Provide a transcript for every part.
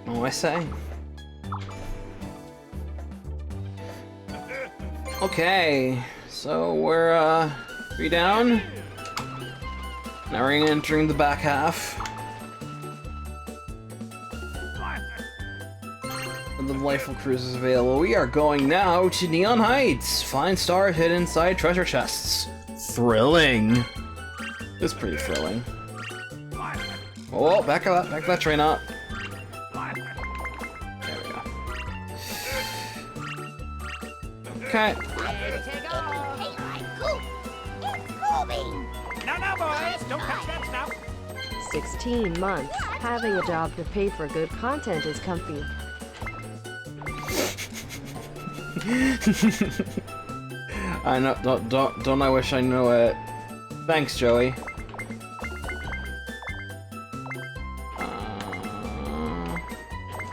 Oh, I say. Okay, so we're three down. Now we're entering the back half. And the delightful cruise is available. We are going now to Neon Heights. Find stars hidden inside treasure chests. Thrilling. It's pretty thrilling. Oh, back that train up. There we go. Okay. No, boys, don't touch that stuff. 16 months. Having a job to pay for good content is comfy. I know. Don't I wish I knew it. Thanks, Joey.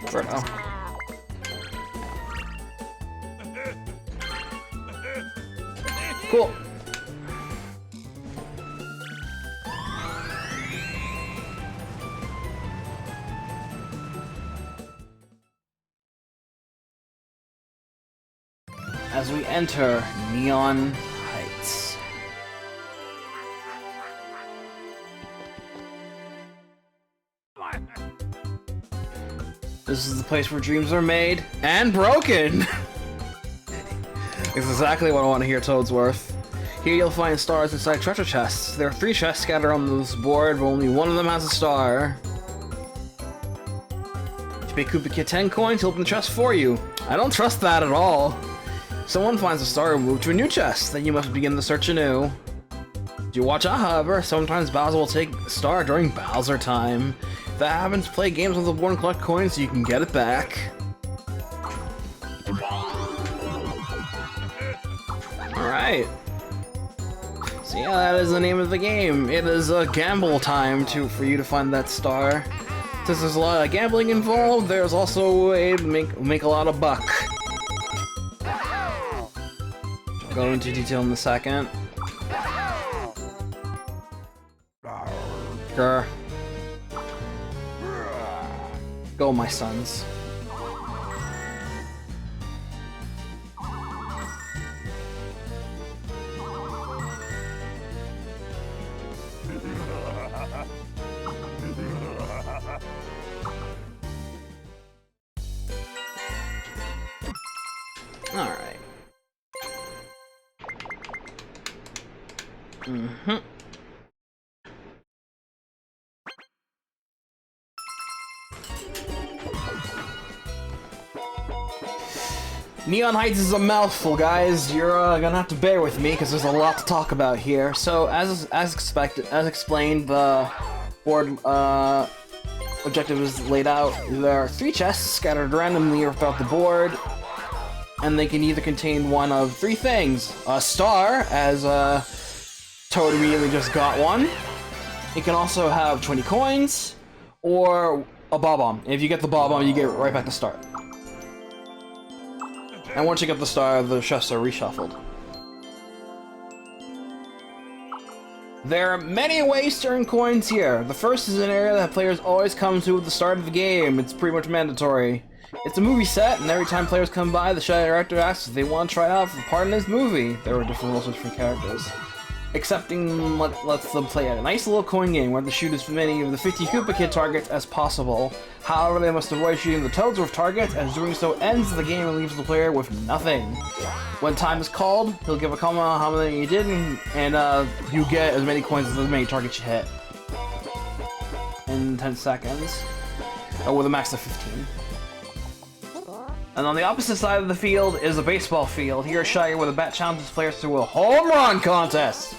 For now. Cool. As we enter Neon Heights. This is the place where dreams are made and broken! It's exactly what I want to hear, Toadsworth. Here you'll find stars inside treasure chests. There are 3 chests scattered on this board, but only one of them has a star. If you pay Koopa Kid 10 coins, he'll open the chest for you. I don't trust that at all. If someone finds a star, move to a new chest, then you must begin the search anew. Do watch out, however, sometimes Bowser will take a star during Bowser time. If that happens, play games on the board and collect coins so you can get it back. Alright. So yeah, that is the name of the game. It is a gamble time for you to find that star. Since there's a lot of gambling involved, there's also a way to make a lot of buck. I'll go into detail in a second. Grr. Go, my sons. Alright. Neon Heights is a mouthful, guys. You're gonna have to bear with me because there's a lot to talk about here. So, as explained, the board objective is laid out. There are 3 chests scattered randomly throughout the board, and they can either contain one of 3 things: a star, as Toad immediately just got one. It can also have 20 coins, or a Bob-omb. If you get the Bob-omb, you get right back to start. And once you get the star, the chests are reshuffled. There are many ways to earn coins here. The first is an area that players always come to at the start of the game. It's pretty much mandatory. It's a movie set, and every time players come by, the show director asks if they want to try out for part in his movie. There are different rules for different characters. Accepting lets them play a nice little coin game where they shoot as many of the 50 Koopa Kid targets as possible. However, they must avoid shooting the Toadsworth targets, as doing so ends the game and leaves the player with nothing. When time is called, he'll give a comment on how many you did, and you get as many coins as many targets you hit. In 10 seconds. With a max of 15. And on the opposite side of the field is a baseball field. Here, Shire, where the bat challenges players to a home run contest.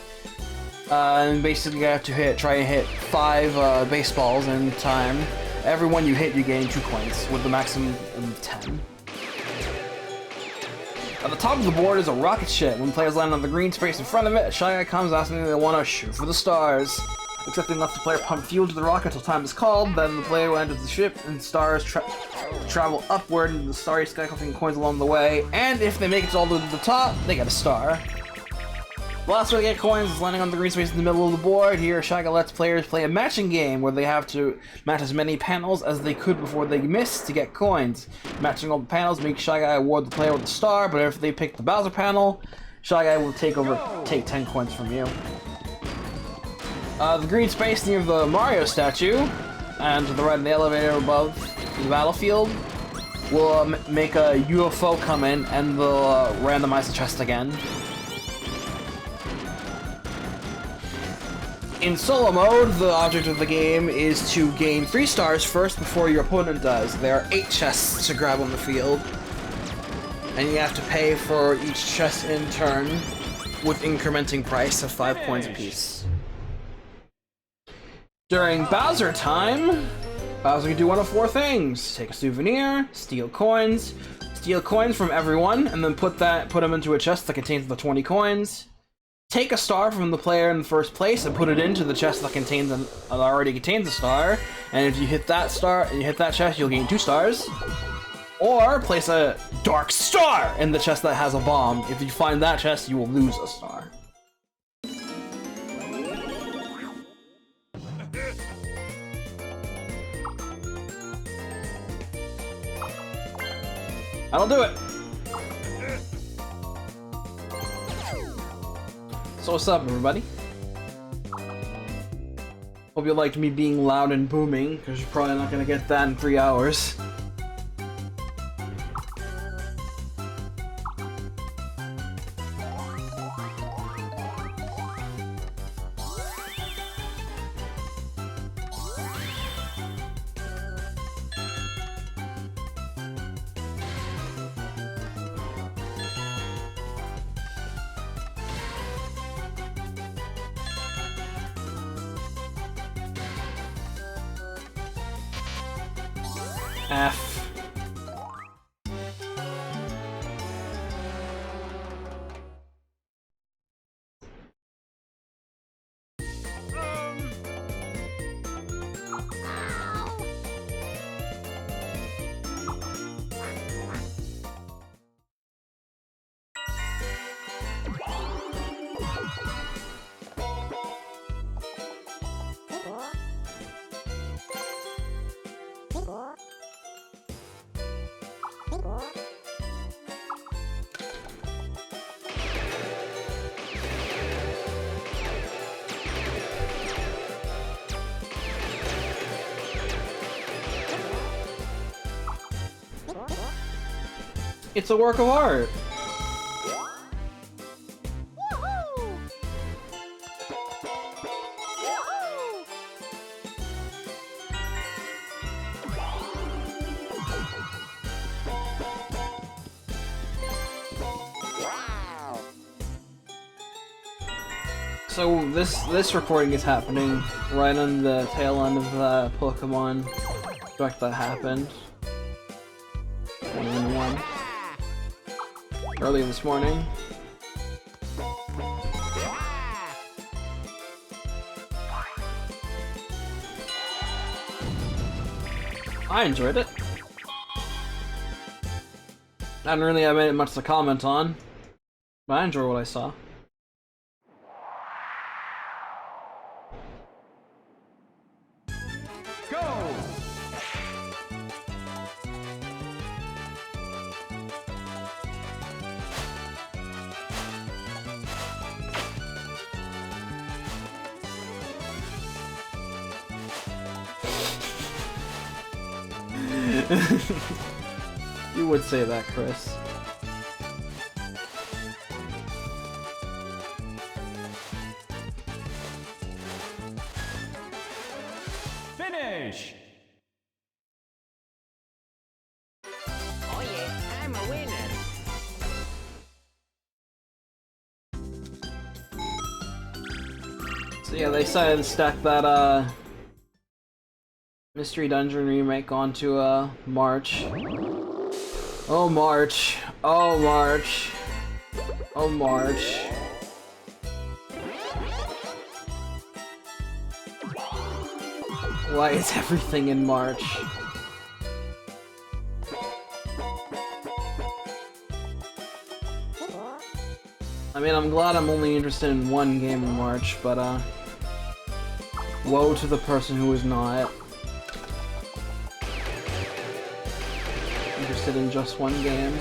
And basically, you have to try and hit 5 baseballs in time. Every one you hit, you gain 2 coins, with the maximum of 10. At the top of the board is a rocket ship. When players land on the green space in front of it, a shy guy comes asking if they want to shoot for the stars. Accepting lets the player pump fuel to the rocket till time is called, then the player will enter the ship and stars travel upward into the starry sky, collecting coins along the way, and if they make it all the way to the top, they get a star. The last way to get coins is landing on the green space in the middle of the board. Here, Saga lets players play a matching game where they have to match as many panels as they could before they miss to get coins. Matching all the panels makes Shy Guy award the player with the star, but if they pick the Bowser panel, Shy Guy will take 10 coins from you. The green space near the Mario statue, and to the right of the elevator above the battlefield, will make a UFO come in, and they'll randomize the chest again. In solo mode, the object of the game is to gain 3 stars first before your opponent does. There are 8 chests to grab on the field, and you have to pay for each chest in turn with incrementing price of 5 coins apiece. During Bowser time, Bowser can do one of 4 things: take a souvenir, steal coins from everyone, and then put them into a chest that contains the 20 coins. Take a star from the player in the first place and put it into the chest that already contains a star. And if you hit that star and you hit that chest, you'll gain 2 stars. Or place a dark star in the chest that has a bomb. If you find that chest, you will lose a star. That'll do it. So what's up, everybody? Hope you liked me being loud and booming, because you're probably not gonna get that in 3 hours. F. It's a work of art. So this recording is happening right on the tail end of the Pokemon direct that happened. 1-1. Early this morning. I enjoyed it. I didn't really have much to comment on, but I enjoyed what I saw. You would say that, Chris. Finish! Oh yeah, I'm a winner. So yeah, they decided to stack that Mystery Dungeon remake onto March. Oh March. Oh March. Oh March. Why is everything in March? I mean, I'm glad I'm only interested in one game in March, but woe to the person who is not interested in just one game.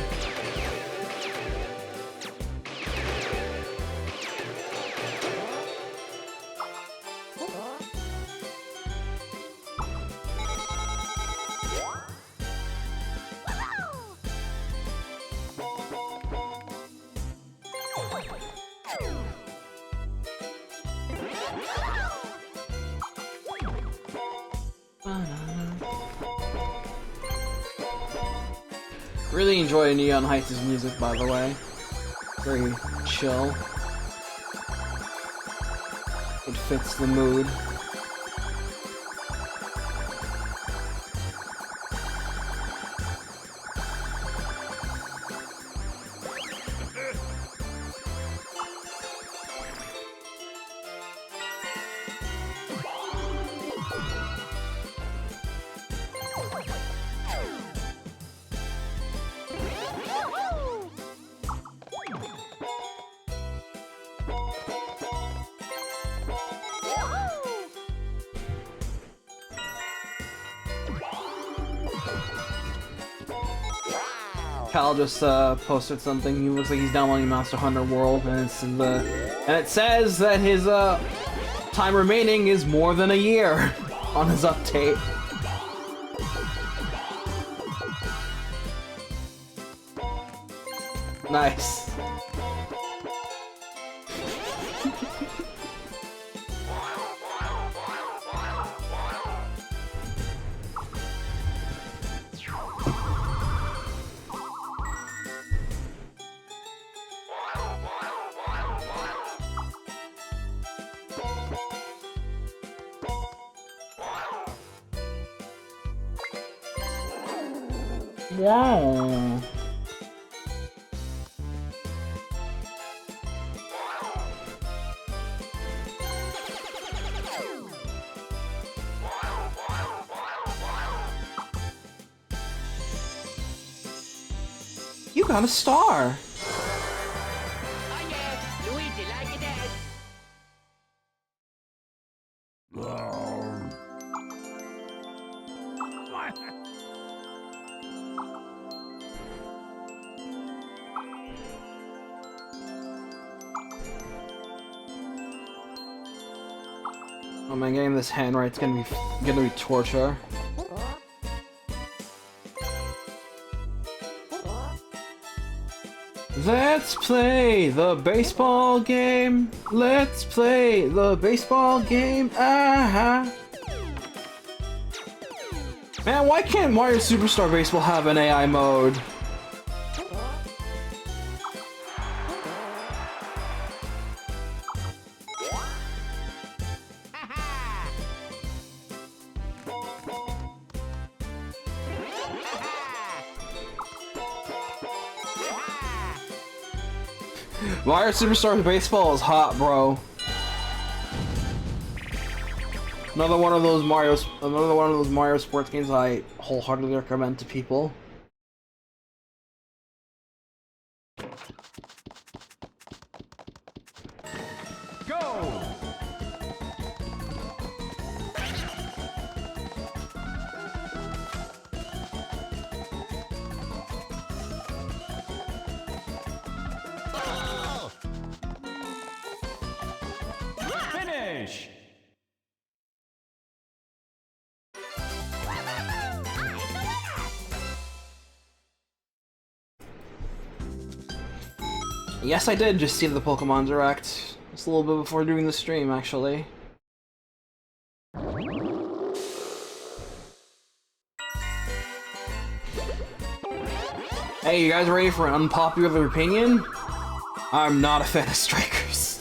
Really enjoy Neon Heights' music, by the way. Very chill. It fits the mood. Cal just posted something. He looks like he's downloading Monster Hunter World, and it says that his time remaining is more than a year on his update. Nice. Wow. You got a star. Oh yeah, Luigi like it as. Oh man, getting this hand right, it's gonna be torture. Let's play the baseball game. Let's play the baseball game. Ah. Man, why can't Mario Superstar Baseball have an AI mode? Mario Superstar Baseball is hot, bro. Another one of those Mario sports games I wholeheartedly recommend to people. Go! Finish! Yes, I did just see the Pokemon Direct. Just a little bit before doing the stream, actually. Hey, you guys ready for an unpopular opinion? I'm not a fan of strikers.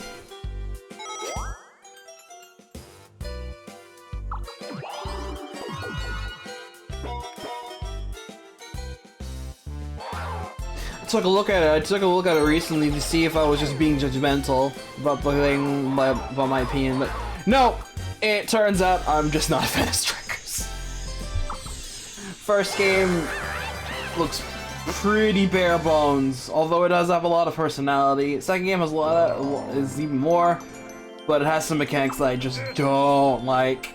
I took a look at it recently to see if I was just being judgmental about the thing, about my opinion, but no! It turns out I'm just not a fan of strikers. First game looks pretty bare bones, although it does have a lot of personality. Second game has a lot of, is even more, but it has some mechanics that I just don't like.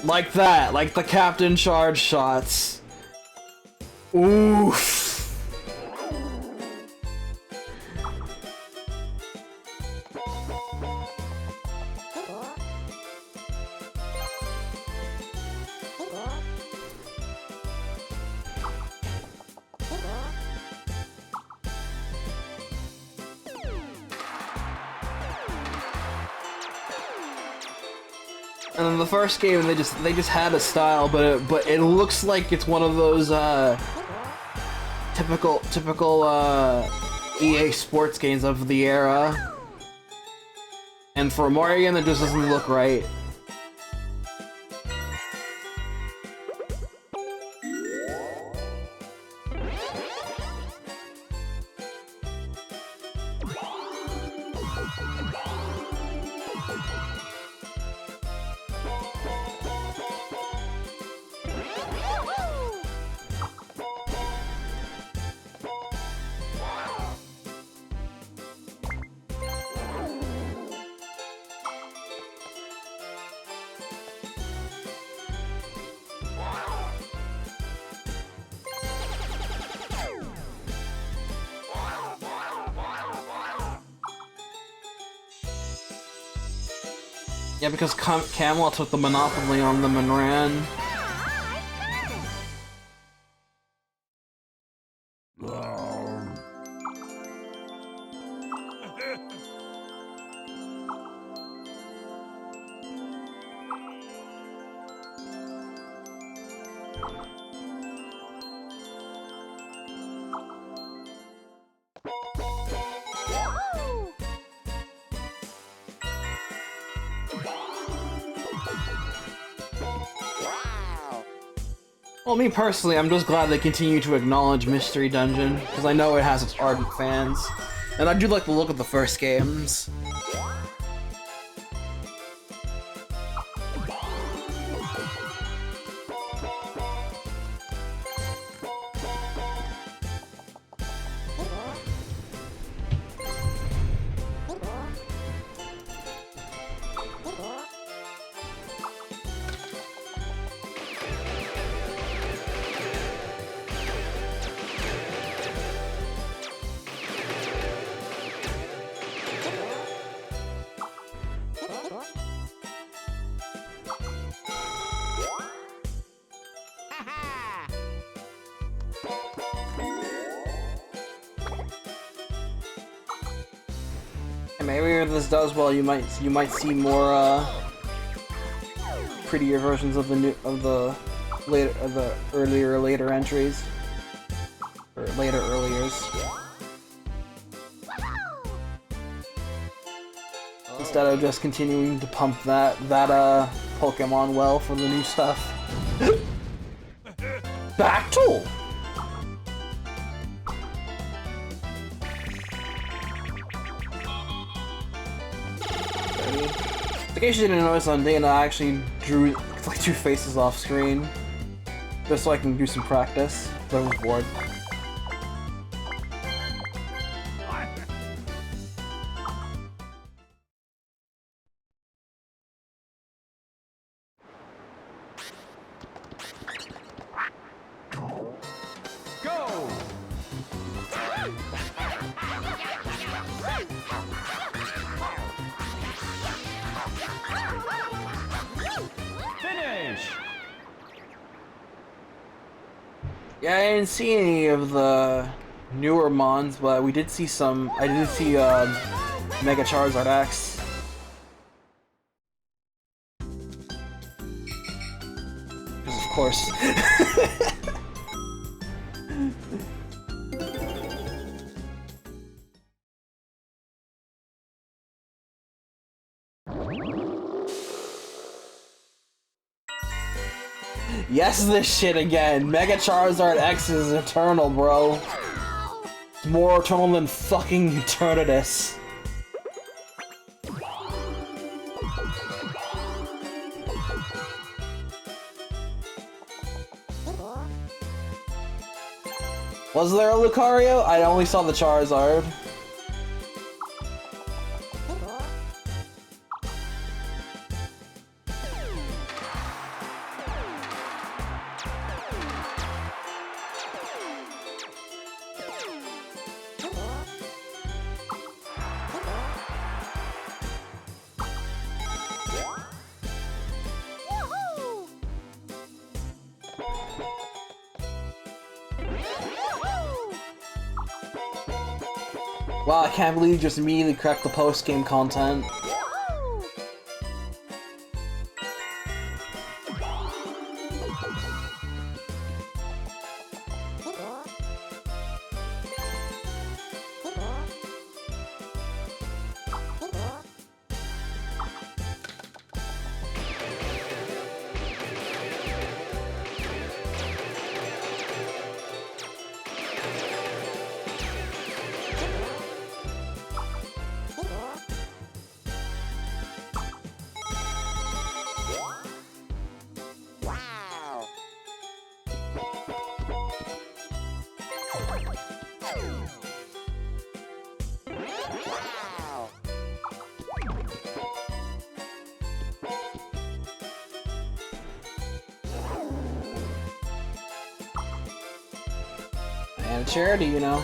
Like that, like the Captain Charge shots. Oof. And in the first game, they just had a style, but it looks like it's one of those typical EA sports games of the era. And for a Mario game, that just doesn't look right. Yeah, because Camelot took the monopoly on them and ran. Well, me personally, I'm just glad they continue to acknowledge Mystery Dungeon, because I know it has its ardent fans. And I do like the look of the first games. Maybe if this does well, you might see more prettier versions of the later entries or earliers. Instead of just continuing to pump that Pokemon well for the new stuff. Battle! In case you didn't notice, on Dana, I actually drew like 2 faces off screen, just so I can do some practice, but I was bored. Go! Finish! Yeah, I didn't see any of the newer Mons, but we did see some. I did see Mega Charizard X. Because of course. Yes, this shit again. Mega Charizard X is eternal, bro. It's more eternal than fucking Eternatus. Was there a Lucario? I only saw the Charizard. Wow, I can't believe you just immediately cracked the post-game content. And charity, you know.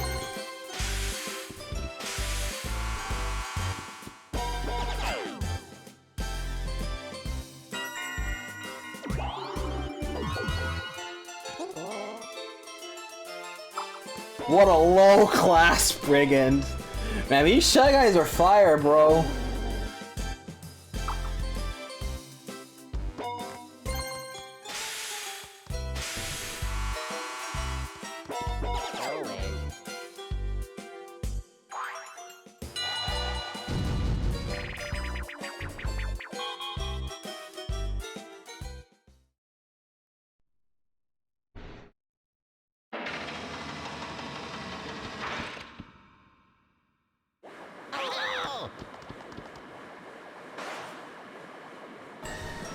What a low-class brigand. Man, these Shy Guys are fire, bro.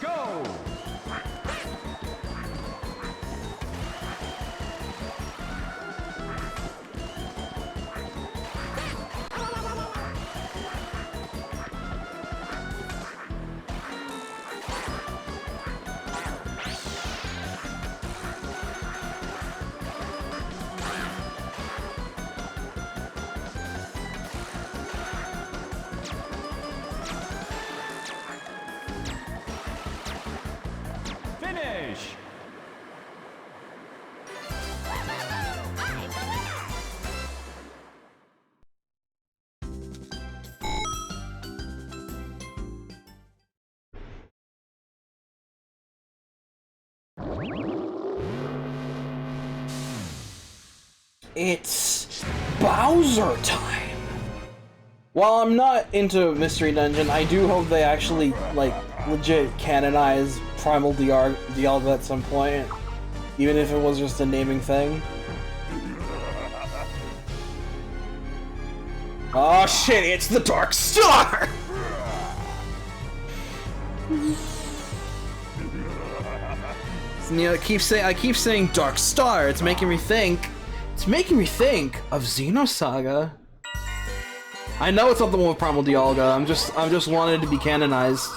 Go! Finish! It's Bowser time! While I'm not into Mystery Dungeon, I do hope they actually, like, legit canonize Primal Dialga at some point. Even if it was just a naming thing. Oh shit, it's the Dark Star! You know, I keep saying Dark Star, it's making me think of Xenosaga. I know it's not the one with Primal Dialga, I'm just wanting it to be canonized.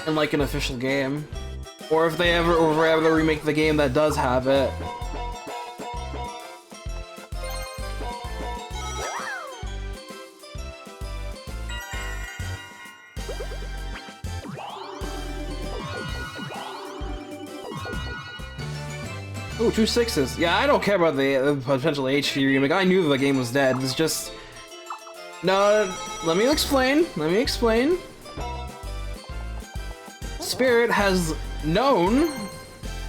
In like an official game. Or if they ever remake the game that does have it. Ooh, 2 6s. Yeah, I don't care about the potential HD remake. I knew the game was dead. It's just... No, let me explain. Let me explain. Spirit has known,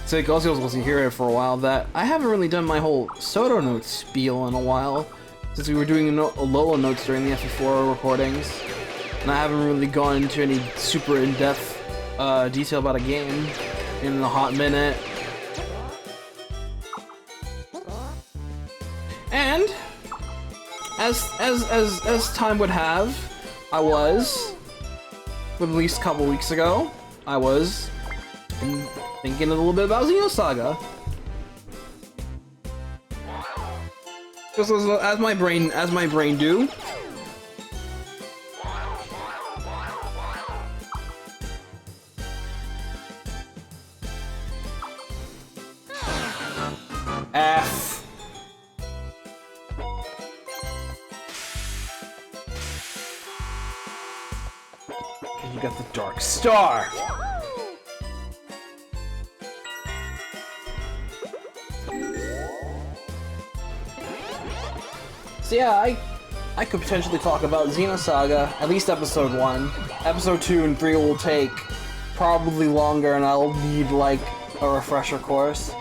so Gosio was here for a while, that I haven't really done my whole SotoNotes spiel in a while. since we were doing SotoNotes during the MK404 recordings, and I haven't really gone into any super in-depth detail about a game in a hot minute. And as time would have, I was, at least a couple weeks ago, I was thinking a little bit about Xenosaga. Just as my brain do. F. Okay, you got the Dark Star. So yeah, I could potentially talk about Xenosaga, at least episode 1. Episode 2 and 3 will take probably longer, and I'll need like a refresher course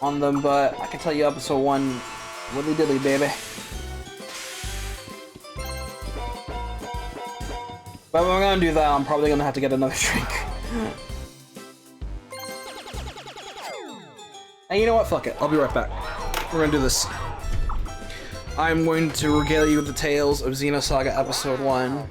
on them, but I can tell you episode 1, willy dilly, baby. But when I'm gonna do that, I'm probably gonna have to get another drink. And you know what? Fuck it. I'll be right back. We're gonna do this. I'm going to regale you with the tales of Xenosaga Episode 1.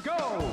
Go!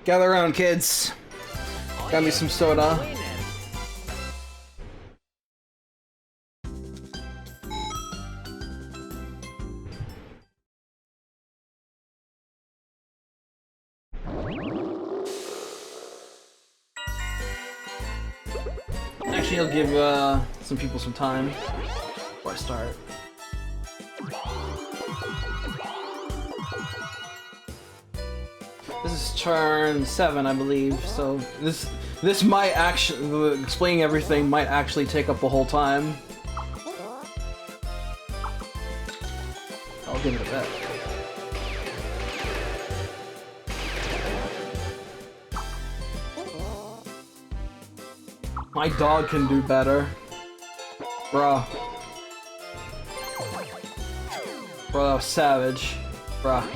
Gather around, kids. Got me some soda. Actually, I'll give some people some time before I start. This is turn 7, I believe, so this might actually, explaining everything might actually take up the whole time. I'll give it a bet. My dog can do better. Bruh. Bro, that was savage. Bruh.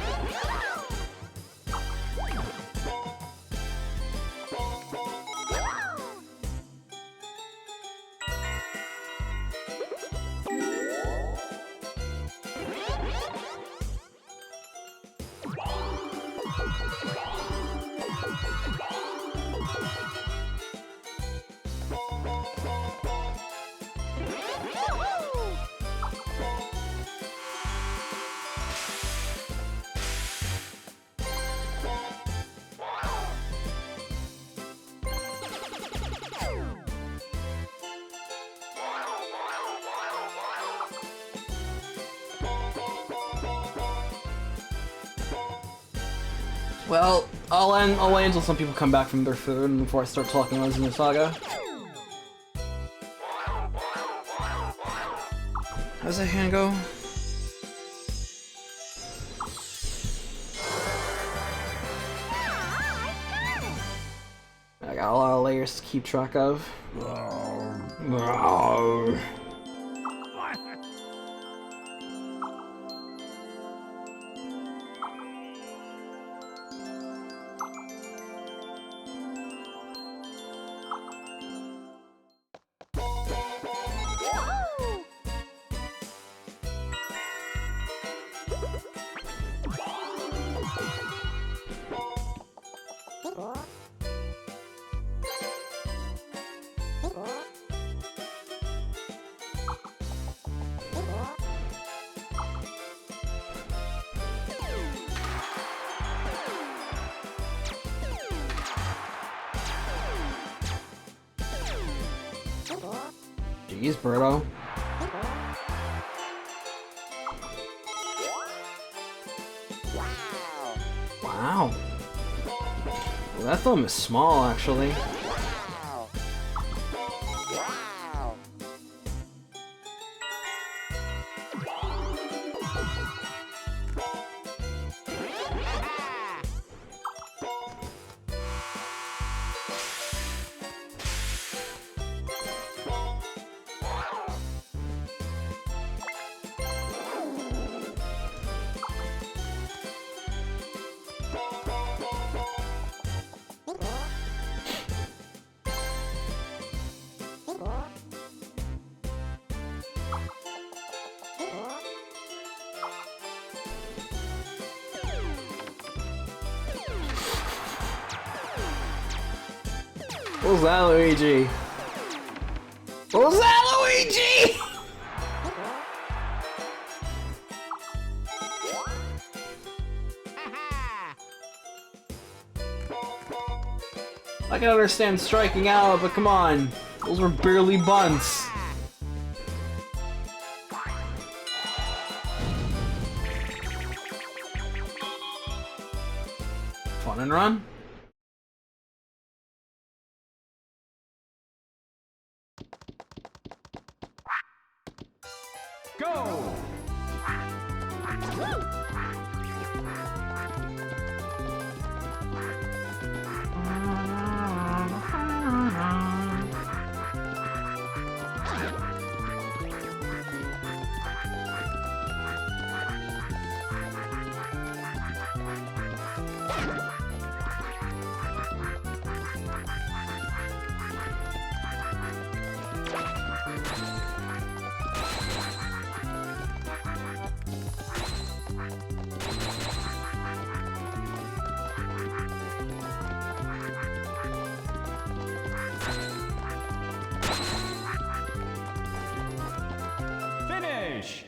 Well, I'll wait until some people come back from their food and before I start talking about Xenosaga. How's that hand go? I got a lot of layers to keep track of. Jeez, Birdo. Wow. Well, that thumb is small, actually. What was that, Luigi? What was that, Luigi? I can understand striking out, but come on. Those were barely bunts. Fun and run? Go! Finish!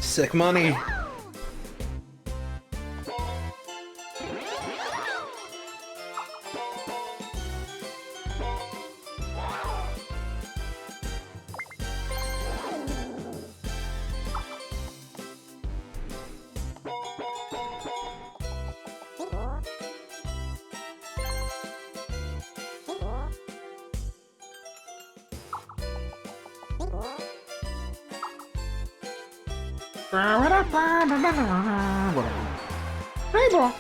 Sick money. Hey, bro.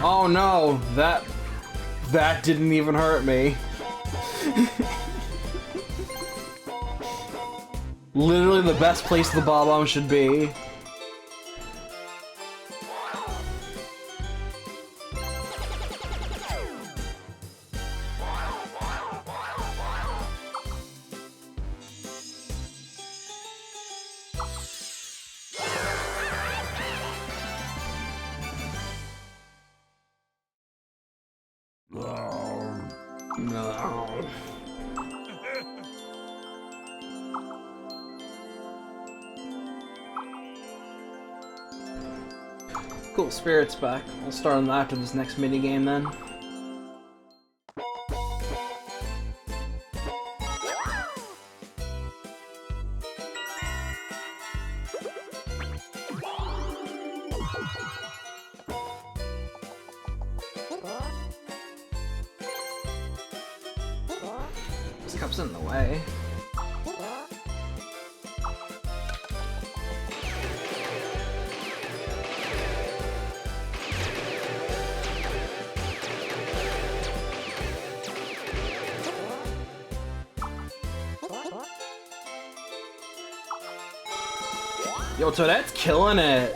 Oh no, that didn't even hurt me. Literally the best place the Bob-omb should be. No. Cool, Spirit's back. We'll start on that after this next minigame then. This cup's in the way. Yo, Toadette's killing it!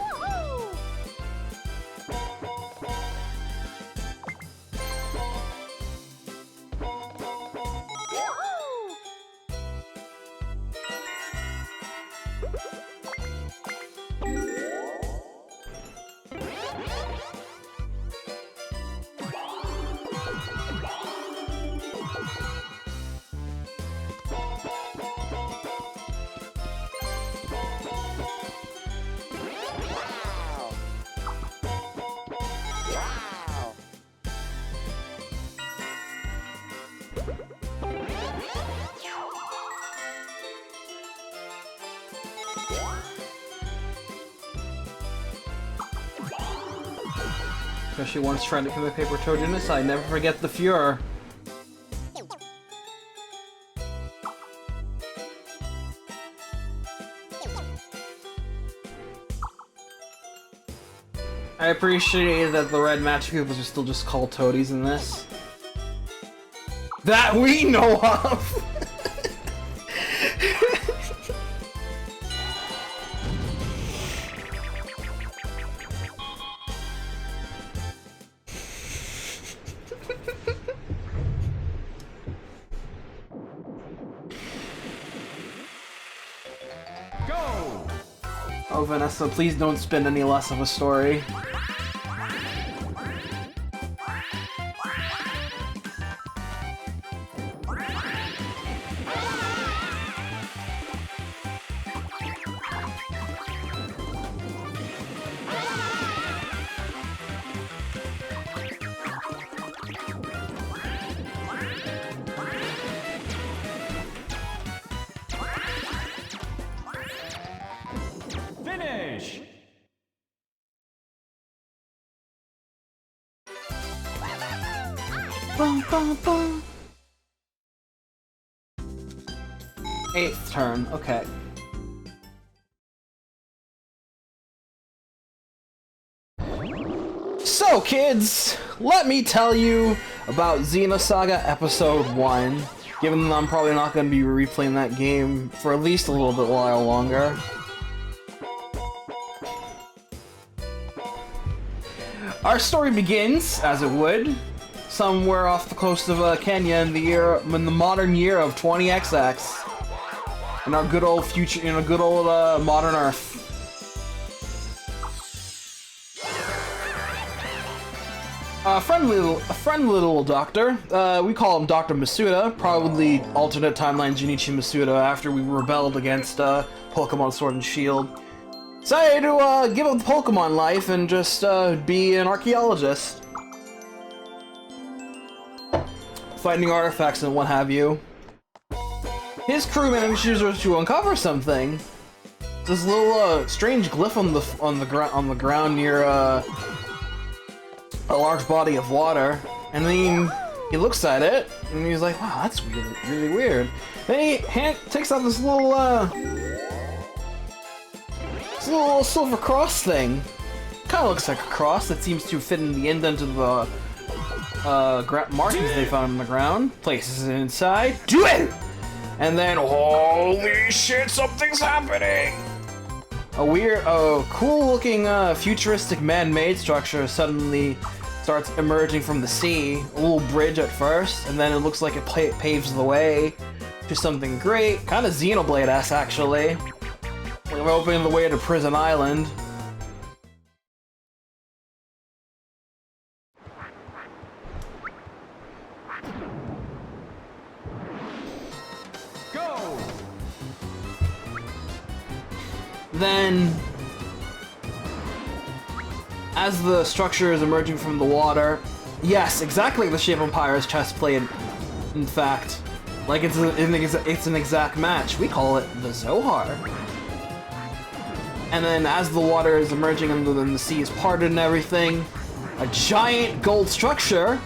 Especially once trying to commit paper toad genocide, never forget the Fuhrer. I appreciate that the red match Koopas are still just called toadies in this. That we know of! Go! Oh, Vanessa, please don't spin any less of a story. Finish! Bum, bum, bum. 8th turn, okay. So kids, let me tell you about Xenosaga Episode 1, given that I'm probably not going to be replaying that game for at least a little bit while longer. Our story begins, as it would, somewhere off the coast of Kenya in the modern year of 20XX, in our good old future, in a good old modern Earth. A friendly little doctor. We call him Dr. Masuda, probably alternate timeline Junichi Masuda after we rebelled against Pokemon Sword and Shield. decided to give up Pokemon life and just be an archaeologist. Finding artifacts and what have you. His crew manages to uncover something. This little strange glyph on the ground near a large body of water, and then he looks at it and he's like, "Wow, that's really weird." Then he takes out this little silver cross thing. Kind of looks like a cross that seems to fit in the indent of the markings they found on the ground. Places it inside. Do it! And then, holy shit, something's happening! A cool-looking, futuristic man-made structure suddenly starts emerging from the sea. A little bridge at first, and then it looks like it paves the way to something great. Kind of Xenoblade-esque, actually. We're opening the way to Prison Island. Go! Then, as the structure is emerging from the water, yes, exactly the shape of Pyre's chest plate, in fact. Like it's an exact match. We call it the Zohar. And then as the water is emerging and the sea is parted and everything, a giant gold structure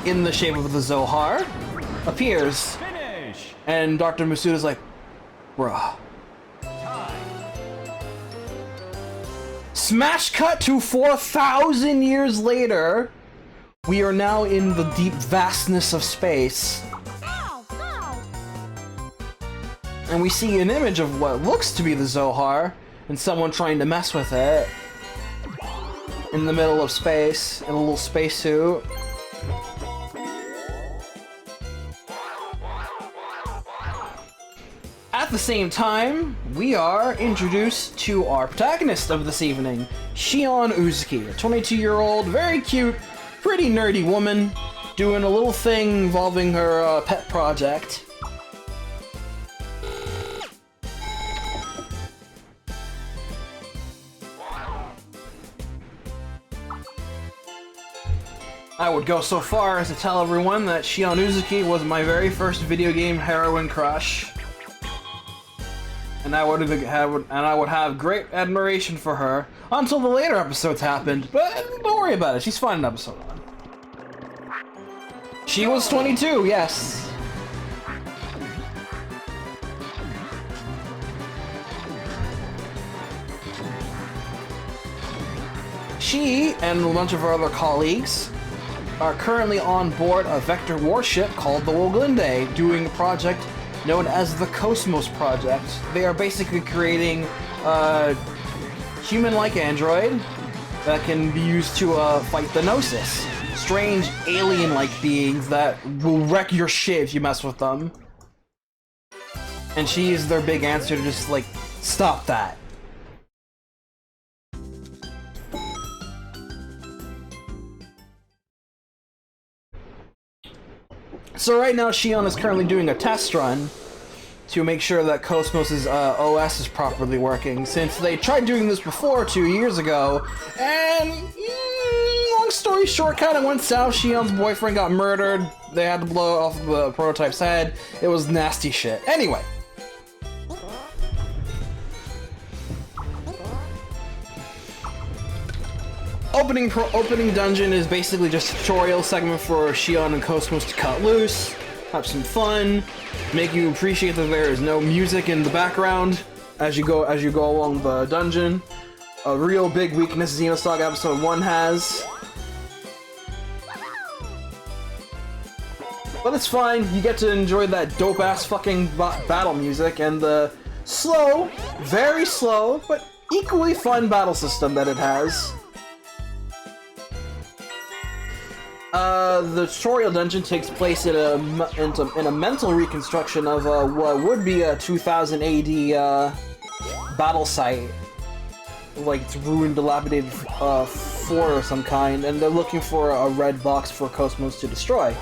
in the shape of the Zohar appears. Finish! And Dr. Masuda's like, bruh. Smash cut to 4,000 years later. We are now in the deep vastness of space. And we see an image of what looks to be the Zohar and someone trying to mess with it in the middle of space in a little spacesuit. At the same time, we are introduced to our protagonist of this evening, Shion Uzuki, a 22-year-old, very cute, pretty nerdy woman, doing a little thing involving her pet project. I would go so far as to tell everyone that Shion Uzuki was my very first video game heroine crush. And I would have great admiration for her until the later episodes happened. But don't worry about it. She's fine in episode 1. She was 22, yes. She and a bunch of her other colleagues are currently on board a vector warship called the Woglinde, doing a project known as the Cosmos Project. They are basically creating a human-like android that can be used to fight the Gnosis. Strange alien-like beings that will wreck your shit if you mess with them. And she is their big answer to just, like, stop that. So right now, Shion is currently doing a test run to make sure that Cosmos' OS is properly working, since they tried doing this before 2 years ago, and long story short, kind of went south. Shion's boyfriend got murdered. They had to blow off the prototype's head. It was nasty shit. Anyway. Opening dungeon is basically just a tutorial segment for Shion and Cosmos to cut loose, have some fun, make you appreciate that there is no music in the background as you go along the dungeon. A real big weakness Xenosaga episode 1 has. But it's fine, you get to enjoy that dope-ass fucking battle music and the slow, very slow, but equally fun battle system that it has. The tutorial dungeon takes place in a mental reconstruction of what would be a 2000 AD battle site. Like, it's ruined, dilapidated fort of some kind, and they're looking for a red box for Cosmos to destroy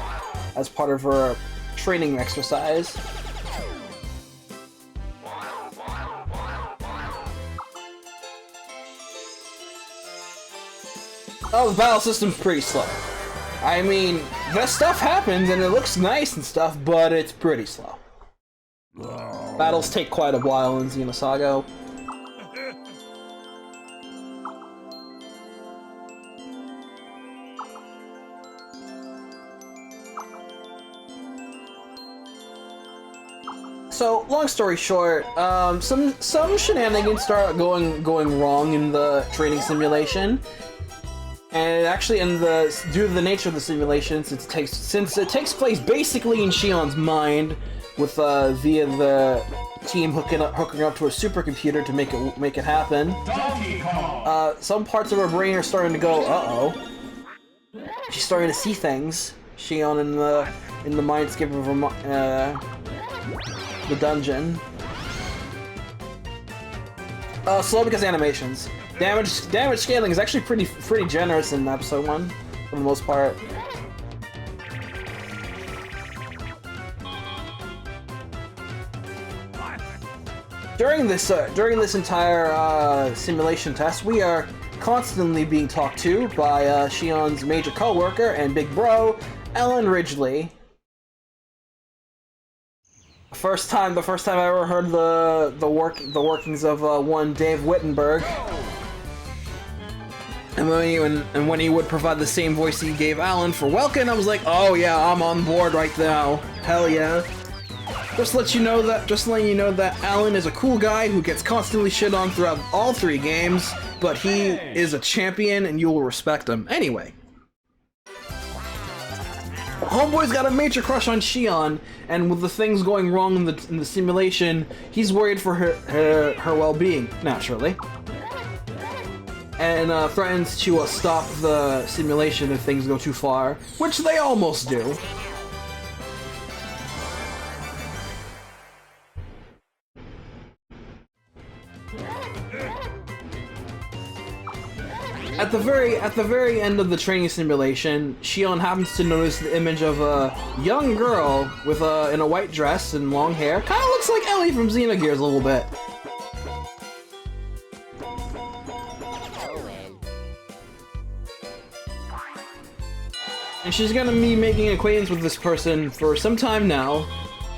as part of her training exercise. Oh, the battle system's pretty slow. I mean, that stuff happens and it looks nice and stuff, but it's pretty slow. Battles take quite a while in Xenosaga. So, long story short, some shenanigans start going wrong in the training simulation, and actually, due to the nature of the simulation, since it takes place basically in Shion's mind, with via the team hooking up to a supercomputer to make it happen. Some parts of her brain are starting to go, uh-oh. She's starting to see things. Shion in the mindscape of her the dungeon. Slow because animations. Damage scaling is actually pretty generous in episode 1, for the most part. During this entire simulation test, we are constantly being talked to by Shion's major co-worker and big bro, Ellen Ridgely. The first time I ever heard the workings of one Dave Wittenberg, and when he would provide the same voice he gave Alan for Welkin, I was like, oh yeah, I'm on board right now. Hell yeah. Just letting you know that Alan is a cool guy who gets constantly shit on throughout all 3 games, but he is a champion and you will respect him. Anyway. Homeboy's got a major crush on Shion, and with the things going wrong in the simulation, he's worried for her well-being, naturally. And threatens to stop the simulation if things go too far, which they almost do. At the very end of the training simulation, Shion happens to notice the image of a young girl with in a white dress and long hair. Kind of looks like Ellie from Xenogears a little bit. And she's gonna be making acquaintance with this person for some time now,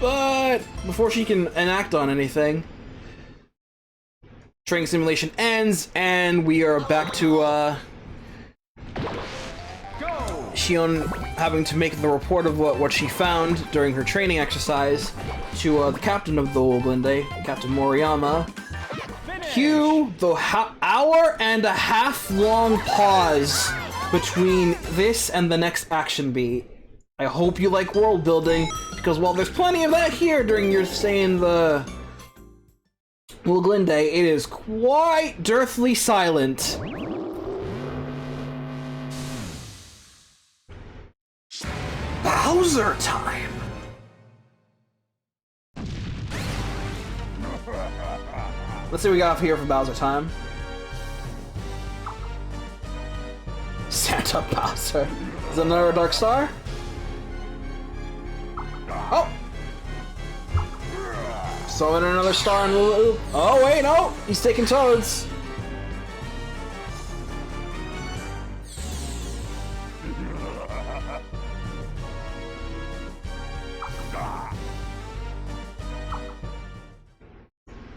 but before she can enact on anything, training simulation ends, and we are back to Shion having to make the report of what she found during her training exercise to the captain of the Woglinde, Captain Moriyama. Cue the hour-and-a-half long pause between this and the next action beat. I hope you like world building, because while there's plenty of that here during your stay in the Woglinde, it is quite deathly silent. Bowser time! Let's see what we got here for Bowser time. Santa Bowser. Is that another Dark Star? Oh! Throwing another star in the loop. Oh wait, no! He's taking Toads.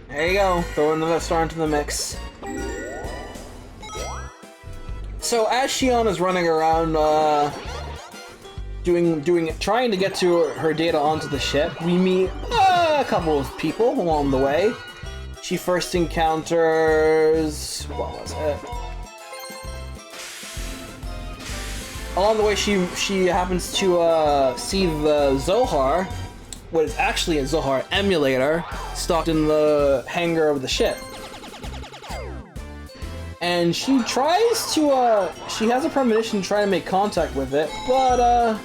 There you go. Throw another star into the mix. So as Shion is running around, trying to get to her data onto the ship, we meet a couple of people along the way. She first encounters... what was it? Along the way, she happens to see the Zohar, what is actually a Zohar emulator, stocked in the hangar of the ship. And she tries to, she has a premonition to try to make contact with it, but,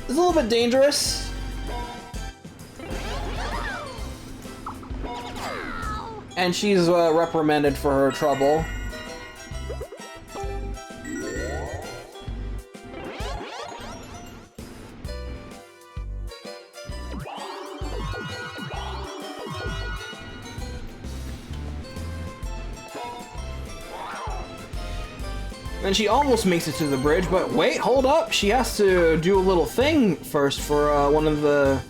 it's a little bit dangerous. And she's, reprimanded for her trouble. Then she almost makes it to the bridge, but wait, hold up! She has to do a little thing first for one of the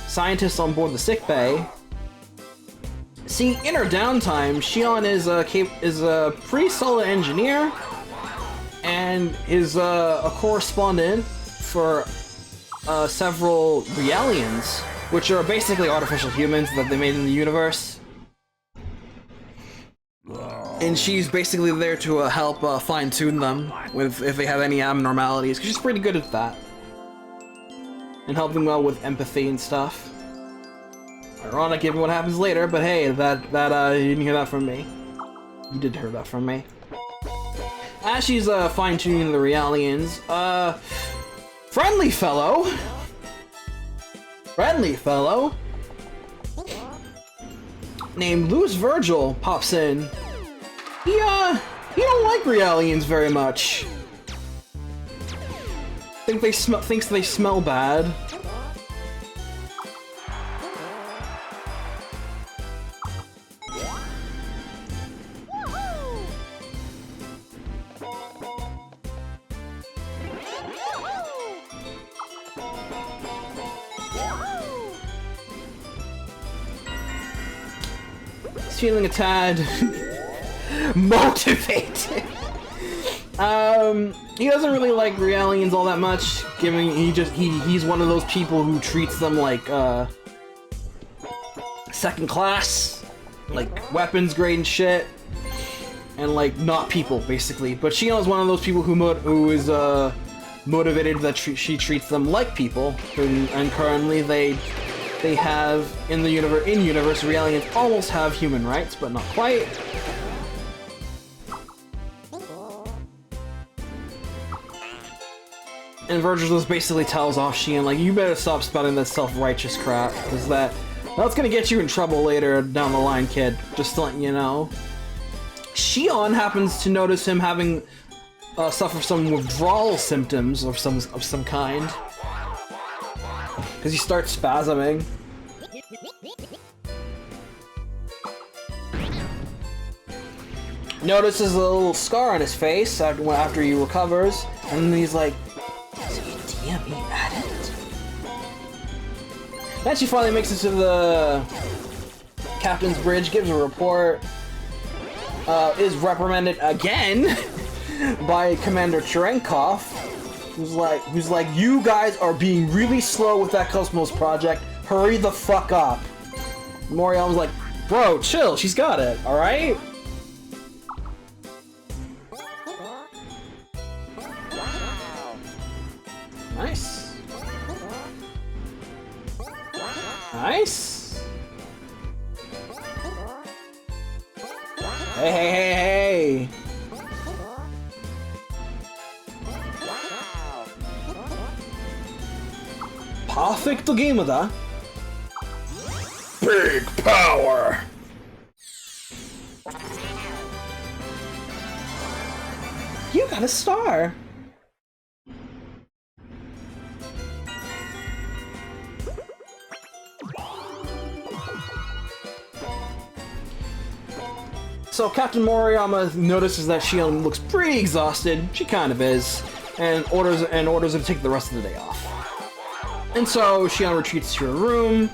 scientists on board the sick bay. See, in her downtime, Shion is a pretty solid engineer, and is a correspondent for several Realians, which are basically artificial humans that they made in the universe. And she's basically there to help fine-tune them if they have any abnormalities, because she's pretty good at that. And helping well with empathy and stuff. Ironic given what happens later, but hey, you didn't hear that from me. You did hear that from me. As she's fine-tuning the Realians, friendly fellow named Louis Virgil pops in. He don't like Realians very much. Thinks they smell bad. He's feeling a tad motivated. He doesn't really like Realians all that much, given he's one of those people who treats them like second class, like weapons grade and shit, and like not people basically. But Shion's one of those people who is motivated that she treats them like people, and currently they have in universe Realians almost have human rights, but not quite. And Virgil just basically tells off Shion, like, you better stop spouting that self-righteous crap, because that's gonna get you in trouble later down the line, kid. Just to let you know. Shion happens to notice him having suffer some withdrawal symptoms of some kind, because he starts spasming. Notices a little scar on his face after he recovers, and then he's like, damn, he at it. Then she finally makes it to the captain's bridge, gives a report, is reprimanded again by Commander Cherenkov, who's like, you guys are being really slow with that Cosmos project, hurry the fuck up. Moriel's like, bro, chill, she's got it, alright? Nice. Nice. Hey, hey, hey, hey. Perfect game da. Big power. You got a star. So Captain Moriyama notices that Shion looks pretty exhausted. She kind of is, and orders her to take the rest of the day off. And so Shion retreats to her room,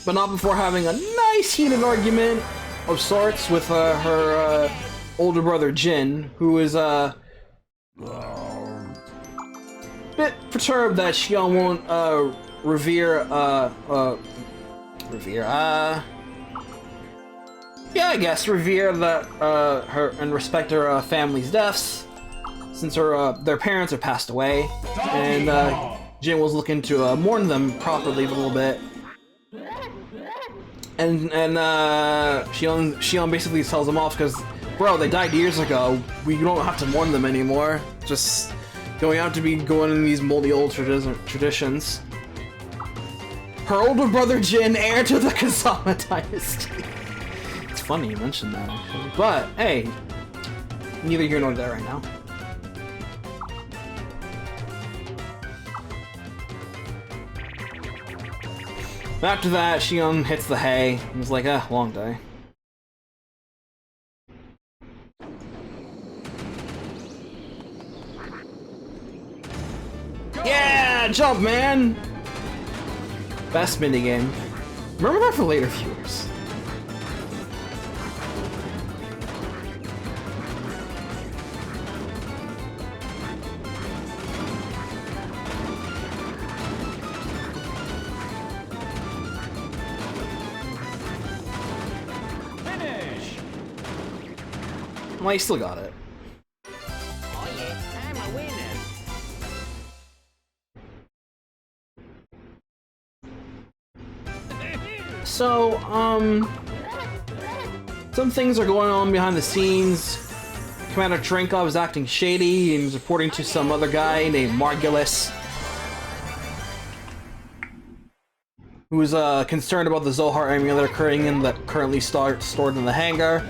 but not before having a nice heated argument of sorts with her older brother Jin, who is a bit perturbed that Shion won't revere her and respect her family's deaths, since their parents have passed away, and Jin was looking to mourn them properly a little bit. And Shion basically tells them off because, bro, they died years ago. We don't have to mourn them anymore. Just going out to be going in these moldy old traditions. Her older brother Jin, heir to the Kazama dynasty. It's funny you mentioned that, actually. But, hey, neither here nor there right now. After that, Shion hits the hay and was like, long day. Yeah, jump, man! Best minigame. Remember that for later viewers. Finish. Well, you still got it. Oh yeah, I'm a winner. So, some things are going on behind the scenes. Commander Trenkov is acting shady and is reporting to some other guy named Margulis, who's concerned about the Zohar emulator currently stored in the hangar,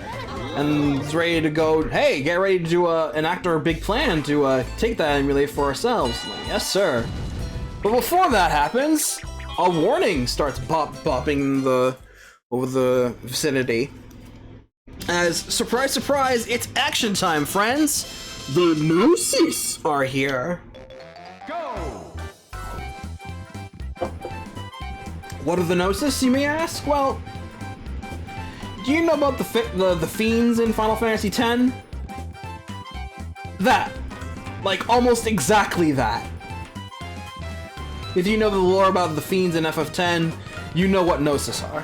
and is ready to go. Hey, get ready to enact our big plan to take that emulator for ourselves. Like, yes, sir. But before that happens, a warning starts bopping over the vicinity. As, surprise, surprise, it's action time, friends! The Gnosis are here! Go. What are the Gnosis, you may ask? Well, do you know about the fiends in Final Fantasy X? That. Like, almost exactly that. If you know the lore about the fiends in FF10, you know what Gnosis are.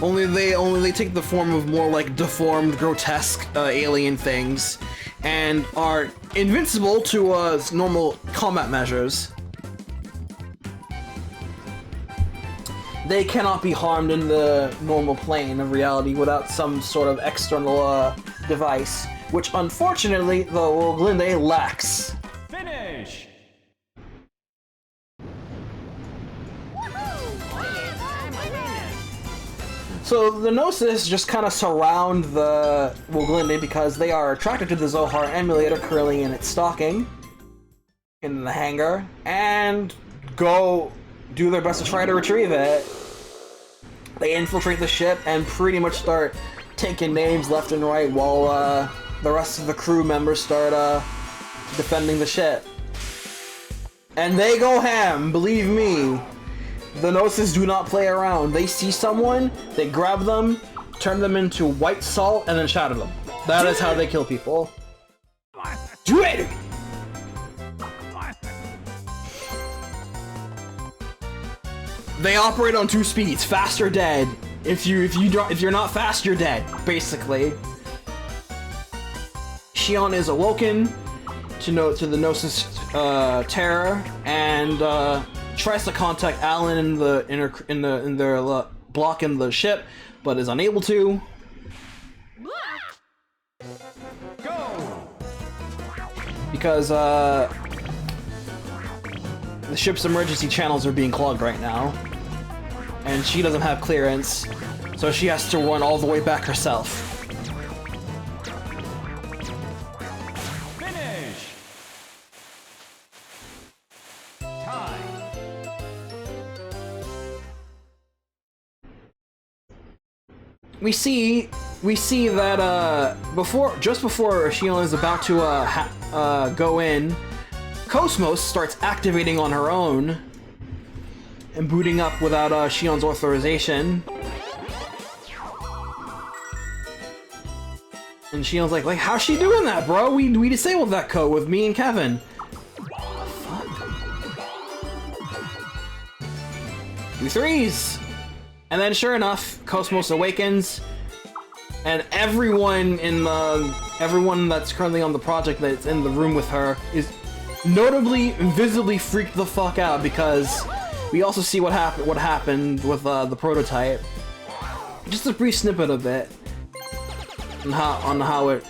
Only they take the form of more like deformed, grotesque alien things, and are invincible to normal combat measures. They cannot be harmed in the normal plane of reality without some sort of external device, which unfortunately the Glinde lacks. Finish. So the Gnosis just kind of surround the Woglinde because they are attracted to the Zohar emulator currently in its stocking in the hangar, and go do their best to try to retrieve it. They infiltrate the ship and pretty much start taking names left and right while the rest of the crew members start defending the ship. And they go ham, believe me. The Gnosis do not play around. They see someone, they grab them, turn them into white salt, and then shatter them. That is how they kill people. Do it! They operate on 2 speeds: fast or dead. If you're not fast, you're dead. Basically, Shion is awoken to the Gnosis terror and tries to contact Alan in their block in the ship, but is unable to. Go. Because the ship's emergency channels are being clogged right now, and she doesn't have clearance, so she has to run all the way back herself. Finish. Time. We see that just before Shion is about to go in, Cosmos starts activating on her own and booting up without Shion's authorization. And Shion's like, how's she doing that, bro? We disabled that code with me and Kevin. Fuck. 2 threes. And then, sure enough, Cosmos awakens, and everyone that's currently on the project that's in the room with her is notably, visibly freaked the fuck out, because we also see what happened with the prototype. Just a brief snippet of it, on how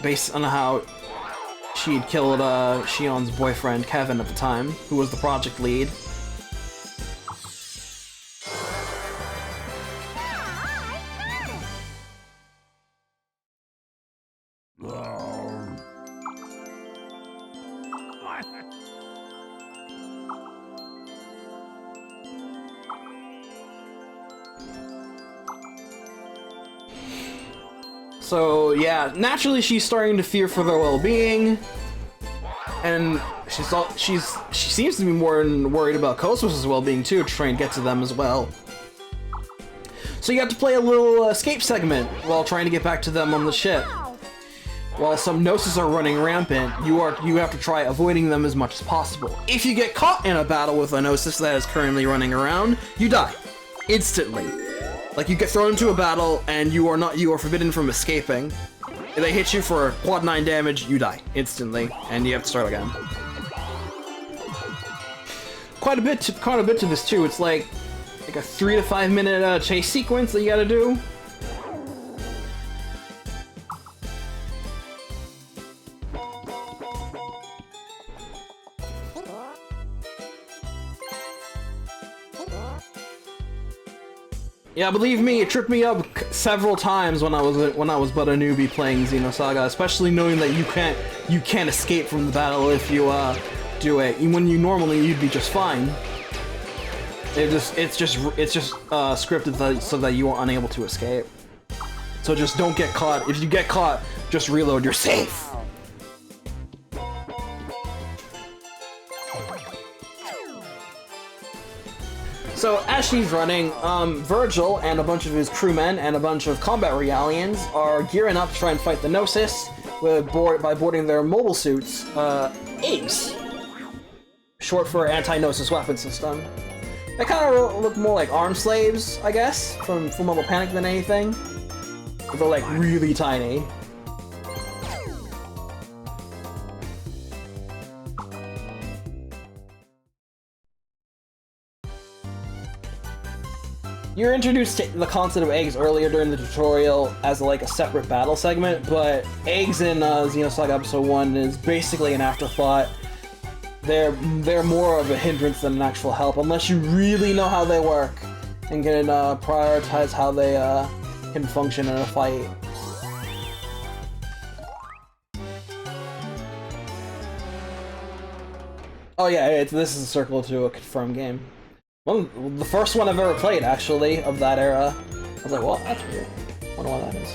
she had killed Shion's boyfriend Kevin at the time, who was the project lead. So yeah, naturally she's starting to fear for their well-being, and She seems to be more worried about Cosmos' well-being too, to try and get to them as well. So you have to play a little escape segment while trying to get back to them on the ship. While some Gnosis are running rampant, you have to try avoiding them as much as possible. If you get caught in a battle with a Gnosis that is currently running around, you die. Instantly. Like, you get thrown into a battle and you are forbidden from escaping. If they hit you for quad 9 damage, you die instantly, and you have to start again. Quite a bit to this too. It's like a 3 to 5 minute chase sequence that you gotta do. Yeah, believe me, it tripped me up several times when I was but a newbie playing Xenosaga, especially knowing that you can't escape from the battle if you do it. When you'd be just fine. It's just scripted so that you are unable to escape. So just don't get caught. If you get caught, just reload. You're safe. So as she's running, Virgil and a bunch of his crewmen and a bunch of combat realians are gearing up to try and fight the Gnosis by boarding their mobile suits, ACE, short for Anti-Gnosis Weapon System. They kind of look more like arm slaves, I guess, from Fullmetal Panic than anything. But they're like really tiny. You're introduced to the concept of eggs earlier during the tutorial as like a separate battle segment, but eggs in Xenosaga Episode 1 is basically an afterthought. They're more of a hindrance than an actual help, unless you really know how they work and can prioritize how they can function in a fight. Oh yeah, this is a circle to a confirmed game. The first one I've ever played, actually, of that era. I was like, well, that's weird. I wonder why that is.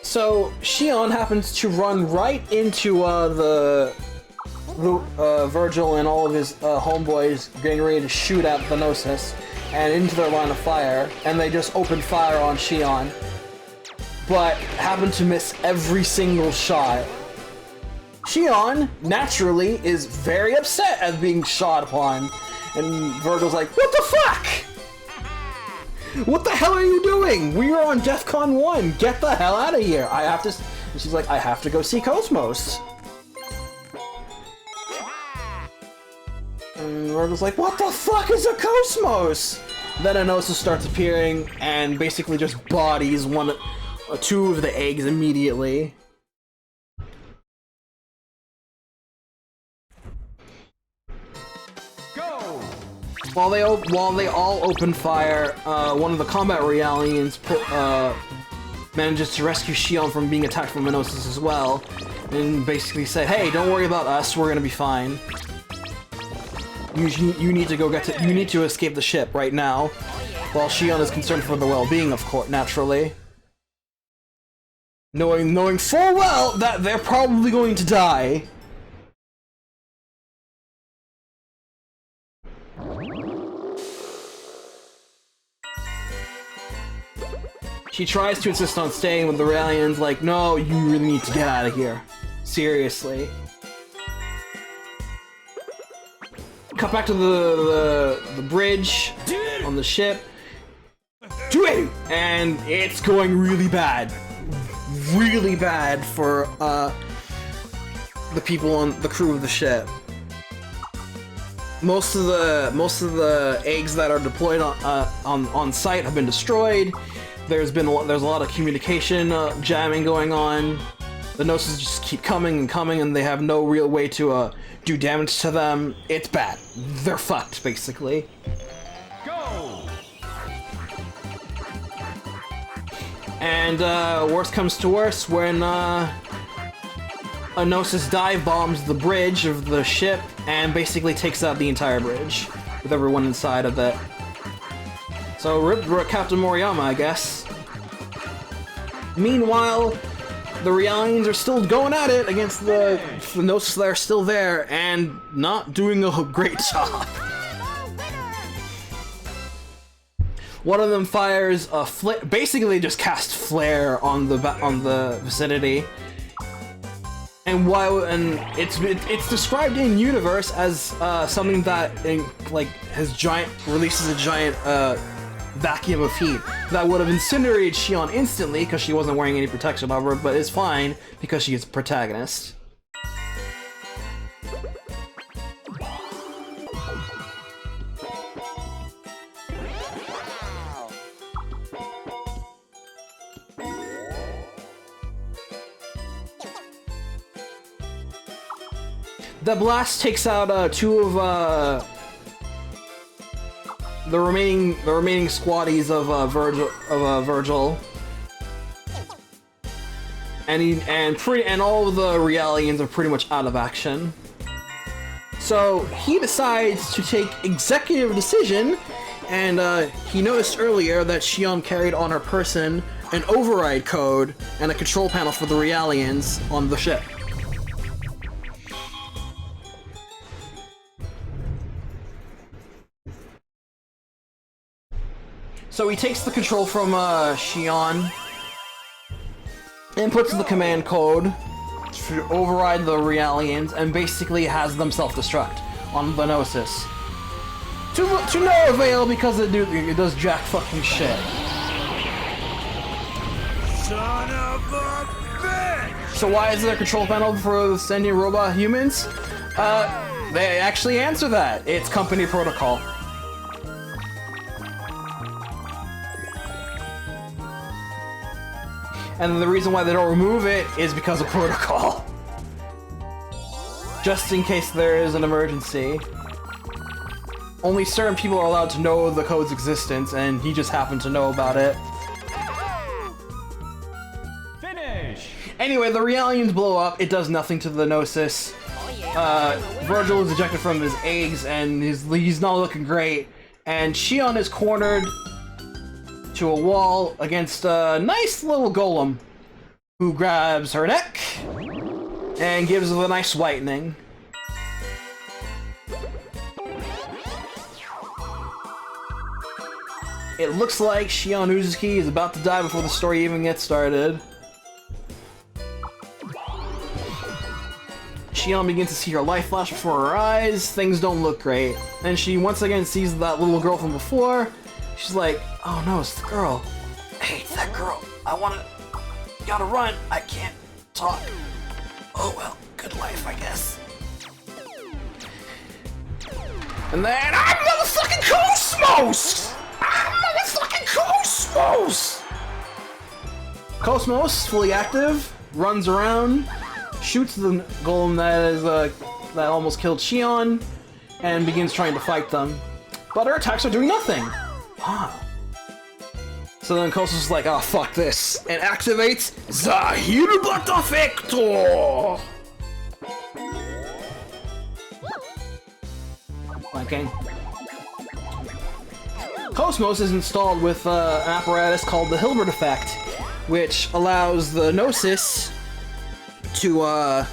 So, Shion happens to run right into Virgil and all of his homeboys getting ready to shoot at the Gnosis and into their line of fire, and they just open fire on Shion, but happen to miss every single shot. Shion, naturally, is very upset at being shot upon, and Virgil's like, what the fuck? What the hell are you doing? We are on DEFCON 1. Get the hell out of here. And she's like, I have to go see Cosmos. And Virgil's like, what the fuck is a Cosmos? Then a Gnosis starts appearing and basically just bodies two of the eggs immediately. Go! While they all open fire, one of the combat realians manages to rescue Shion from being attacked from a Gnosis as well, and basically say, "Hey, don't worry about us. We're gonna be fine. You need to escape the ship right now." While Shion is concerned for the well-being, of course, naturally, knowing full well that they're probably going to die. She tries to insist on staying with the Raelians, like, no, you really need to get out of here. Seriously. Cut back to the bridge on the ship. Do it! And it's going really bad. Really bad for the people on the crew of the ship. Most of the eggs that are deployed on site have been destroyed. There's a lot of communication jamming going on. The Gnosis just keep coming and coming, and they have no real way to do damage to them. It's bad. They're fucked, basically. Go! And worst comes to worst, when Gnosis dive bombs the bridge of the ship and basically takes out the entire bridge with everyone inside of it. So rip Captain Moriyama, I guess. Meanwhile, the Realians are still going at it against the Gnosis that are still there and not doing a great job. One of them fires a basically just cast flare on the vicinity. And it's described in universe as something that releases a giant vacuum of heat that would have incinerated Shion instantly because she wasn't wearing any protection on her, but it's fine because she is a protagonist. The blast takes out two of the remaining squaddies of Virgil, and all of the Realians are pretty much out of action. So he decides to take executive decision, and he noticed earlier that Shion carried on her person an override code and a control panel for the Realians on the ship. So he takes the control from Shion and puts the command code to override the Realians and basically has them self-destruct on the Gnosis. To no avail because it does jack fucking shit. Son of a bitch! So why is there a control panel for the sentient robot humans? They actually answer that. It's company protocol. And the reason why they don't remove it is because of protocol. Just in case there is an emergency. Only certain people are allowed to know the code's existence, and he just happened to know about it. Finish! Anyway, the Realians blow up. It does nothing to the Gnosis. Virgil is ejected from his eggs, and he's not looking great. And Shion is cornered to a wall against a nice little golem who grabs her neck and gives her a nice whitening. It looks like Shion Uzuki is about to die before the story even gets started. Shion begins to see her life flash before her eyes. Things don't look great. And she once again sees that little girl from before. She's like, oh no, it's the girl. Hey, it's that girl. Gotta run. I can't talk. Oh well, good life, I guess. And then I'm motherfucking Cosmos! Cosmos! Cosmos, fully active, runs around, shoots the golem that almost killed Shion, and begins trying to fight them. But her attacks are doing nothing. Wow. So then Cosmos is like, oh fuck this, and activates the Hilbert Effector! Okay. Cosmos is installed with an apparatus called the Hilbert Effect, which allows the Gnosis to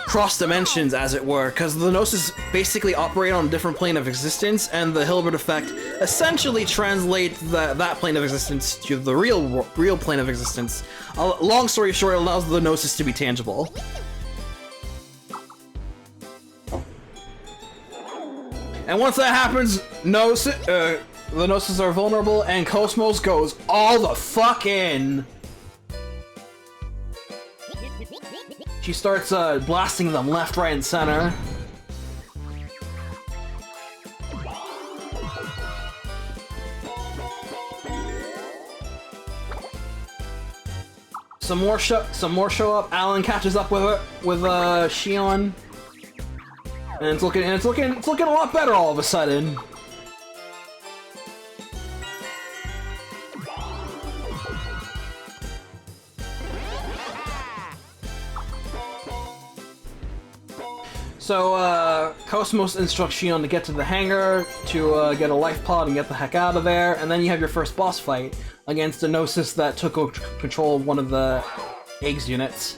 cross dimensions, as it were, because the Gnosis basically operate on a different plane of existence, and the Hilbert Effect essentially translates that plane of existence to the real plane of existence. Long story short, it allows the Gnosis to be tangible. And once that happens, the Gnosis are vulnerable, and Cosmos goes all the fuck in. She starts blasting them left, right, and center. Some more show up. Alan catches up with Shion, and it's looking a lot better all of a sudden. So, Cosmos instructs Shion to get to the hangar to get a life pod and get the heck out of there, and then you have your first boss fight against a Gnosis that took control of one of the eggs units.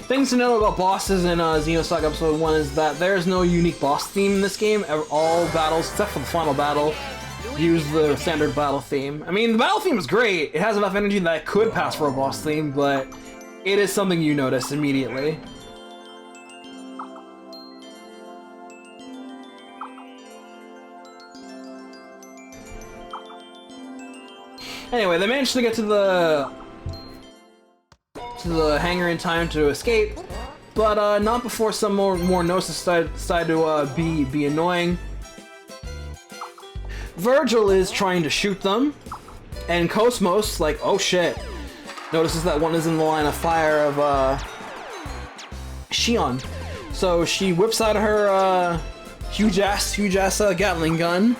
Things to know about bosses in Xenosaga Episode 1 is that there's no unique boss theme in this game. All battles, except for the final battle, use the standard battle theme. I mean, the battle theme is great. It has enough energy that it could pass for a boss theme, but it is something you notice immediately. Anyway, they managed to get to the hangar in time to escape, but not before some more Gnosis decide to be annoying. Virgil is trying to shoot them, and Cosmos, like, oh shit, notices that one is in the line of fire of Shion. So she whips out her huge ass Gatling gun,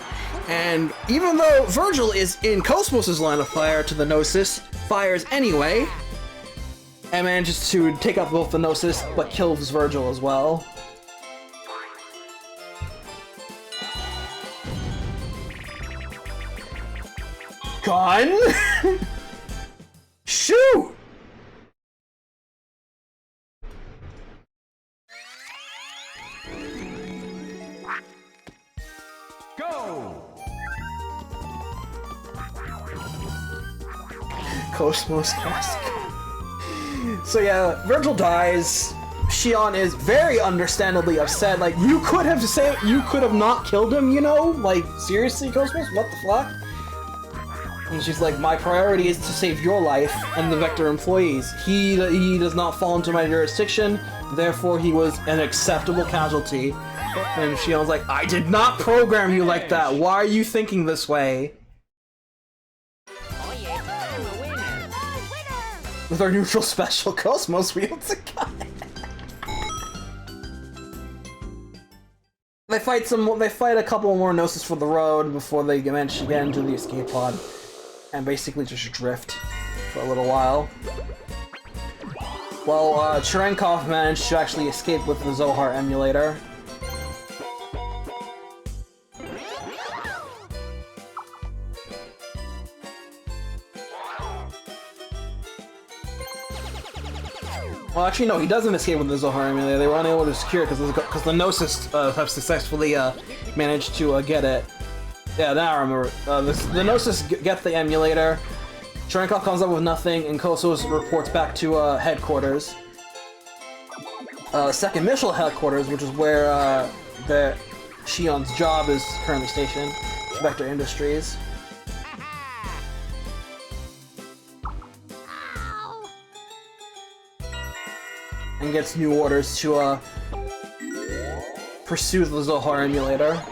and even though Virgil is in Cosmos' line of fire to the Gnosis, fires anyway, and manages to take out both the Gnosis, but kills Virgil as well. Gun? Shoot! Go! Cosmos Cask. So yeah, Virgil dies. Shion is very understandably upset. Like, you could have not killed him, you know? Like, seriously, Cosmos? What the fuck? And she's like, my priority is to save your life and the Vector employees. He does not fall into my jurisdiction, therefore he was an acceptable casualty. And Shion's like, I did not program you like that. Why are you thinking this way? Oh yeah, I'm a winner. With our neutral special, Cosmos wields a gun. They fight a couple more Gnosis for the road before they manage to get into the escape pod. And basically just drift for a little while. Well, Cherenkov managed to actually escape with the Zohar emulator. Well, actually, no, he doesn't escape with the Zohar emulator. They were unable to secure it because the Gnosis have successfully managed to get it. Yeah, now I remember. The Gnosis get the emulator. Cherenkov comes up with nothing, and Kosos reports back to headquarters. Second Mission headquarters, which is where Shion's job is currently stationed, Vector Industries. And gets new orders to pursue the Zohar emulator.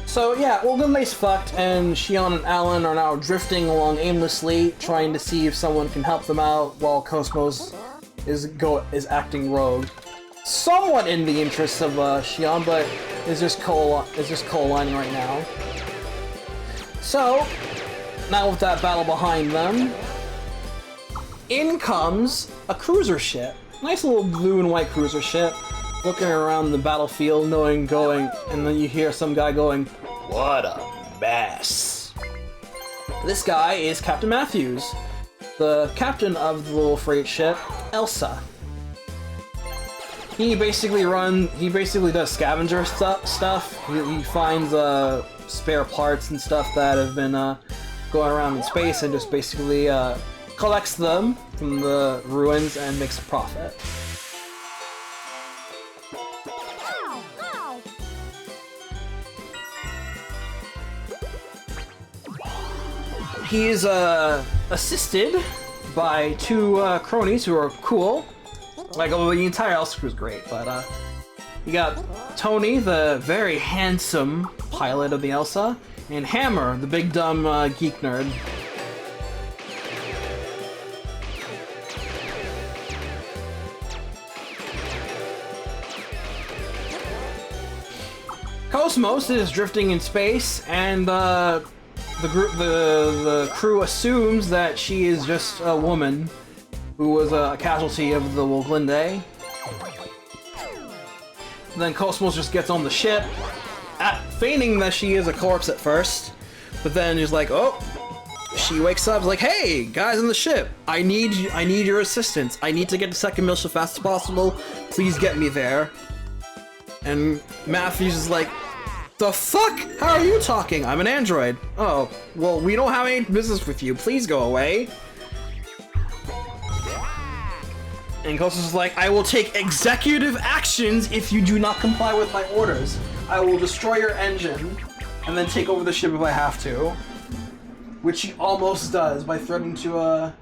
So yeah, Ulgamele's fucked, and Shion and Alan are now drifting along aimlessly, trying to see if someone can help them out, while Cosmos is acting rogue. Somewhat in the interests of Shion, but is just co-aligning right now. So now with that battle behind them, in comes a cruiser ship, nice little blue and white cruiser ship. Looking around the battlefield, and then you hear some guy going, "What a mess!" This guy is Captain Matthews, the captain of the little freight ship, Elsa. He basically does scavenger stuff. He finds spare parts and stuff that have been going around in space, and just basically collects them from the ruins and makes a profit. He's assisted by two cronies who are cool. Like, the entire Elsa crew is great, but you got Tony, the very handsome pilot of the Elsa, and Hammer, the big dumb geek nerd. Cosmos is drifting in space, and the crew assumes that she is just a woman who was a casualty of the Woglinde. Then Cosmos just gets on the ship, feigning that she is a corpse at first, but then she's like, oh, she wakes up, like, hey, guys on the ship, I need your assistance. I need to get to Second Mill as fast as possible. Please get me there. And Matthews is like, the fuck? How are you talking? I'm an android. Oh, well, we don't have any business with you. Please go away. And Cosmos is like, I will take executive actions if you do not comply with my orders. I will destroy your engine and then take over the ship if I have to. Which he almost does by threatening to,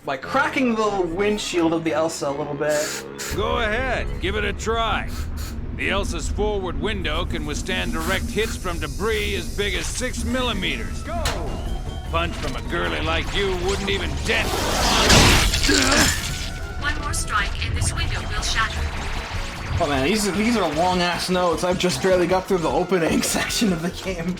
by cracking the windshield of the Elsa a little bit. Go ahead, give it a try. The Elsa's forward window can withstand direct hits from debris as big as 6 millimeters. Go! Punch from a girlie like you wouldn't even dent. One more strike and this window will shatter. Oh man, these are long ass notes. I've just barely got through the opening section of the game.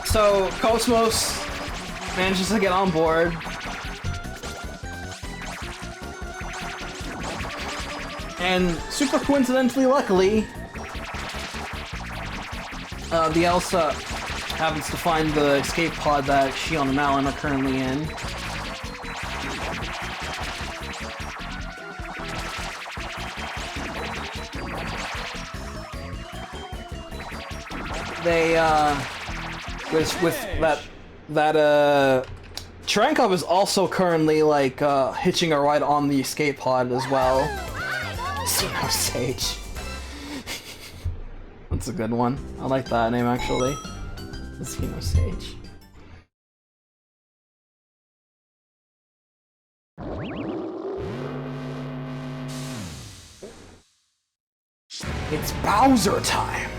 So Cosmos manages to get on board. And super coincidentally, luckily, the Elsa happens to find the escape pod that Shion and Alan are currently in. They, with that Trankov is also currently, like, hitching a ride on the escape pod as well. Xenosage. That's a good one. I like that name, actually. Xenosage. It's Bowser time!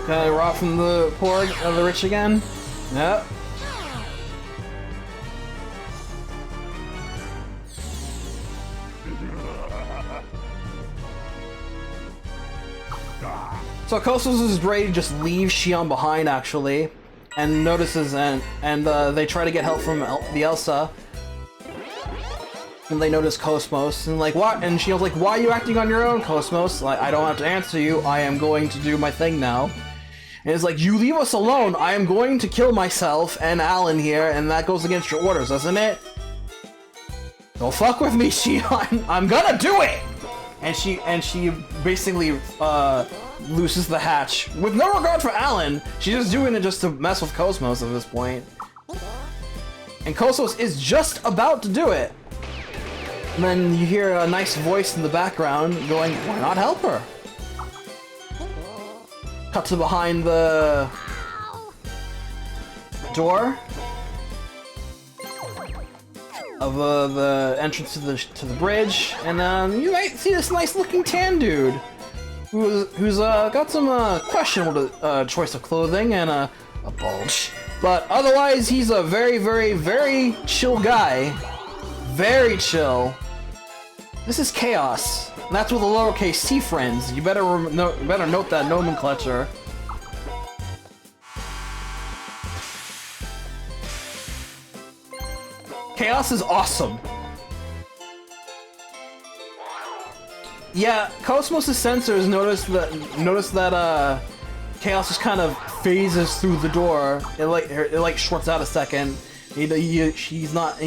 Okay, rob from the poor of the rich again? Yep. So Cosmos is ready to just leave Shion behind, actually, and notices and they try to get help from the Elsa. And they notice Cosmos, and like, what? And Shion's like, why are you acting on your own, Cosmos? Like, I don't have to answer you, I am going to do my thing now. And it's like, you leave us alone, I am going to kill myself and Alan here, and that goes against your orders, doesn't it? Don't fuck with me, Shion, I'm gonna do it! And she basically, looses the hatch. With no regard for Alan, she's just doing it just to mess with Cosmos at this point. And Cosmos is just about to do it. And then you hear a nice voice in the background going, why not help her? Cut to behind the door of the entrance to the bridge, and you might see this nice looking tan dude who's got some questionable choice of clothing and a bulge, but otherwise he's a very, very, very chill guy. Very chill. This is Chaos. And that's with a lowercase c, friends. You better note that nomenclature. Chaos is awesome. Yeah, Cosmos' sensors notice that Chaos just kind of phases through the door. It like shorts out a second. He's not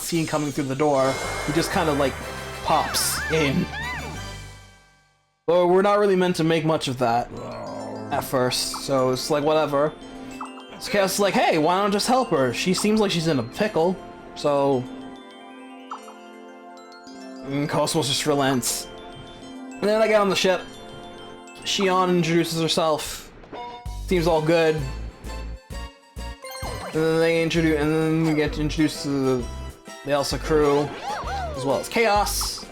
seen coming through the door. He just kind of like pops in. But we're not really meant to make much of that at first, so it's like whatever. So Chaos is like, hey, why don't just help her? She seems like she's in a pickle, so. And Cosmos just relents. And then I get on the ship. Shion introduces herself. Seems all good. And then we get introduced to the Elsa crew. as well as Chaos.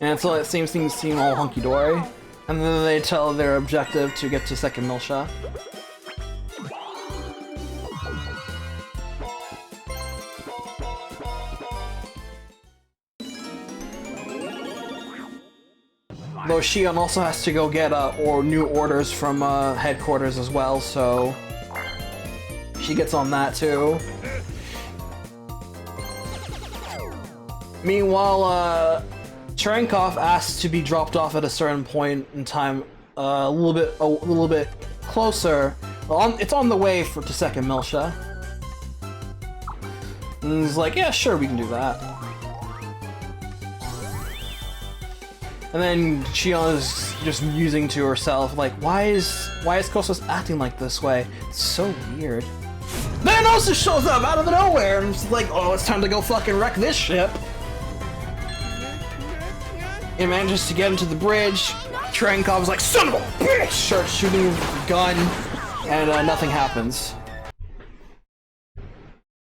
And until it seems things seem all hunky-dory. And then they tell their objective to get to second Milsha. Though Shion also has to go get new orders from headquarters as well, so she gets on that too. Meanwhile, Cherenkov asks to be dropped off at a certain point in time, a little bit closer. Well, it's on the way to second Milsha. And he's like, yeah, sure, we can do that. And then Shion is just musing to herself, like, why is Kostos acting like this way? It's so weird. Then Osa shows up out of nowhere and it's like, oh, it's time to go fucking wreck this ship. He manages to get into the bridge. Cherenkov's like, son of a bitch! Starts shooting with a gun, and nothing happens.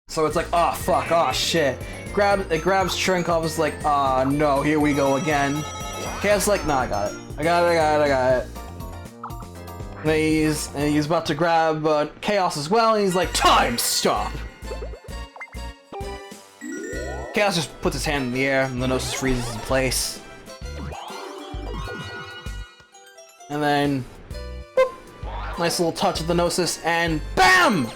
So it's like, oh fuck, oh shit. It grabs Cherenkov, is like, ah no, here we go again. Chaos like, nah, I got it. I got it. And he's about to grab Chaos as well, and he's like, time stop! Chaos just puts his hand in the air, and the Gnosis freezes in place. And then, boop, nice little touch of the Gnosis, and BAM!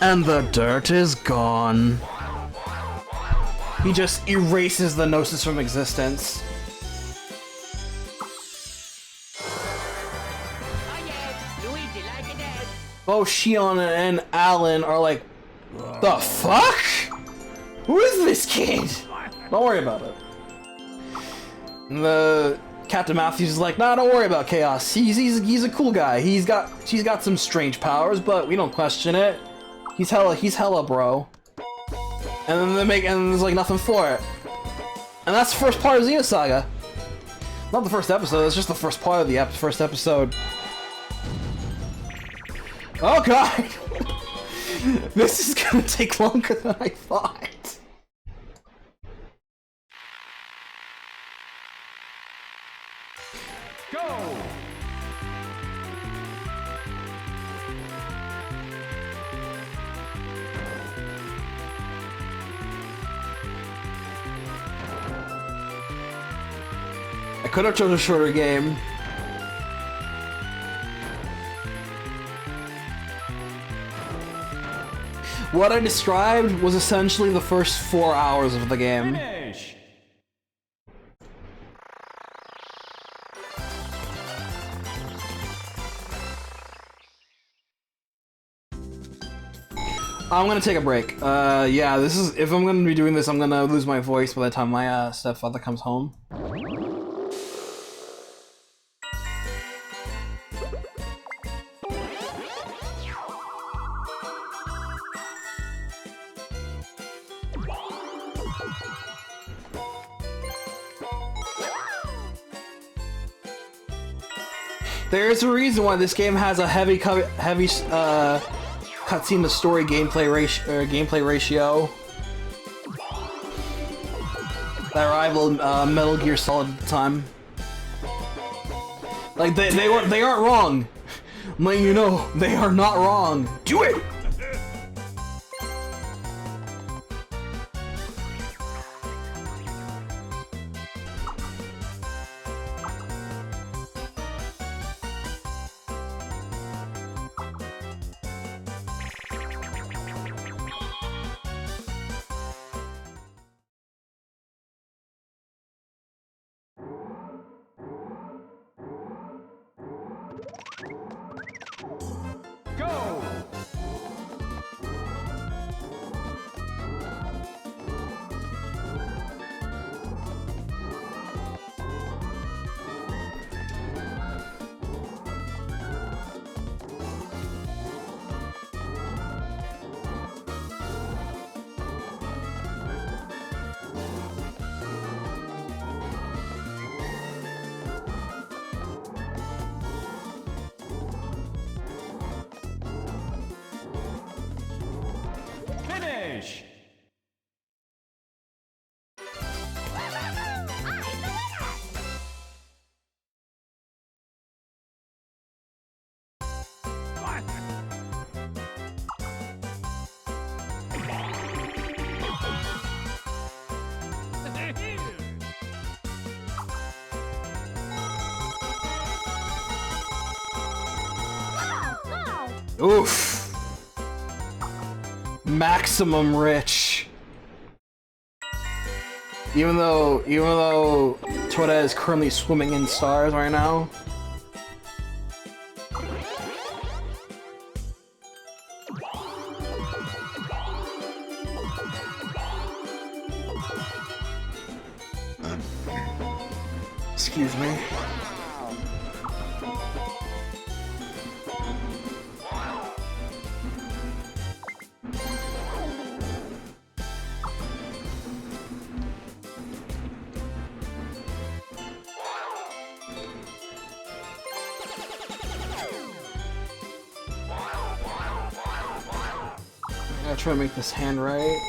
And the dirt is gone. He just erases the Gnosis from existence. Both Shion and Alan are like, the fuck? Who is this kid? Don't worry about it. And the Captain Matthews is like, nah, don't worry about Chaos. He's a cool guy. She's got some strange powers, but we don't question it. He's hella bro. And then and there's like nothing for it. And that's the first part of Xenosaga. Not the first episode, it's just the first part of the first episode. Oh god! This is gonna take longer than I thought. Go! I could have chosen a shorter game. What I described was essentially the first 4 hours of the game. Finish. I'm gonna take a break. Yeah, if I'm gonna be doing this, I'm gonna lose my voice by the time my stepfather comes home. There's a reason why this game has a heavy cutscene to story gameplay ratio that rivaled Metal Gear Solid at the time. Like they aren't wrong. I'm letting you know, they are not wrong. Do it. Go! Finish! Oof. Maximum rich. Even though Toda is currently swimming in stars right now. Excuse me. I gotta try to make this hand right.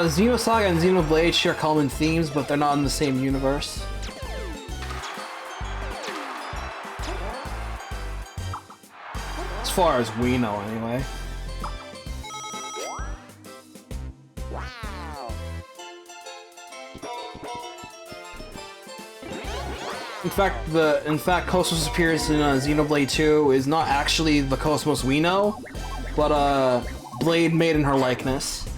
Xenosaga and Xenoblade share common themes, but they're not in the same universe. As far as we know, anyway. In fact, Cosmos appears in Xenoblade 2 is not actually the Cosmos we know, but Blade made in her likeness.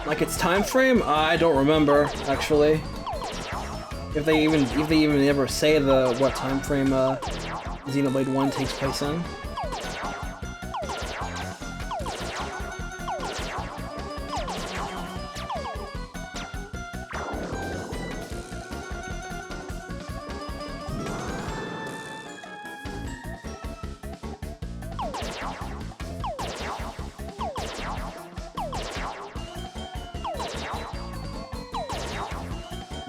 Like its time frame? I don't remember actually. If they even ever say what time frame Xenoblade 1 takes place in.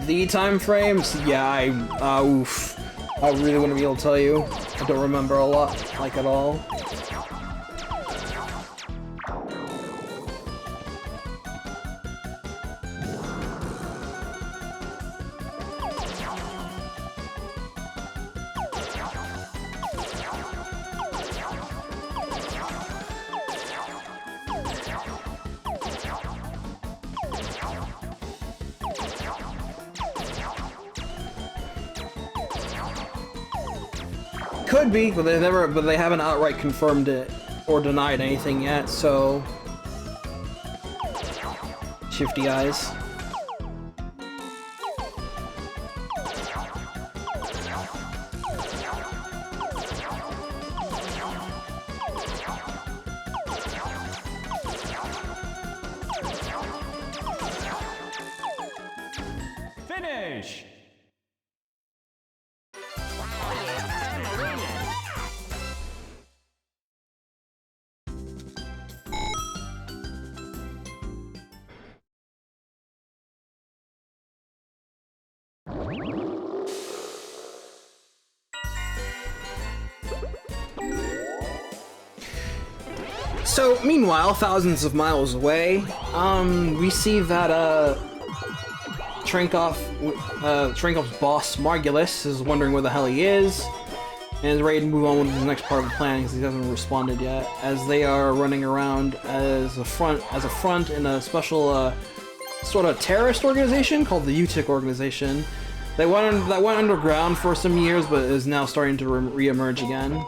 The time frames? Yeah, oof. I really wouldn't be able to tell you. I don't remember a lot, like at all. Could be, but they haven't outright confirmed it or denied anything yet, so shifty eyes. Finish! So, meanwhile, thousands of miles away, we see that, Trenkov's boss, Margulis, is wondering where the hell he is, and is ready to move on with the next part of the plan because he hasn't responded yet, as they are running around as a front in a special, sort of terrorist organization called the UTIC organization. That went underground for some years, but is now starting to re-emerge again.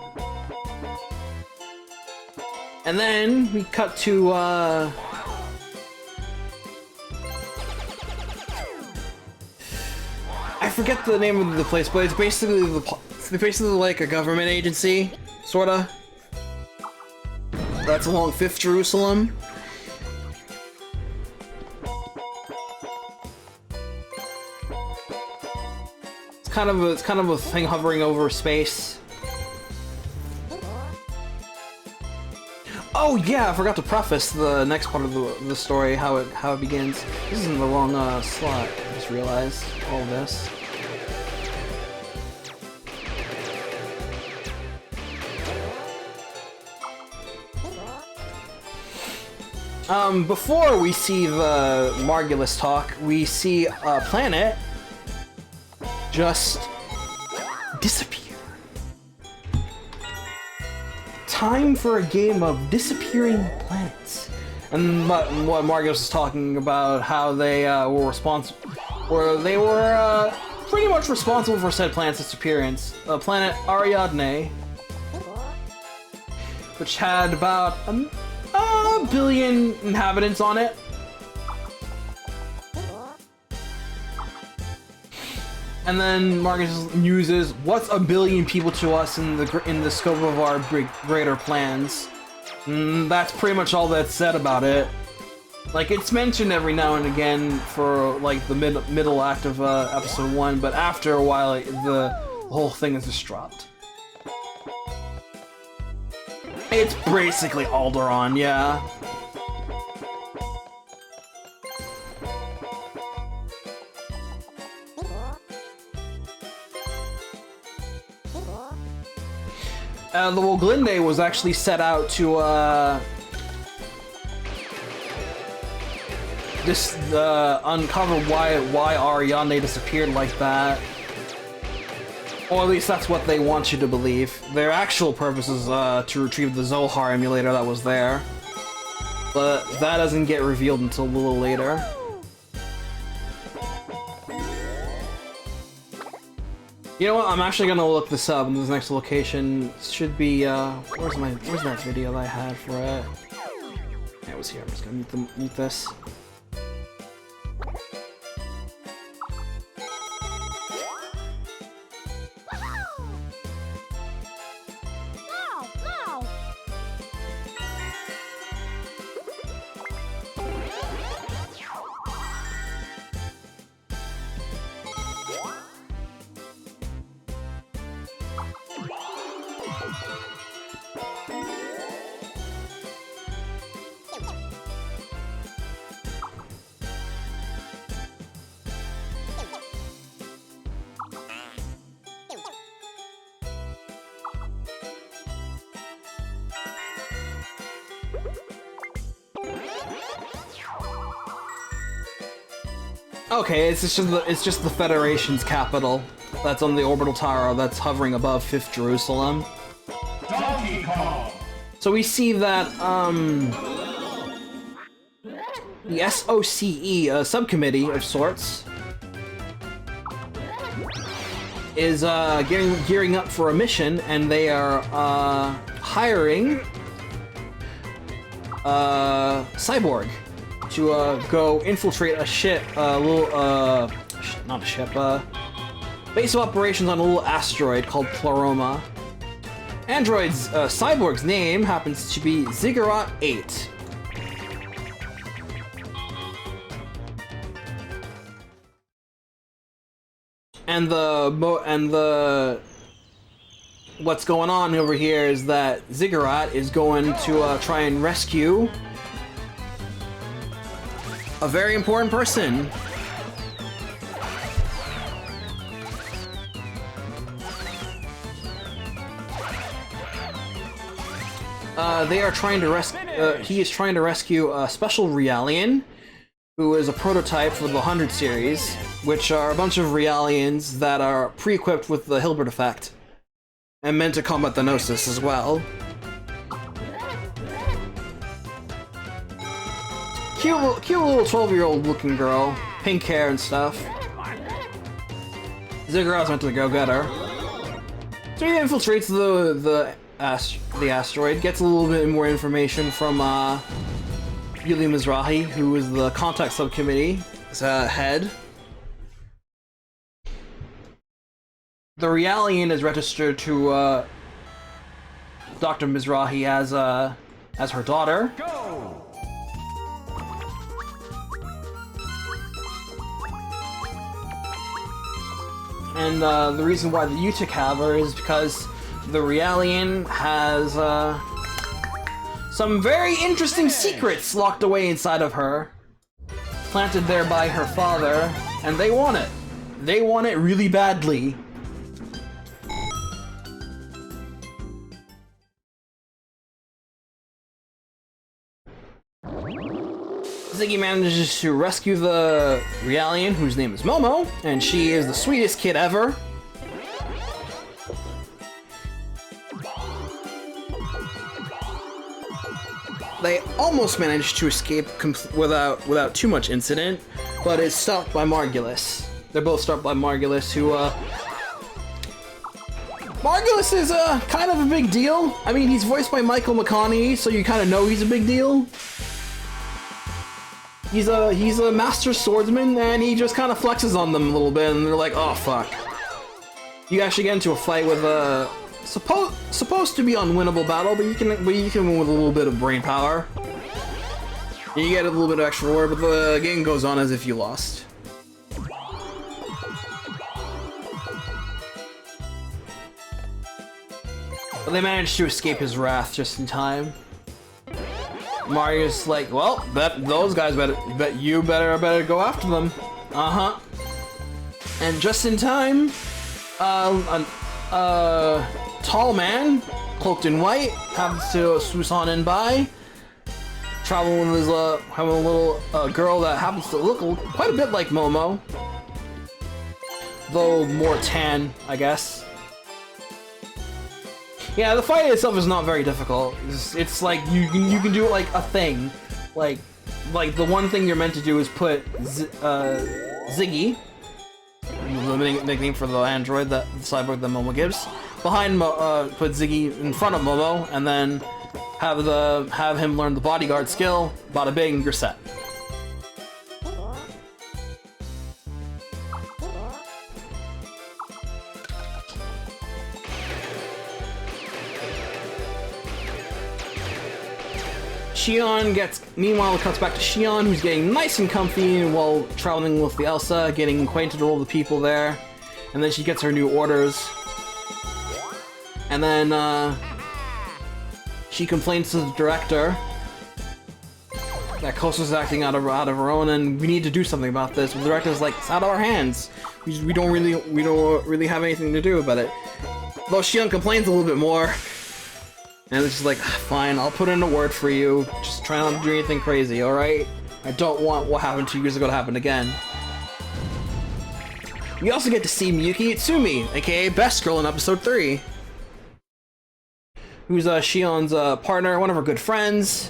And then we cut to I forget the name of the place, but it's basically like a government agency, sorta. That's along 5th Jerusalem. It's kind of a thing hovering over space. Oh yeah, I forgot to preface the next part of the story, how it begins. This is in the wrong slot. I just realized all this. Before we see the Margulis talk, we see a planet just disappear. Time for a game of disappearing planets. And what Margulis was talking about, how they were pretty much responsible for said planet's disappearance. The planet Ariadne, which had about a billion inhabitants on it. And then Marcus muses, what's a billion people to us in the scope of our greater plans? That's pretty much all that's said about it. Like, it's mentioned every now and again for, like, the middle act of episode 1, but after a while, the whole thing is just dropped. It's basically Alderaan, yeah. The Woglinde was actually set out to uncover why Ariadne disappeared like that. Or at least that's what they want you to believe. Their actual purpose is to retrieve the Zohar emulator that was there. But that doesn't get revealed until a little later. You know what? I'm actually gonna look this up, and this next location should be where's that video that I had for it? Yeah, it was here. I'm just gonna mute this. Okay, it's just the Federation's capital. That's on the orbital tower that's hovering above 5th Jerusalem. Donkey Kong. So we see that the SOCE, a subcommittee of sorts, is gearing up for a mission, and they are hiring Cyborg to go infiltrate a ship, not a ship, base of operations on a little asteroid called Pleroma. Cyborg's name happens to be Ziggurat 8. And what's going on over here is that Ziggurat is going to try and rescue a very important person. They are trying to he is trying to rescue a special Realian, who is a prototype for the 100 series, which are a bunch of Realians that are pre-equipped with the Hilbert effect, and meant to combat the Gnosis as well. Cute little 12-year-old looking girl, pink hair and stuff. Ziggurat's meant to go get her. So he infiltrates the asteroid, gets a little bit more information from Yuli Mizrahi, who is the contact subcommitte's head. the Realian is registered to Dr. Mizrahi as her daughter. Go! And the reason why the Utic have her is because the Realian has some very interesting secrets locked away inside of her, planted there by her father, and they want it. They want it really badly. Ziggy manages to rescue the Realian, whose name is Momo, and she is the sweetest kid ever. They almost managed to escape without too much incident, but it's stopped by Margulis. They're both stopped by Margulis, who Margulis is kind of a big deal. I mean, he's voiced by Michael McConaughey, so you kind of know he's a big deal. He's a master swordsman, and he just kind of flexes on them a little bit, and they're like, "Oh fuck!" You actually get into a fight with a supposed to be unwinnable battle, but you can win with a little bit of brain power. You get a little bit of extra reward, but the game goes on as if you lost. But they managed to escape his wrath just in time. Mario's like, well, those guys better go after them. Uh-huh. And just in time, a tall man, cloaked in white, happens to swoosh on in by, traveling with his, having a little girl that happens to look quite a bit like Momo, though more tan, I guess. Yeah, the fight itself is not very difficult. It's like you can do it like a thing, like the one thing you're meant to do is put Ziggy, the nickname for the android that the cyborg that Momo gives, behind put Ziggy in front of Momo, and then have him learn the bodyguard skill. Bada bing, you're set. Meanwhile, it cuts back to Shion, who's getting nice and comfy while traveling with the Elsa, getting acquainted with all the people there, and then she gets her new orders. And then, she complains to the director that Kosa's acting out of her own, and we need to do something about this. But the director's like, it's out of our hands. We don't really have anything to do about it. Though Shion complains a little bit more. And it's just like, fine, I'll put in a word for you. Just try not to do anything crazy, alright? I don't want what happened 2 years ago to happen again. We also get to see Miyuki Itsumi, aka Best Girl in episode 3. Who's Shion's partner, one of her good friends.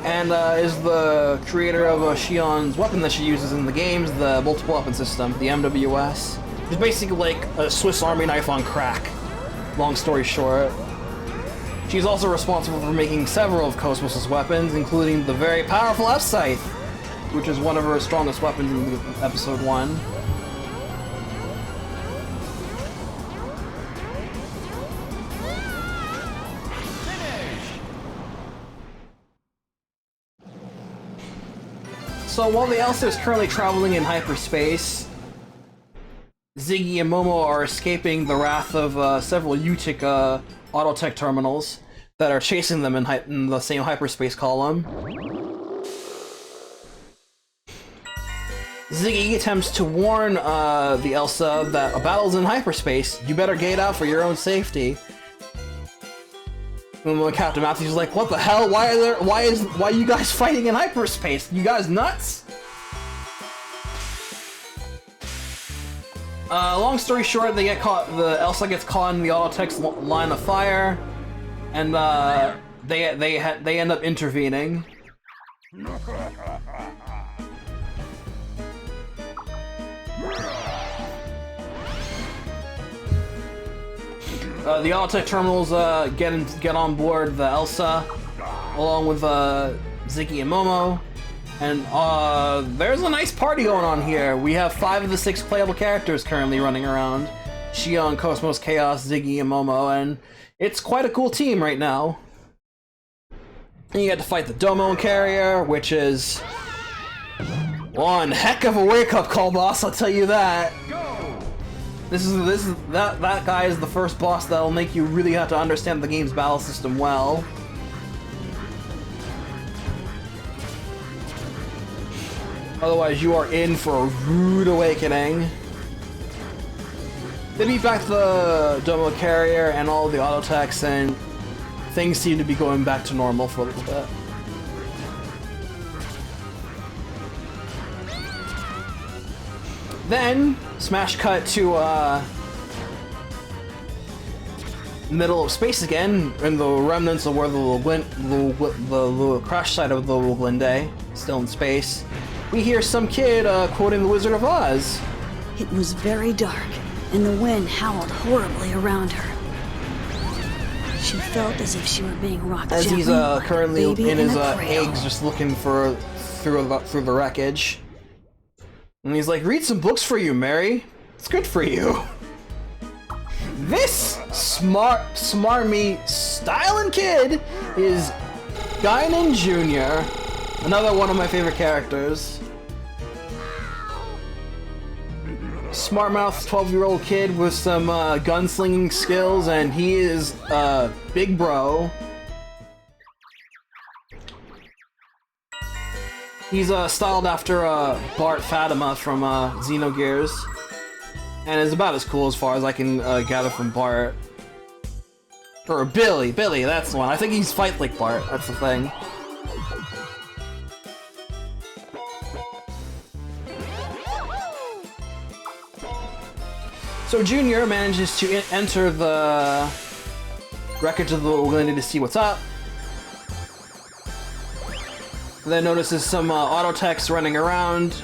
And is the creator of Shion's weapon that she uses in the games, the multiple weapon system, the MWS. It's basically like a Swiss Army knife on crack, long story short. She's also responsible for making several of Cosmos' weapons, including the very powerful F-Scythe, which is one of her strongest weapons in episode 1. So while the Elsa is currently traveling in hyperspace, Ziggy and Momo are escaping the wrath of several Utic Autotech terminals that are chasing them in the same hyperspace column. Ziggy attempts to warn the Elsa that a battle's in hyperspace. You better gate out for your own safety. And when Captain Matthew's like, what the hell? Why are you guys fighting in hyperspace? You guys nuts? Long story short, they get caught. The Elsa gets caught in the Autotech's line of fire, and they end up intervening. The Autotech terminals get on board the Elsa, along with Ziggy and Momo. And there's a nice party going on here. We have 5 of the 6 playable characters currently running around. Shion, Cosmos, Chaos, Ziggy, and Momo, and it's quite a cool team right now. And you get to fight the Domo Carrier, which is one heck of a wake-up call, boss, I'll tell you that. That guy is the first boss that'll make you really have to understand the game's battle system well. Otherwise, you are in for a rude awakening. They beat back the Domo Carrier and all the auto attacks, and things seem to be going back to normal for a little bit. Then, smash cut to middle of space again, in the remnants of where the little crash site of the little Glinde, still in space. We hear some kid quoting the Wizard of Oz. It was very dark, and the wind howled horribly around her. She felt as if she were being rocked as gently he's like a currently baby in his a cradle. eggs, just looking for through the wreckage. And he's like, "Read some books for you, Mary. It's good for you." This smarmy, styling kid is Guinan Jr., another one of my favorite characters. Smart mouth 12-year-old kid with some gunslinging skills, and he is big bro. He's styled after Bart Fatima from Xenogears, and is about as cool as far as I can gather from Bart. Or Billy, that's the one. I think he's fight like Bart, that's the thing. So Junior manages to enter the wreckage of the Glinde to see what's up. Then notices some auto techs running around,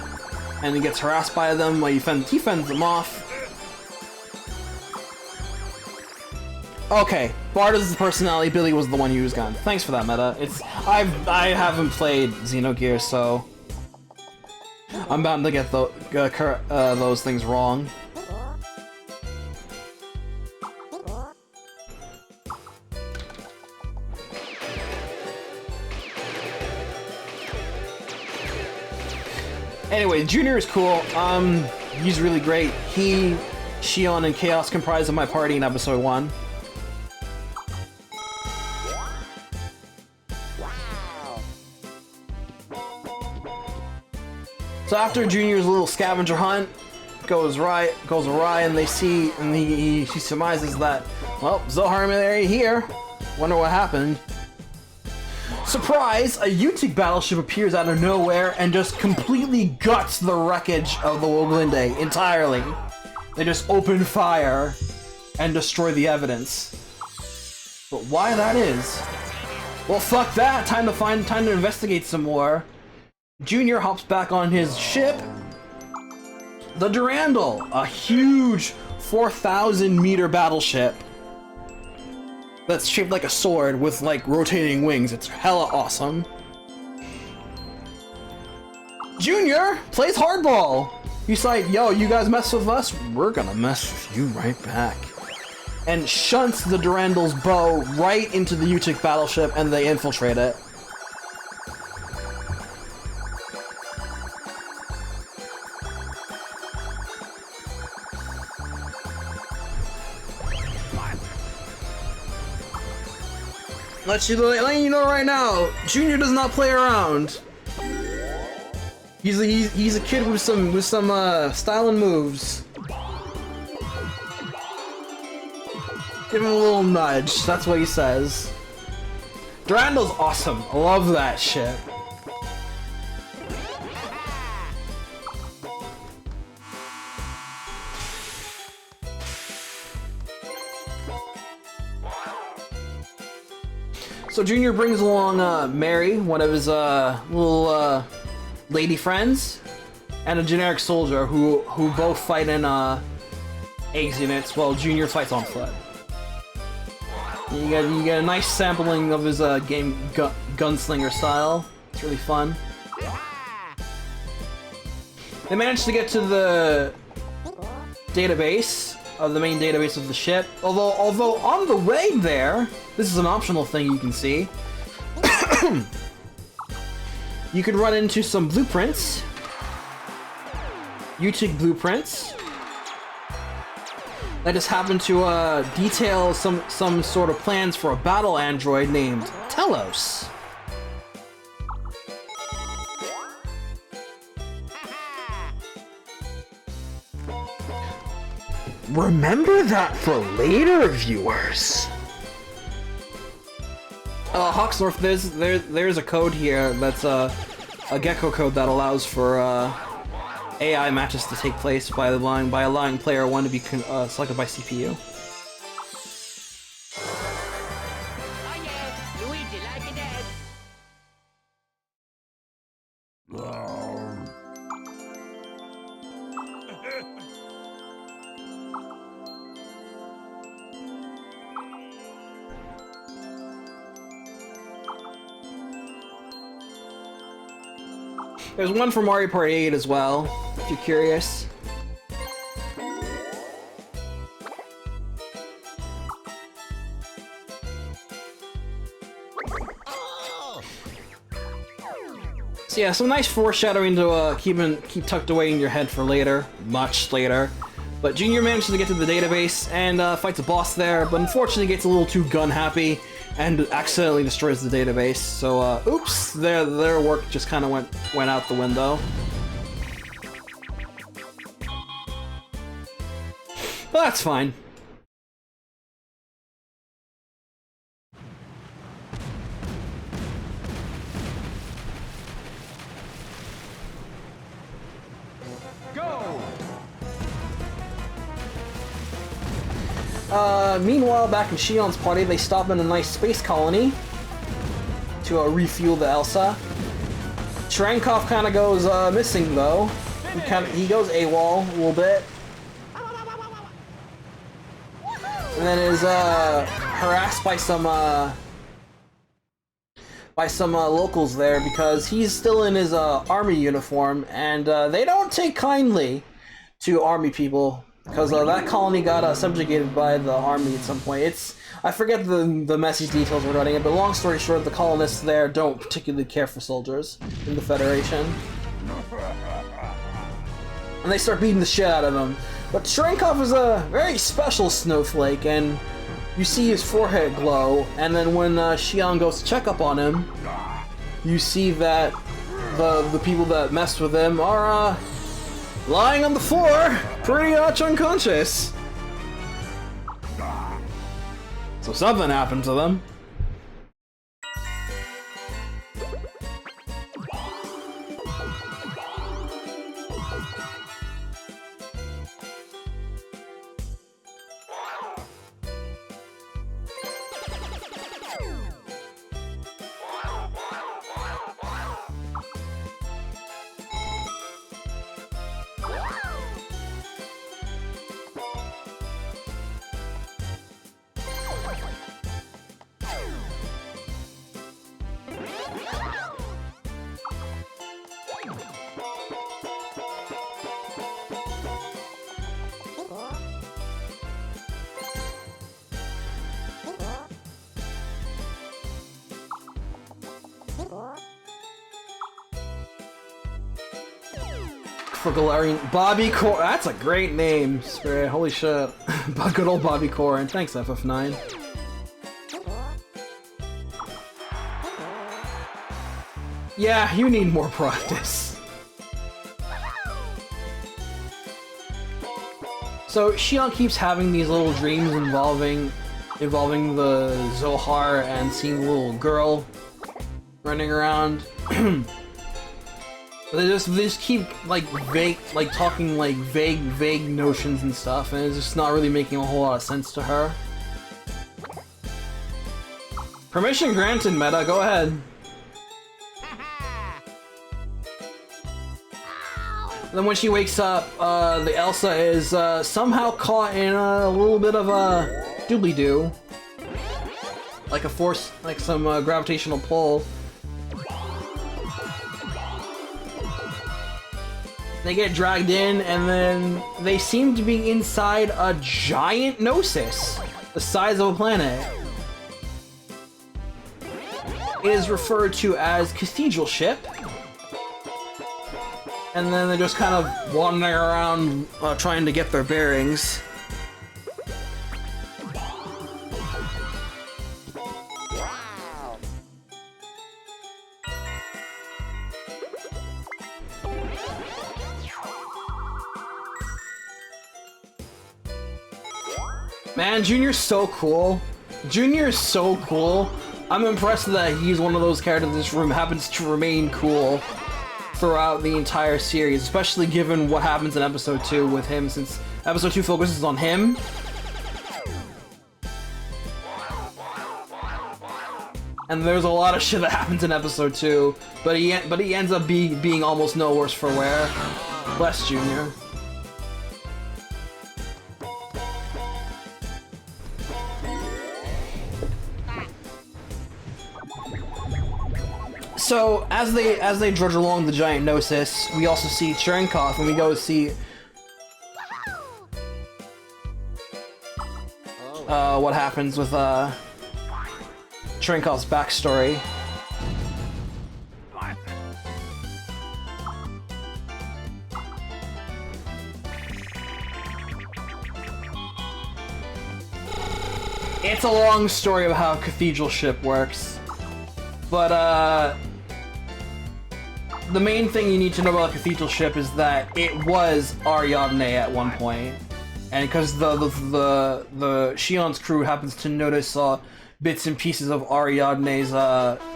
and he gets harassed by them while he fends them off. Okay, Bart is the personality, Billy was the one who used gun. Thanks for that, meta. I haven't played Xenogears, so I'm bound to get those things wrong. Anyway, Junior is cool. He's really great. He, Shion, and Chaos comprise of my party in episode 1. So after Junior's little scavenger hunt goes awry, and he surmises that, well, Zohar and Mary here. Wonder what happened. Surprise! A Utic battleship appears out of nowhere and just completely guts the wreckage of the Glinde entirely. They just open fire and destroy the evidence. But why that is? Well, fuck that! Time to investigate some more. Junior hops back on his ship, the Durandal, a huge 4,000-meter battleship that's shaped like a sword with, like, rotating wings. It's hella awesome. Junior plays hardball. He's like, yo, you guys mess with us, we're gonna mess with you right back. And shunts the Durandal's bow right into the Utic battleship, and they infiltrate it. Let you know right now, Junior does not play around. He's a kid with some styling moves. Give him a little nudge. That's what he says. Durandal's awesome. I love that shit. So Junior brings along Mary, one of his little lady friends, and a generic soldier who both fight in eggs units while Junior fights on foot. You get a nice sampling of his gunslinger style. It's It's really fun. They managed to get to the database, the main database of the ship. Although on the way there, this is an optional thing you can see. You could run into some blueprints. UTIG blueprints. That just happen to detail some sort of plans for a battle android named Telos. Remember that for later, viewers. Hawksnorth, there's a code here that's a gecko code that allows for AI matches to take place by allowing player 1 to be selected by CPU. Oh yeah, you eat it like it is. There's one for Mario Party 8 as well, if you're curious. So yeah, some nice foreshadowing to keep tucked away in your head for later, much later. But Junior manages to get to the database and fights a boss there, but unfortunately gets a little too gun-happy and accidentally destroys the database. So, oops, their work just kind of went out the window. But that's fine. Meanwhile, back in Shion's party, they stop in a nice space colony to refuel the Elsa. Shrankov kind of goes missing though. He goes AWOL a little bit, and then is harassed by some locals there because he's still in his army uniform, and they don't take kindly to army people. Because that colony got subjugated by the army at some point. I forget the messy details regarding it, but long story short, the colonists there don't particularly care for soldiers in the Federation. And they start beating the shit out of him. But Shrankov is a very special snowflake, and you see his forehead glow, and then when Shion goes to check up on him, you see that the people that messed with him are, lying on the floor, pretty much unconscious. So something happened to them. For Galarian, Bobby Core. That's a great name, Spirit. Holy shit. Good old Bobby Core, and thanks FF9. Yeah, you need more practice. So Shion keeps having these little dreams involving the Zohar and seeing the little girl running around. They just keep talking vague notions and stuff, and it's just not really making a whole lot of sense to her. Permission granted, Meta. Go ahead. And then when she wakes up, the Elsa is somehow caught in a little bit of a doobly-doo, like a force, like some gravitational pull. They get dragged in, and then they seem to be inside a giant Gnosis, the size of a planet. It is referred to as Cathedral Ship. And then they're just kind of wandering around trying to get their bearings. Man, Junior's so cool. Junior is so cool. I'm impressed that he's one of those characters in this room happens to remain cool throughout the entire series, especially given what happens in episode 2 with him, since episode 2 focuses on him. And there's a lot of shit that happens in episode 2, but he ends up being almost no worse for wear. Bless Junior. So as they drudge along the giant Gnosis, we also see Cherenkov, and we go see what happens with Cherenkov's backstory. It's a long story of how Cathedral Ship works, but the main thing you need to know about Cathedral Ship is that it was Ariadne at one point, and because the Shion's crew happens to notice bits and pieces of Ariadne's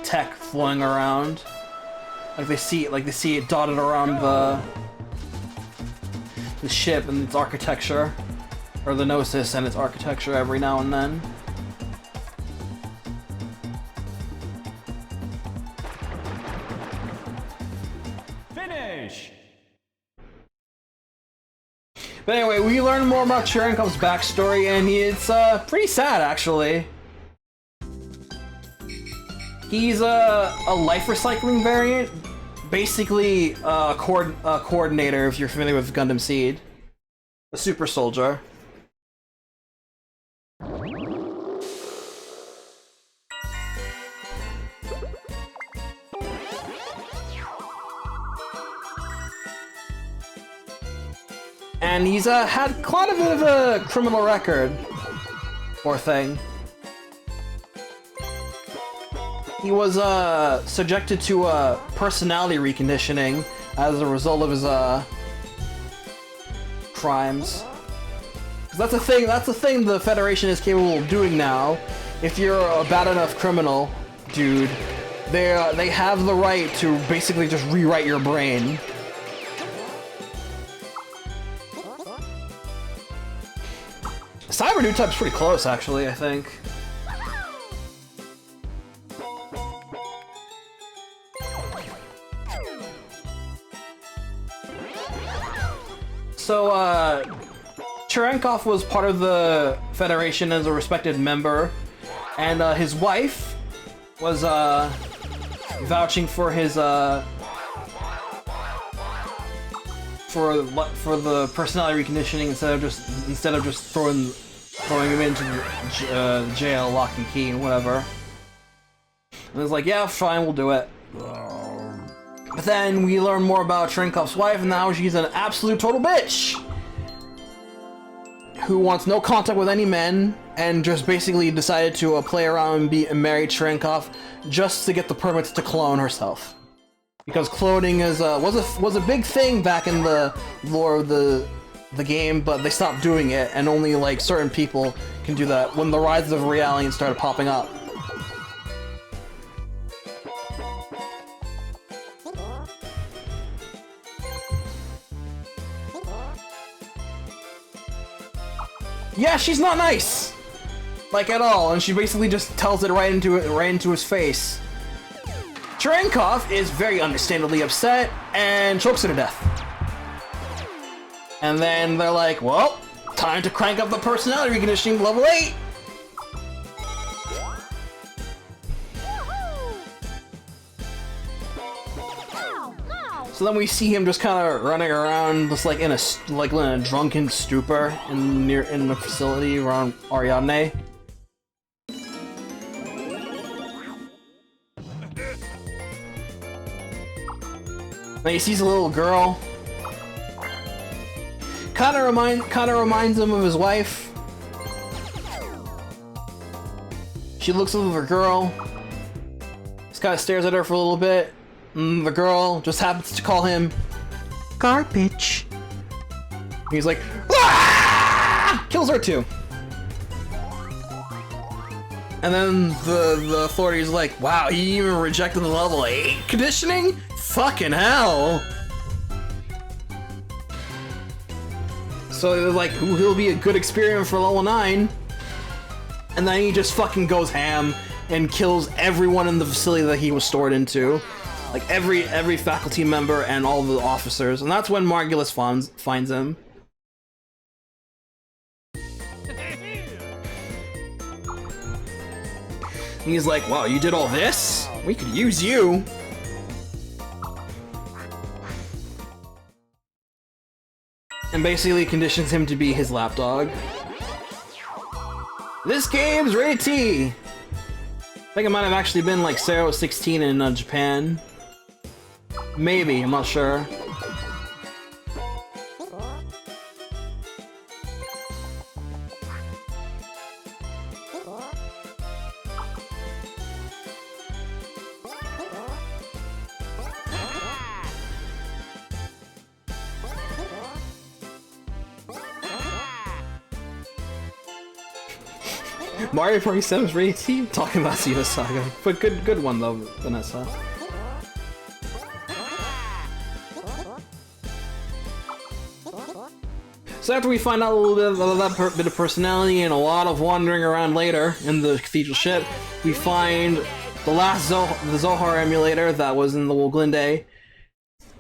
tech flowing around, they see it dotted around the ship and its architecture, or the Gnosis and its architecture every now and then. But anyway, we learn more about Cherenkov's backstory, and it's pretty sad, actually. He's a life recycling variant, basically a coordinator, if you're familiar with Gundam Seed, a super soldier. And he's had quite a bit of a criminal record, poor thing. He was subjected to personality reconditioning as a result of his crimes. 'Cause that's a thing the Federation is capable of doing now. If you're a bad enough criminal, dude, they have the right to basically just rewrite your brain. Cyber Dude type's pretty close, actually, I think. So, Cherenkov was part of the Federation as a respected member, and his wife was vouching for his for the personality reconditioning instead of just throwing him into jail, lock and key, and whatever. And it's like, yeah, fine, we'll do it. But then we learn more about Cherenkov's wife, and now she's an absolute total bitch who wants no contact with any men, and just basically decided to play around and marry Cherenkov just to get the permits to clone herself. Because cloning is was a big thing back in the lore of the game, but they stopped doing it, and only like certain people can do that when the Rise of Reality started popping up. Yeah, she's not nice, like at all, and she basically just tells it right into his face. Cherenkov is very understandably upset and chokes her to death. And then they're like, well, time to crank up the personality reconditioning level 8! So then we see him just kind of running around, just like in a drunken stupor in the facility around Ariadne. Then he sees a little girl. Kind of reminds him of his wife. She looks at the girl. Just kind of stares at her for a little bit. And the girl just happens to call him garbage. He's like, "Ah!" Kills her too. And then the authorities like, wow, he even rejected the level 8 conditioning? Fucking hell. So they're like, ooh, he'll be a good experiment for level 9. And then he just fucking goes ham and kills everyone in the facility that he was stored into. Like every faculty member and all the officers. And that's when Margulis finds him. He's like, wow, you did all this? We could use you. And basically conditions him to be his lapdog. This game's rated T. I think it might have actually been like 016 in Japan. Maybe, I'm not sure. Mario Party 7's rated T? Talking about Xenosaga. But good one though, Vanessa. So after we find out a little bit of that bit of personality and a lot of wandering around later in the cathedral ship, we find the last the Zohar emulator that was in the Woglinde.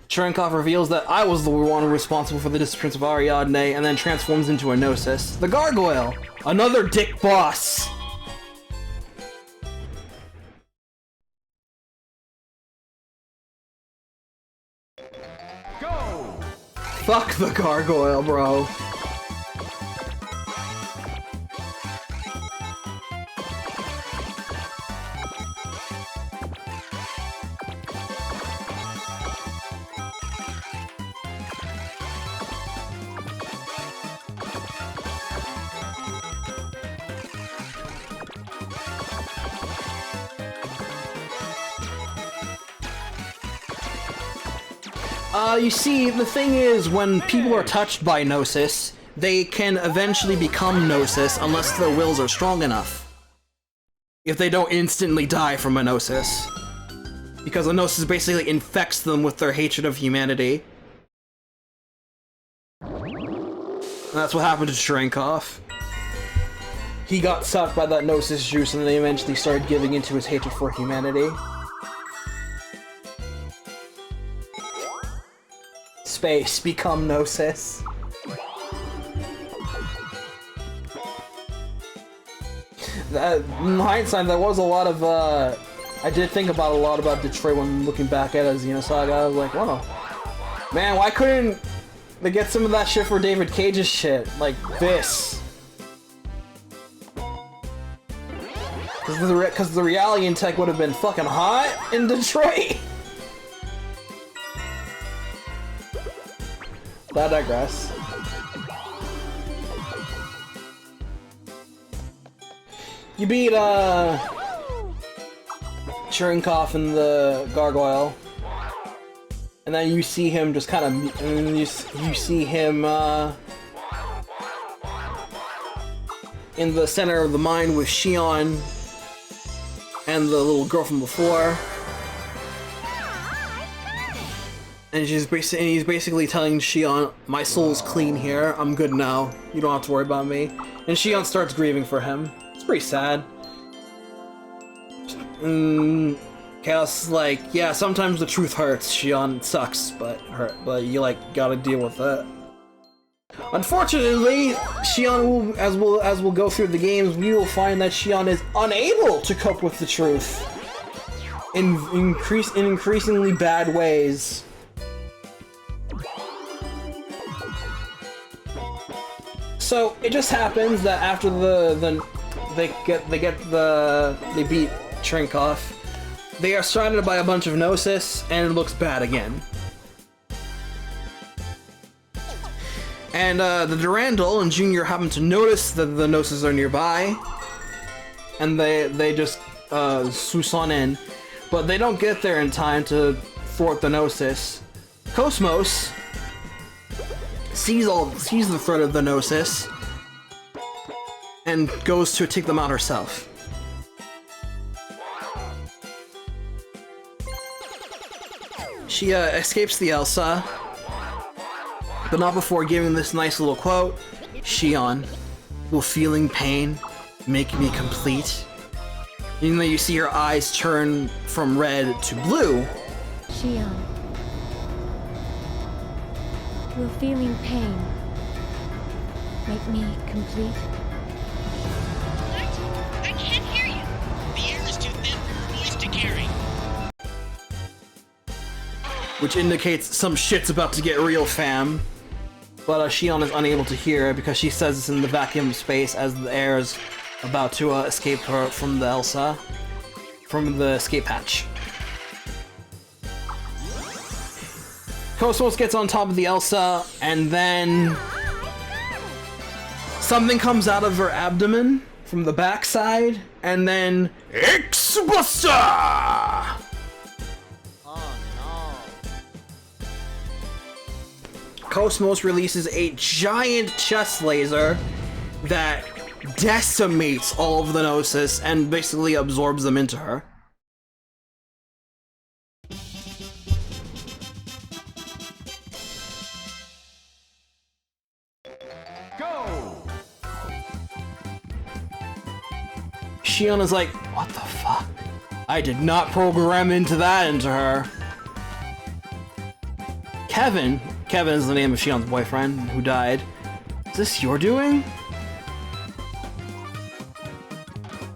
Cherenkov reveals that I was the one responsible for the disappearance of Ariadne, and then transforms into a Gnosis. The Gargoyle! Another dick boss! Go! Fuck the Gargoyle, bro. You see, the thing is, when people are touched by Gnosis, they can eventually become Gnosis unless their wills are strong enough. If they don't instantly die from a Gnosis. Because a Gnosis basically infects them with their hatred of humanity. And that's what happened to Cherenkov. He got sucked by that Gnosis juice and then they eventually started giving into his hatred for humanity. Space, become Gnosis. In hindsight, there was a lot of, I did think about a lot about Detroit when looking back at it as Xenosaga. I was like, wow. Man, why couldn't they get some of that shit for David Cage's shit? Like this. Because the reality in tech would have been fucking hot in Detroit. I digress. You beat Cherenkov and the Gargoyle, and then you see him just kind of, and then you see him in the center of the mine with Shion and the little girl from before. And he's basically telling Shion, my soul's clean here, I'm good now, you don't have to worry about me. And Shion starts grieving for him. It's pretty sad. Chaos is like, yeah, sometimes the truth hurts, Shion, it sucks, but you like gotta deal with it. Unfortunately, Shion will, as we'll go through the games, we will find that Shion is unable to cope with the truth in increasingly bad ways. So it just happens that after they beat Trinkov, they are surrounded by a bunch of Gnosis, and it looks bad again. And the Durandal and Junior happen to notice that the Gnosis are nearby, and they just swoop on in, but they don't get there in time to thwart the Gnosis. Cosmos sees the threat of the Gnosis and goes to take them out herself. She escapes the Elsa, but not before giving this nice little quote. Shion, will feeling pain make me complete? Even though you see her eyes turn from red to blue. Shion, will feeling pain make me complete? What? I can't hear you. The air is too thin for your voice to carry. Which indicates some shit's about to get real, fam. But Shion is unable to hear because she says it's in the vacuum of space as the air is about to escape her from the Elsa, from the escape hatch. Cosmos gets on top of the Elsa, and then something comes out of her abdomen from the backside, and then X-Buster! Cosmos releases a giant chest laser that decimates all of the Gnosis and basically absorbs them into her. Go! Shion is like, what the fuck? I did not program into her. Kevin is the name of Shion's boyfriend who died. Is this your doing?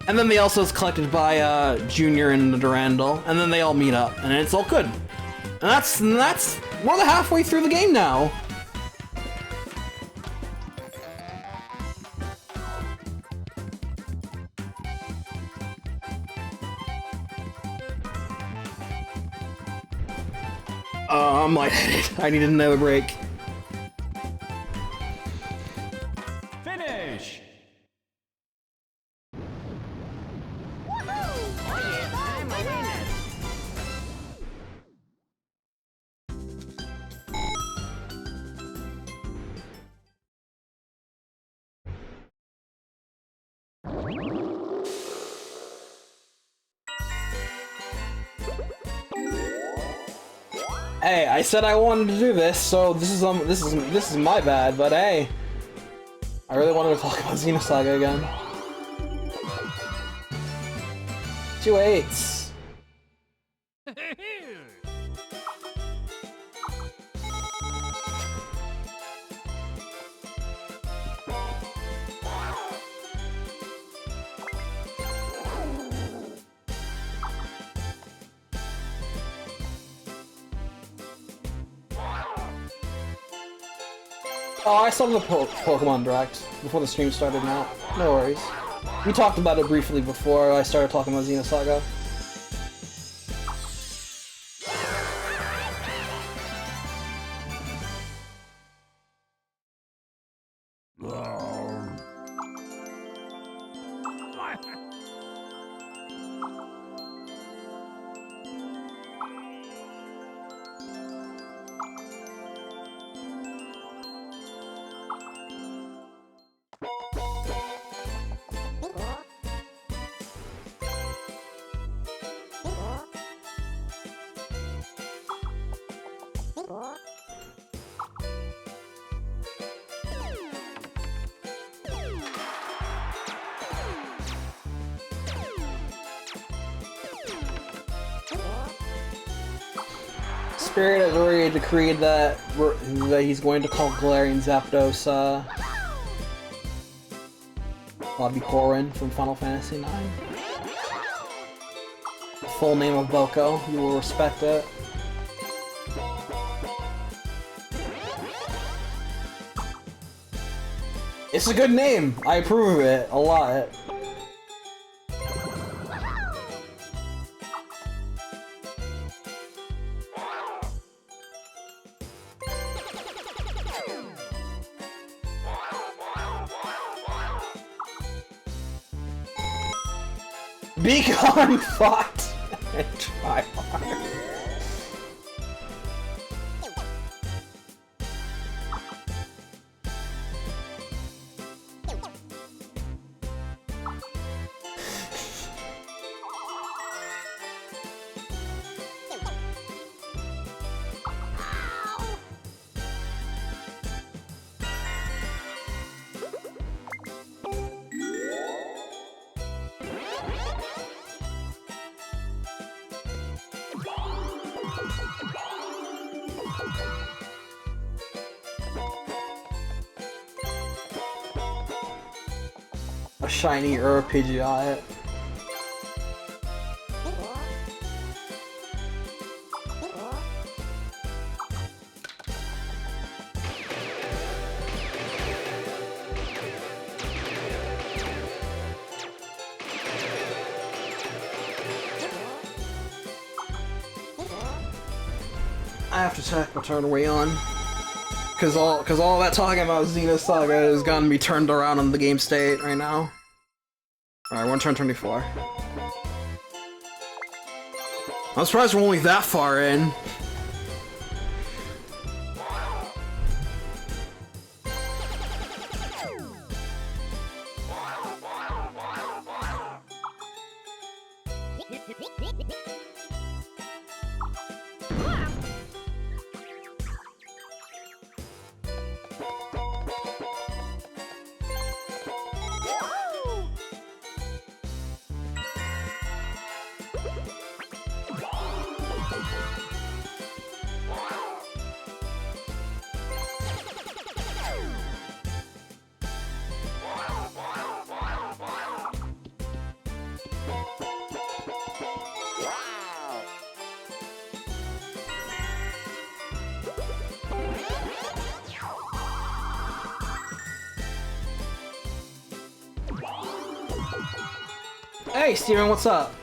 And then the Elsa is collected by Junior and the Durandal, and then they all meet up, and it's all good. And that's we're halfway through the game now. I'm lightheaded. I need another break. Finish! Oh yeah, I'm a winner. Hey, I said I wanted to do this, so this is my bad, but hey. I really wanted to talk about Xenosaga again. 2 8s. Oh, I saw the Pokemon Direct before the stream started now. No worries. We talked about it briefly before I started talking about Xenosaga. Spirit has already decreed that he's going to call Galarian Zapdos Bobby Corrin from Final Fantasy IX. The full name of Boko, you will respect it. It's a good name. I approve of it a lot. Be gone, fucked, and try hard. A shiny Pidgeot. I have to check my turn way on. Cause all that talking about Xenosaga is gonna be turned around on the game state right now. Alright, we're on turn 24. I'm surprised we're only that far in. Hey, Steven, what's up?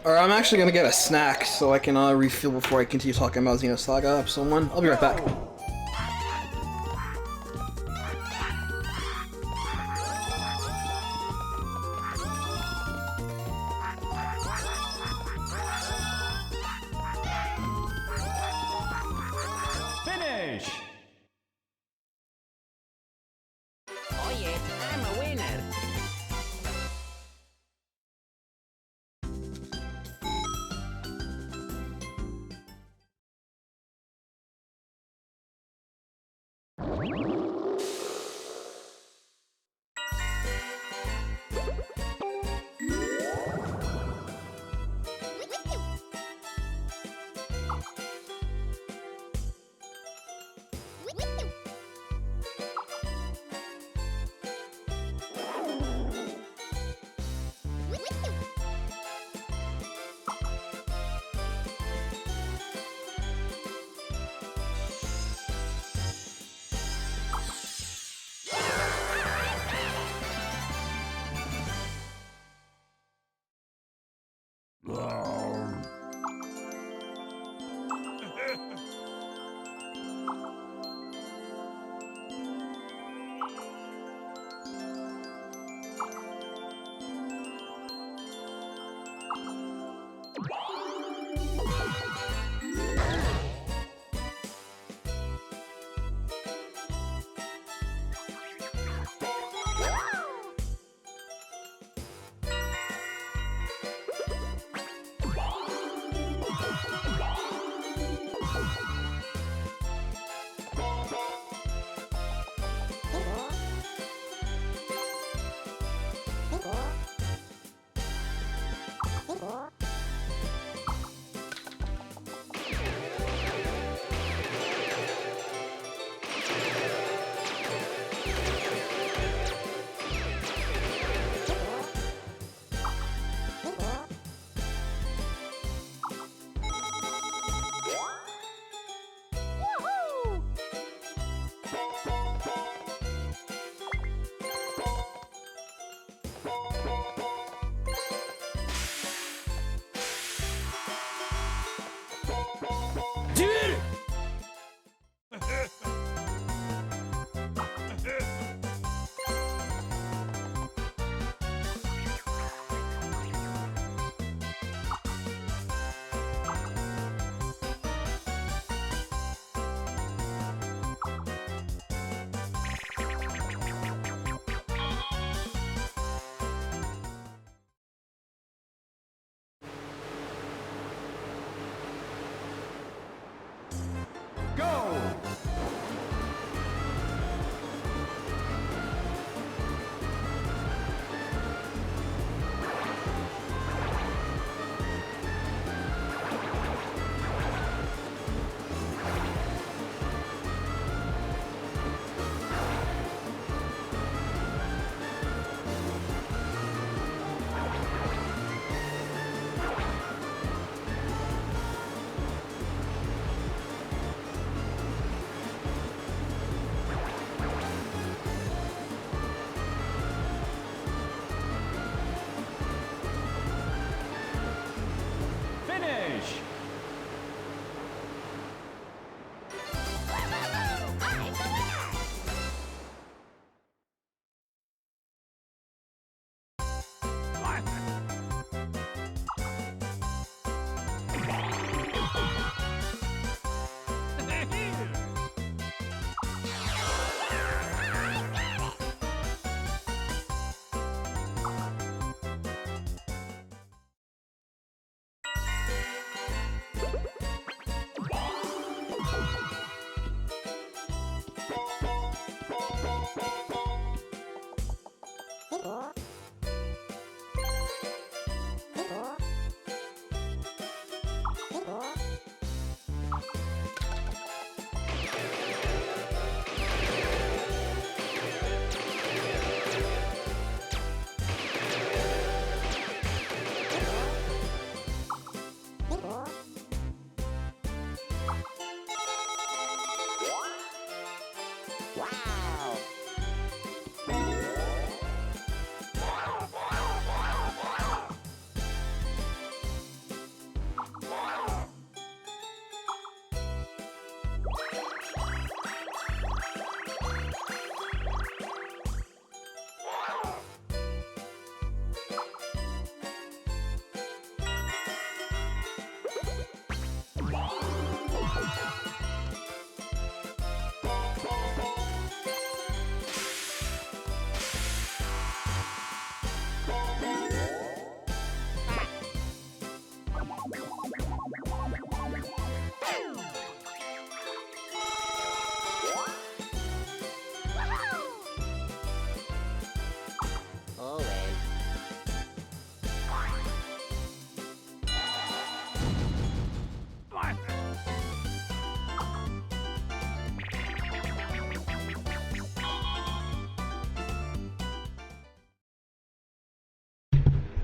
Alright, I'm actually gonna get a snack so I can refuel before I continue talking about Xenosaga episode 1. I'll be right back. Finish! Oh yeah, I'm a winner.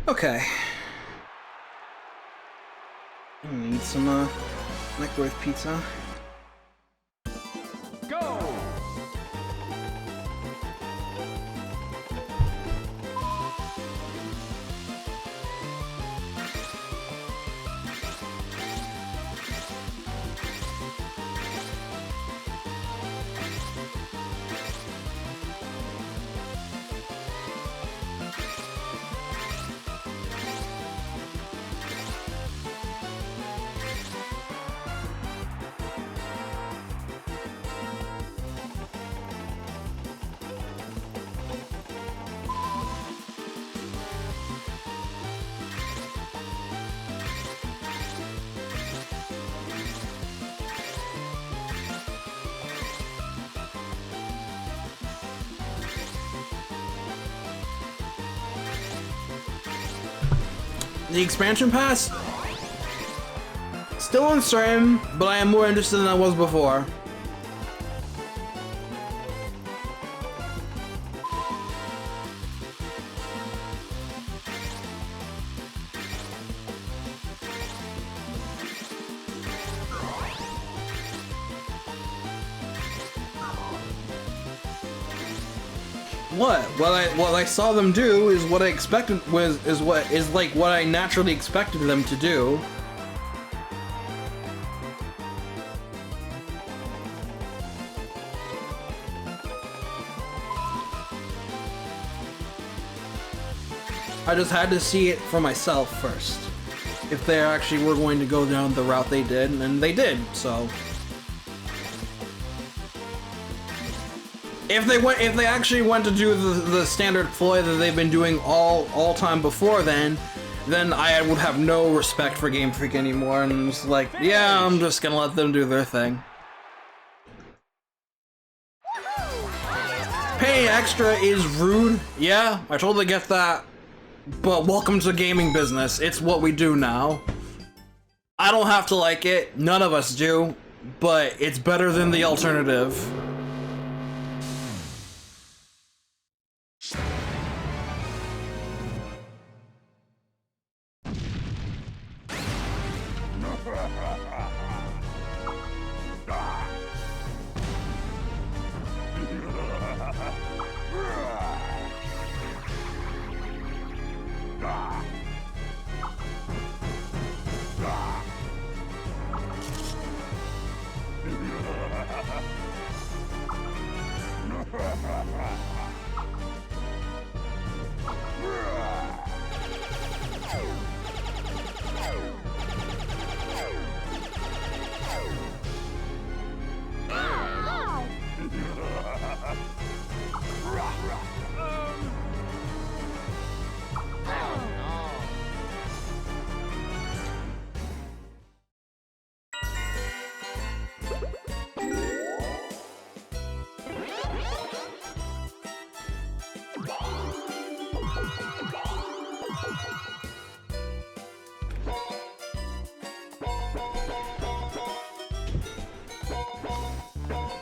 Okay. I'm gonna eat some microwave pizza. Go! The expansion pass? Still uncertain, but I am more interested than I was before. What? What I saw them do is what I expected is what I naturally expected them to do. I just had to see it for myself first. If they actually were going to go down the route they did, and they did, so. If they actually went to do the standard ploy that they've been doing all time before then I would have no respect for Game Freak anymore, and I'm just like, yeah, I'm just gonna let them do their thing. Paying extra is rude, yeah, I totally get that, but welcome to gaming business, it's what we do now. I don't have to like it, none of us do, but it's better than the alternative.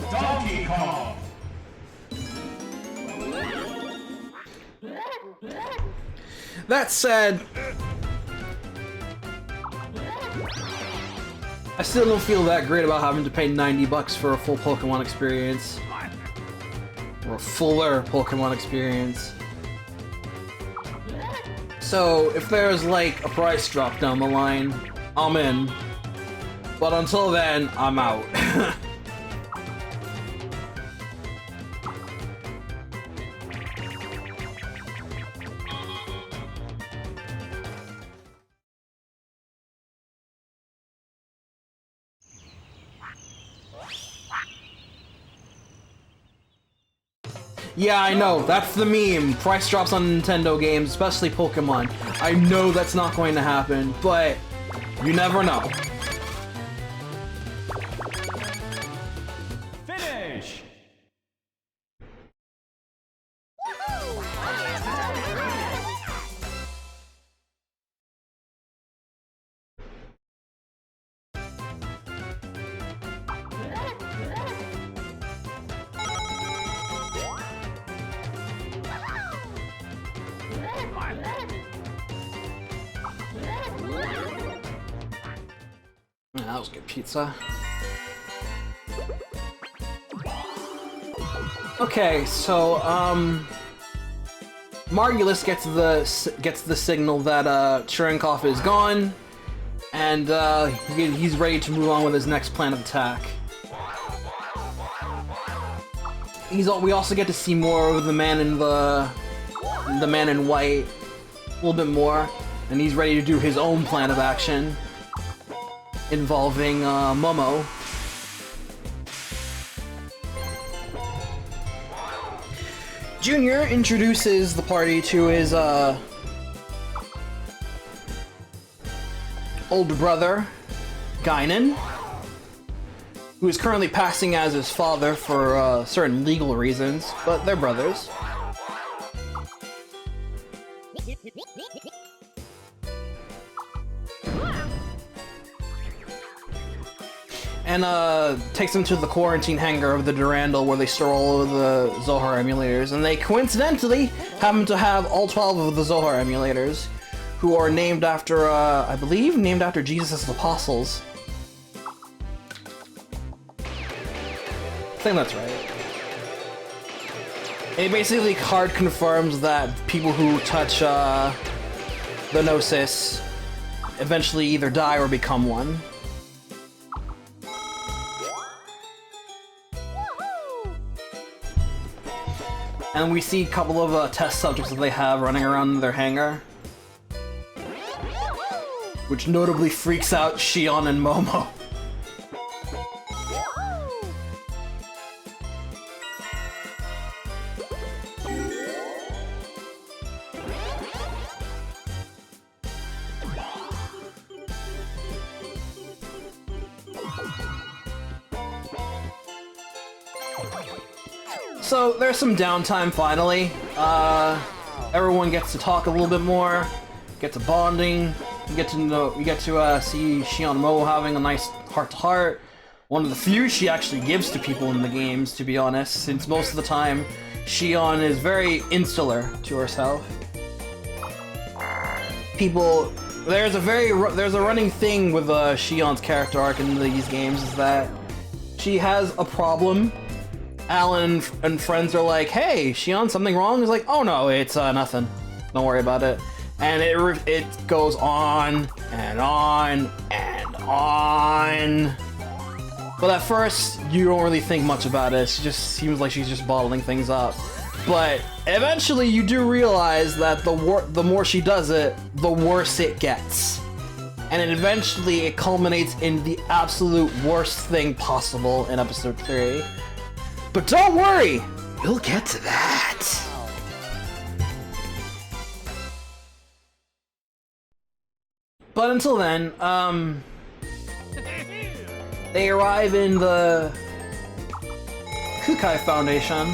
Donkey Kong. That said, I still don't feel that great about having to pay $90 for a full Pokemon experience. Or a fuller Pokemon experience. So, if there's like a price drop down the line, I'm in. But until then, I'm out. Yeah, I know, that's the meme. Price drops on Nintendo games, especially Pokemon. I know that's not going to happen, but you never know. Finish. That was good pizza. Okay, so Margulis gets the signal that Cherenkov is gone, and he's ready to move on with his next plan of attack. We also get to see more of the man in white, a little bit more, and he's ready to do his own plan of action involving Momo. Junior introduces the party to his older brother, Guinan, who is currently passing as his father for certain legal reasons, but they're brothers. and takes them to the quarantine hangar of the Durandal where they store all of the Zohar emulators, and they coincidentally happen to have all 12 of the Zohar emulators, who are named after, I believe, named after Jesus' apostles. I think that's right. It basically hard confirms that people who touch the Gnosis eventually either die or become one. And we see a couple of test subjects that they have running around their hangar, which notably freaks out Shion and Momo. So there's some downtime finally. Everyone gets to talk a little bit more, get to bonding. You get to see Shion and Momo having a nice heart-to-heart. One of the few she actually gives to people in the games, to be honest, since most of the time Shion is very insular to herself. There's a running thing with Shion's character arc in these games is that she has a problem. Alan and friends are like, "Hey, Shion, something wrong?" He's like, "Oh no, it's nothing. Don't worry about it." And it goes on and on and on. But at first, you don't really think much about it. It just seems like she's just bottling things up. But eventually, you do realize that the more she does it, the worse it gets. And eventually, it culminates in the absolute worst thing possible in episode 3. But don't worry, we'll get to that. But until then, they arrive in the Kukai Foundation.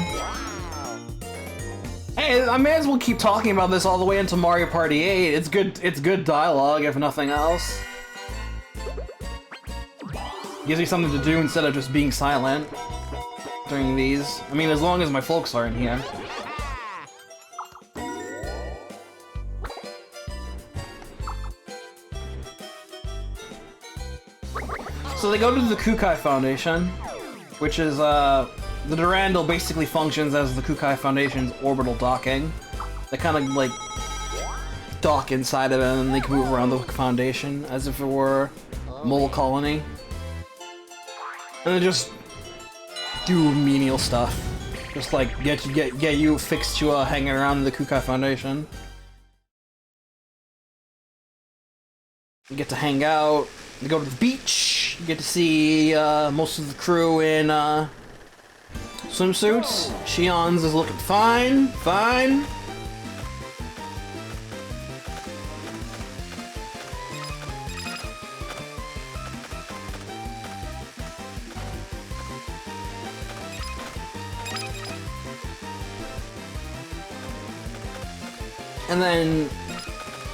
Hey, I may as well keep talking about this all the way into Mario Party 8. It's good dialogue, if nothing else. Gives me something to do instead of just being silent during these. I mean, as long as my folks are in here. So they go to the Kukai Foundation, which is, the Durandal basically functions as the Kukai Foundation's orbital docking. They kind of, like, dock inside of it and then they can move around the Foundation as if it were a mole colony. And they just do menial stuff. Just, like, get you fixed to, hanging around the Kukai Foundation. You get to hang out, you go to the beach, you get to see most of the crew in swimsuits. Shion's is looking fine. And then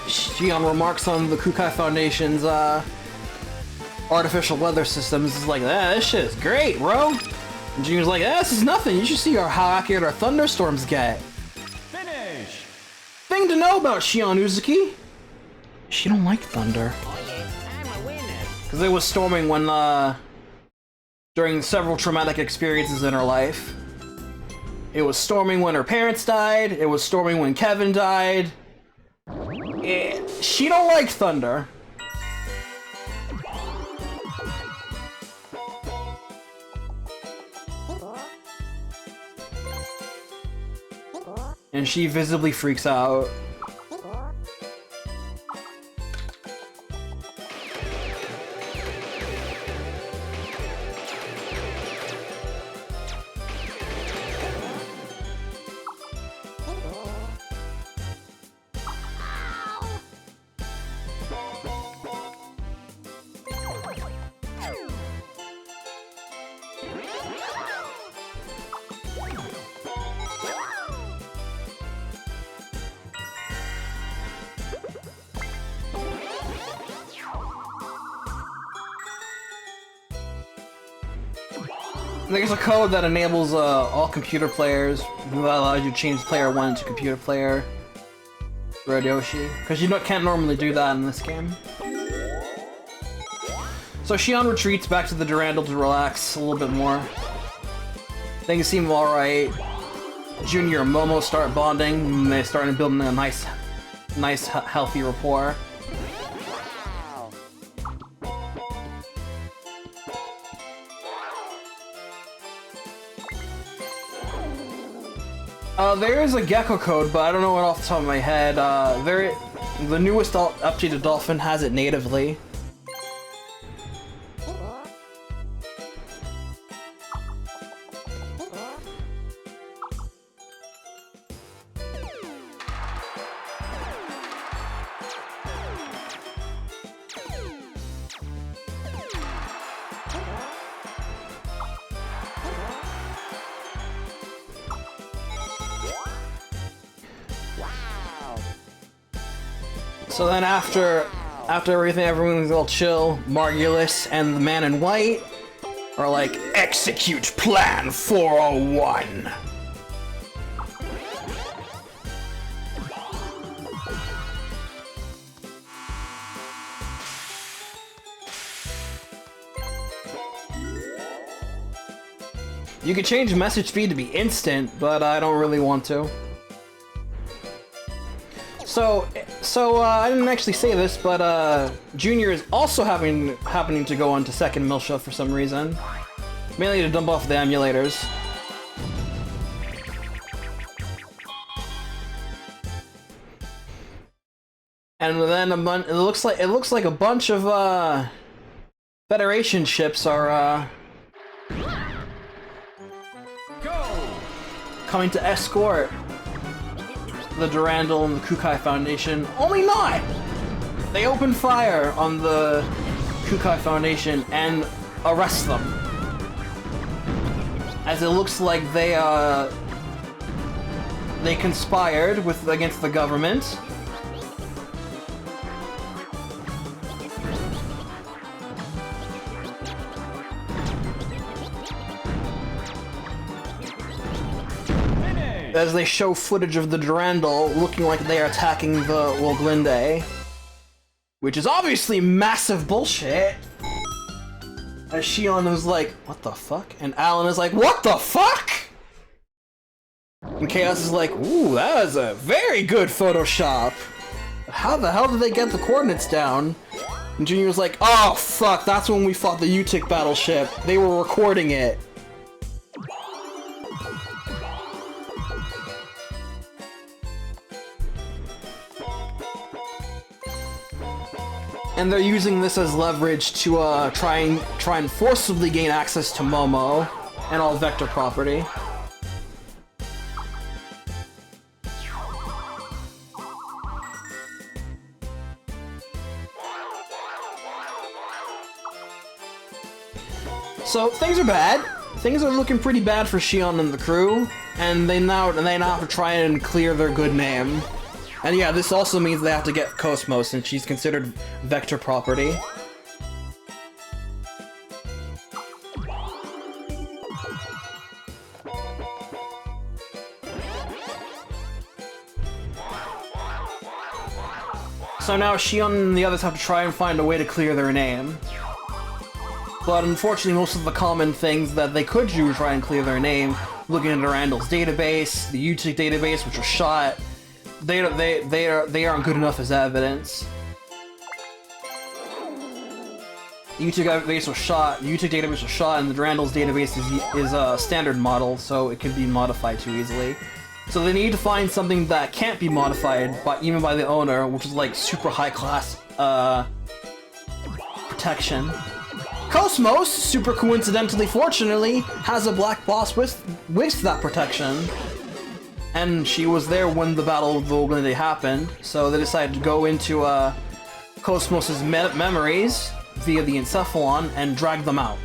Shion remarks on the Kukai Foundation's artificial weather systems. It's like, this shit is great, bro. And Junior's like, this is nothing. You should see how accurate our thunderstorms get. Finish! Thing to know about Shion Uzuki. She don't like thunder. Oh yeah, I'm a winner. Because it was storming when, during several traumatic experiences in her life. It was storming when her parents died. It was storming when Kevin died. She don't like thunder. And she visibly freaks out. There's a code that enables all computer players, that allows you to change player 1 to computer player Ryoshi, because you can't normally do that in this game. So Shion retreats back to the Durandal to relax a little bit more. Things seem alright. Junior and Momo start bonding, and they start building a nice, healthy rapport. There is a Gecko code, but I don't know it off the top of my head. The newest updated Dolphin has it natively. So then after everyone's all chill, Margulis and the Man in White are like, execute Plan 401! You could change message speed to be instant, but I don't really want to. So I didn't actually say this, but Junior is also happening to go on to second Milsha for some reason, mainly to dump off the emulators. And then it looks like a bunch of Federation ships are coming to escort the Durandal and the Kukai Foundation. Only not! They open fire on the Kukai Foundation and arrest them, as it looks like they conspired against the government. As they show footage of the Durandal looking like they are attacking the Woglinde, which is obviously massive bullshit. As Shion was like, what the fuck? And Alan is like, what the fuck? And Chaos is like, ooh, that was a very good Photoshop. How the hell did they get the coordinates down? And Junior was like, oh fuck, that's when we fought the Utic battleship. They were recording it. And they're using this as leverage to try and forcibly gain access to Momo and all Vector property. So things are bad. Things are looking pretty bad for Shion and the crew, and they now have to try and clear their good name. And yeah, this also means they have to get Cosmo, since she's considered Vector property. So now Shion and the others have to try and find a way to clear their name. But unfortunately, most of the common things that they could do to try and clear their name, looking at Randall's database, the UTIC database, which was shot, they aren't good enough as evidence. The UTIC database was shot. The UTIC database was shot, and the Randall's database is a standard model, so it can be modified too easily. So they need to find something that can't be modified even by the owner, which is like super high class protection. Cosmos, super coincidentally, fortunately, has a black boss with that protection. And she was there when the Battle of the Woglinde happened, so they decided to go into Cosmos' memories via the Encephalon and drag them out.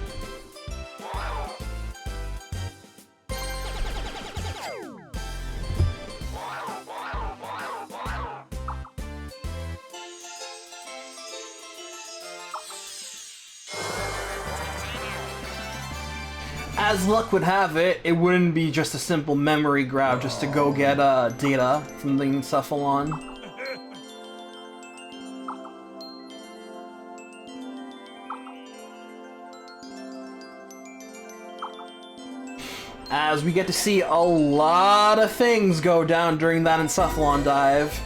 as luck would have it, it wouldn't be just a simple memory grab just to go get data from the Encephalon. As we get to see a lot of things go down during that Encephalon dive.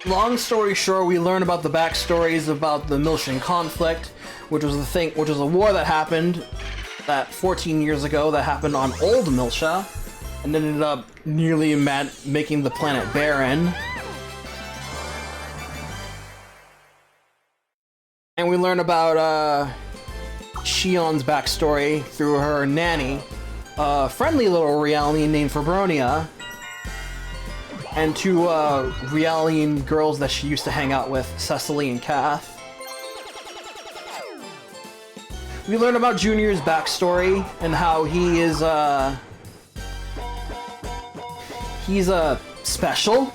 Long story short, we learn about the backstories about the Miltian conflict, which was a war that happened 14 years ago that happened on old Miltia, and ended up nearly making the planet barren. And we learn about Shion's backstory through her nanny, a friendly little Realian named Fabronia, and two Realian girls that she used to hang out with, Cecily and Kath. We learn about Junior's backstory and how he is he's special.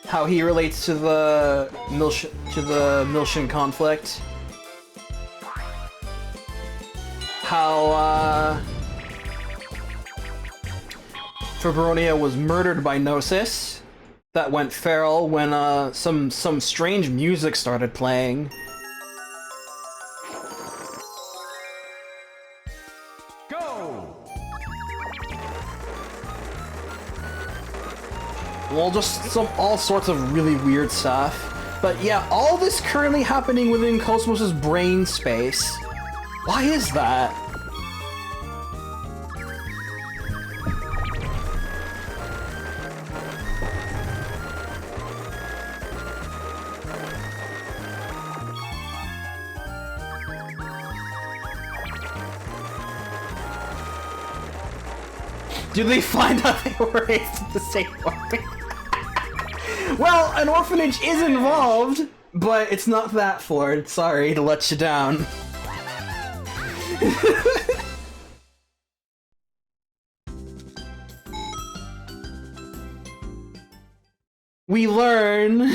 How he relates to the Miltian conflict. How Fabronia was murdered by Gnosis. That went feral when some strange music started playing. Well, just all sorts of really weird stuff. But yeah, all this currently happening within Cosmos' brain space. Why is that? Did they find out they were raised at the same orphanage? Well, an orphanage is involved, but it's not that, Ford. Sorry to let you down. We learn...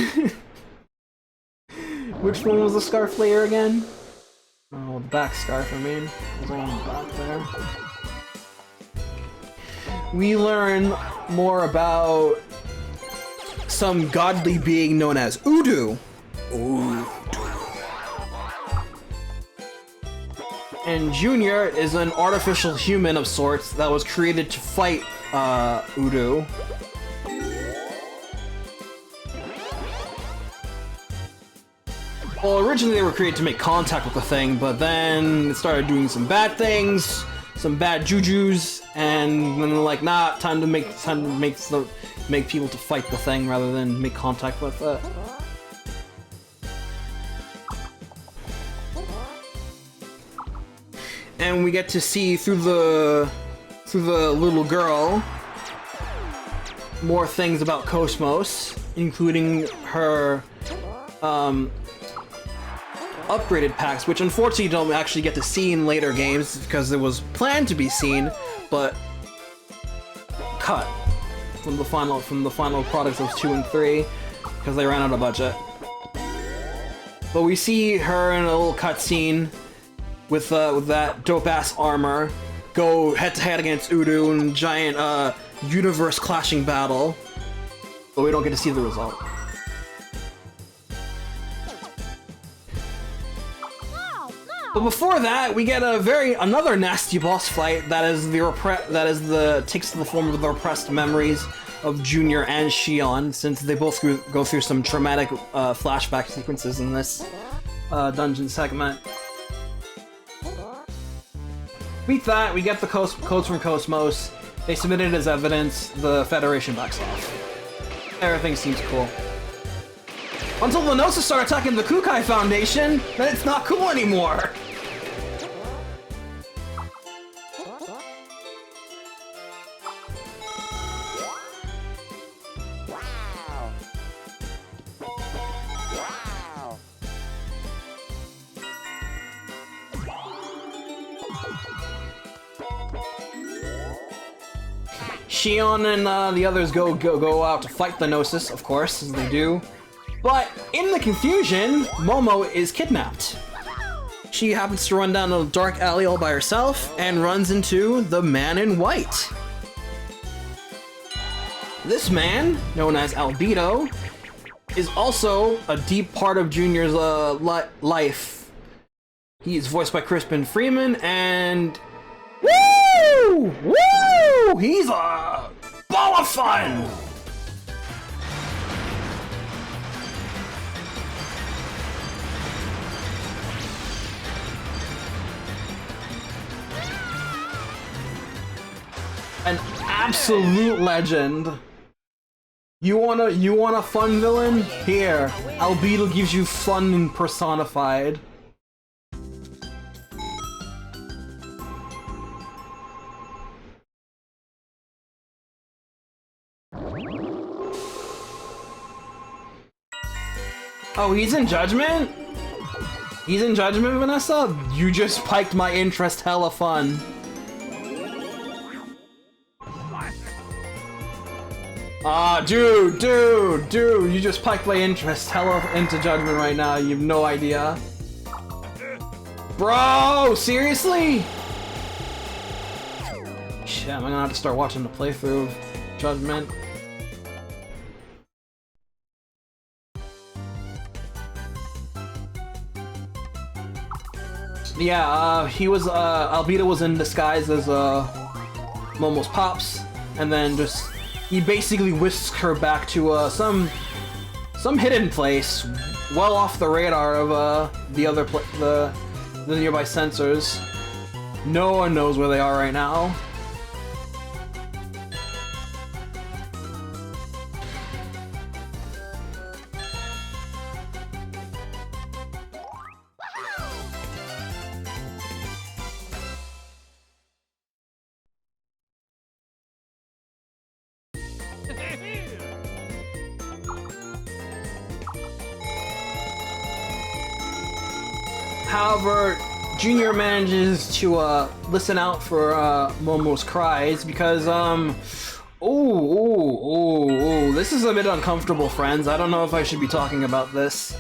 Which one was the scarf layer again? Oh, the back scarf, I mean. It was on the back there. We learn more about some godly being known as Udu. And Junior is an artificial human of sorts that was created to fight Udu. Well, originally they were created to make contact with the thing, but then it started doing some bad things, some bad jujus, and then they're like, nah, time to make people to fight the thing rather than make contact with it. And we get to see through the little girl more things about Cosmos, including her upgraded packs, which unfortunately you don't actually get to see in later games because it was planned to be seen, but cut from the final products of 2 and 3 because they ran out of budget. But we see her in a little cutscene with that dope-ass armor go head-to-head against Udu in a giant universe-clashing battle, but we don't get to see the result. But before that, we get another nasty boss fight that takes the form of the repressed memories of Junior and Shion, since they both go through some traumatic flashback sequences in this dungeon segment. Beat that, we get the codes from Cosmos. They submit it as evidence. The Federation backs off. Everything seems cool. Until the Gnosis start attacking the Kukai Foundation, then it's not cool anymore! Shion and the others go out to fight the Gnosis, of course, as they do. But in the confusion, Momo is kidnapped. She happens to run down a dark alley all by herself and runs into the man in white. This man, known as Albedo, is also a deep part of Junior's life. He is voiced by Crispin Freeman, and woo! Woo! He's a ball of fun! An absolute legend. You want a fun villain? Here, Albedo gives you fun personified. Oh, he's in Judgment? He's in Judgment, Vanessa? You just piked my interest hella fun. Ah, dude, you just piked my interest hella into Judgment right now, you have no idea. Bro, seriously? Shit, I'm gonna have to start watching the playthrough of Judgment. Yeah, he was, Albedo was in disguise as, Momo's pops, and then just, he basically whisks her back to, some hidden place, well off the radar of, the nearby sensors. No one knows where they are right now. However, Junior manages to listen out for Momo's cries because this is a bit uncomfortable, friends. I don't know if I should be talking about this.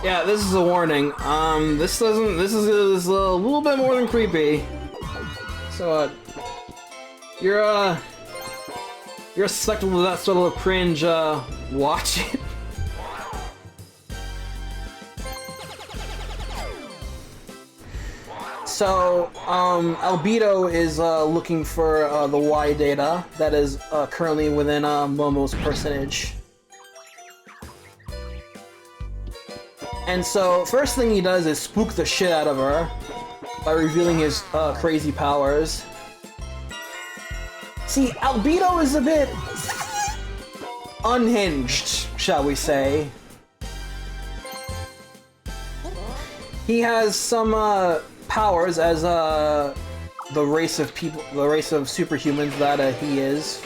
Yeah, this is a warning. This is a little bit more than creepy. So, you're susceptible to that sort of cringe, watch it. So, Albedo is, looking for, the Y data that is, currently within, Momo's personage. And so, first thing he does is spook the shit out of her by revealing his crazy powers. See, Albedo is a bit unhinged, shall we say. He has some powers as the race of superhumans that he is,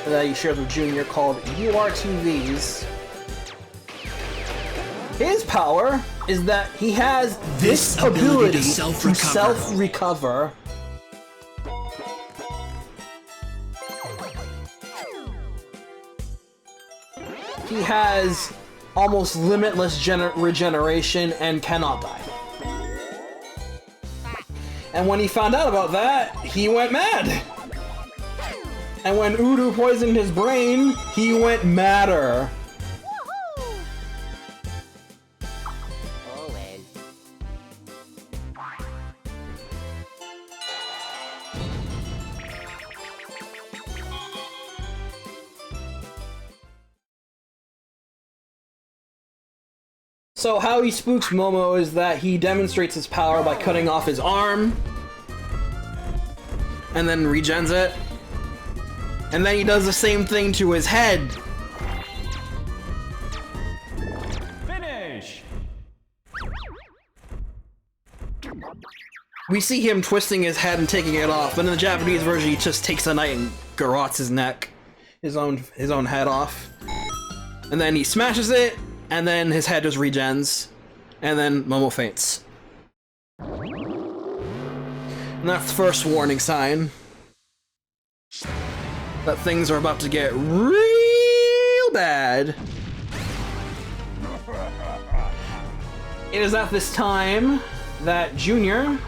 that he shares with Junior, called UR2Vs. His power is that he has this ability to self-recover. He has almost limitless regeneration and cannot die. And when he found out about that, he went mad. And when Udo poisoned his brain, he went madder. So how he spooks Momo is that he demonstrates his power by cutting off his arm, and then regens it, and then he does the same thing to his head. Finish! We see him twisting his head and taking it off, but in the Japanese version, he just takes a knife and garrots his neck, his own head off, and then he smashes it, and then his head just regens, and then Momo faints. And that's the first warning sign that things are about to get real bad. It is at this time that Junior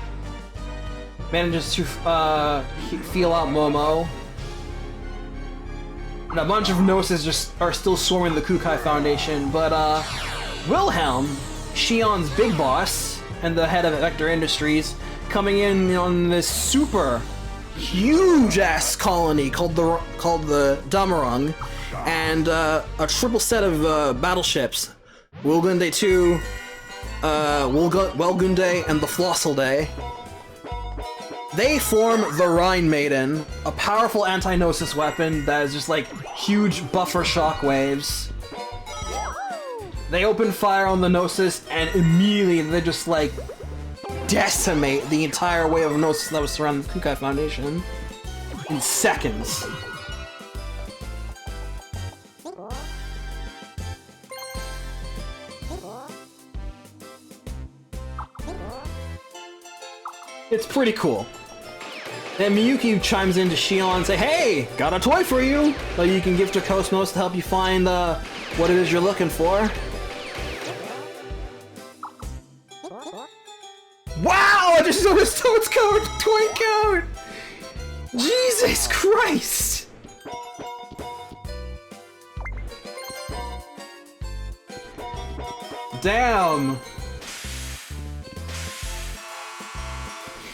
manages to feel out Momo. And a bunch of Gnosis just are still swarming the Kukai Foundation, but Wilhelm, Shion's big boss, and the head of Vector Industries, coming in on this super huge-ass colony called the Damarung, and a triple set of battleships, Wilgunde 2, Welgunde, and the Flosselday. They form the Rhine Maiden, a powerful anti-Gnosis weapon that is just like huge buffer shockwaves. They open fire on the Gnosis, and immediately they just like decimate the entire wave of Gnosis that was surrounding the Kukai Foundation in seconds. It's pretty cool. Then Miyuki chimes in to Shion and say, "Hey, got a toy for you that you can give to Cosmos to help you find what it is you're looking for." Wow! I just noticed Toad's toy code! Jesus Christ! Damn!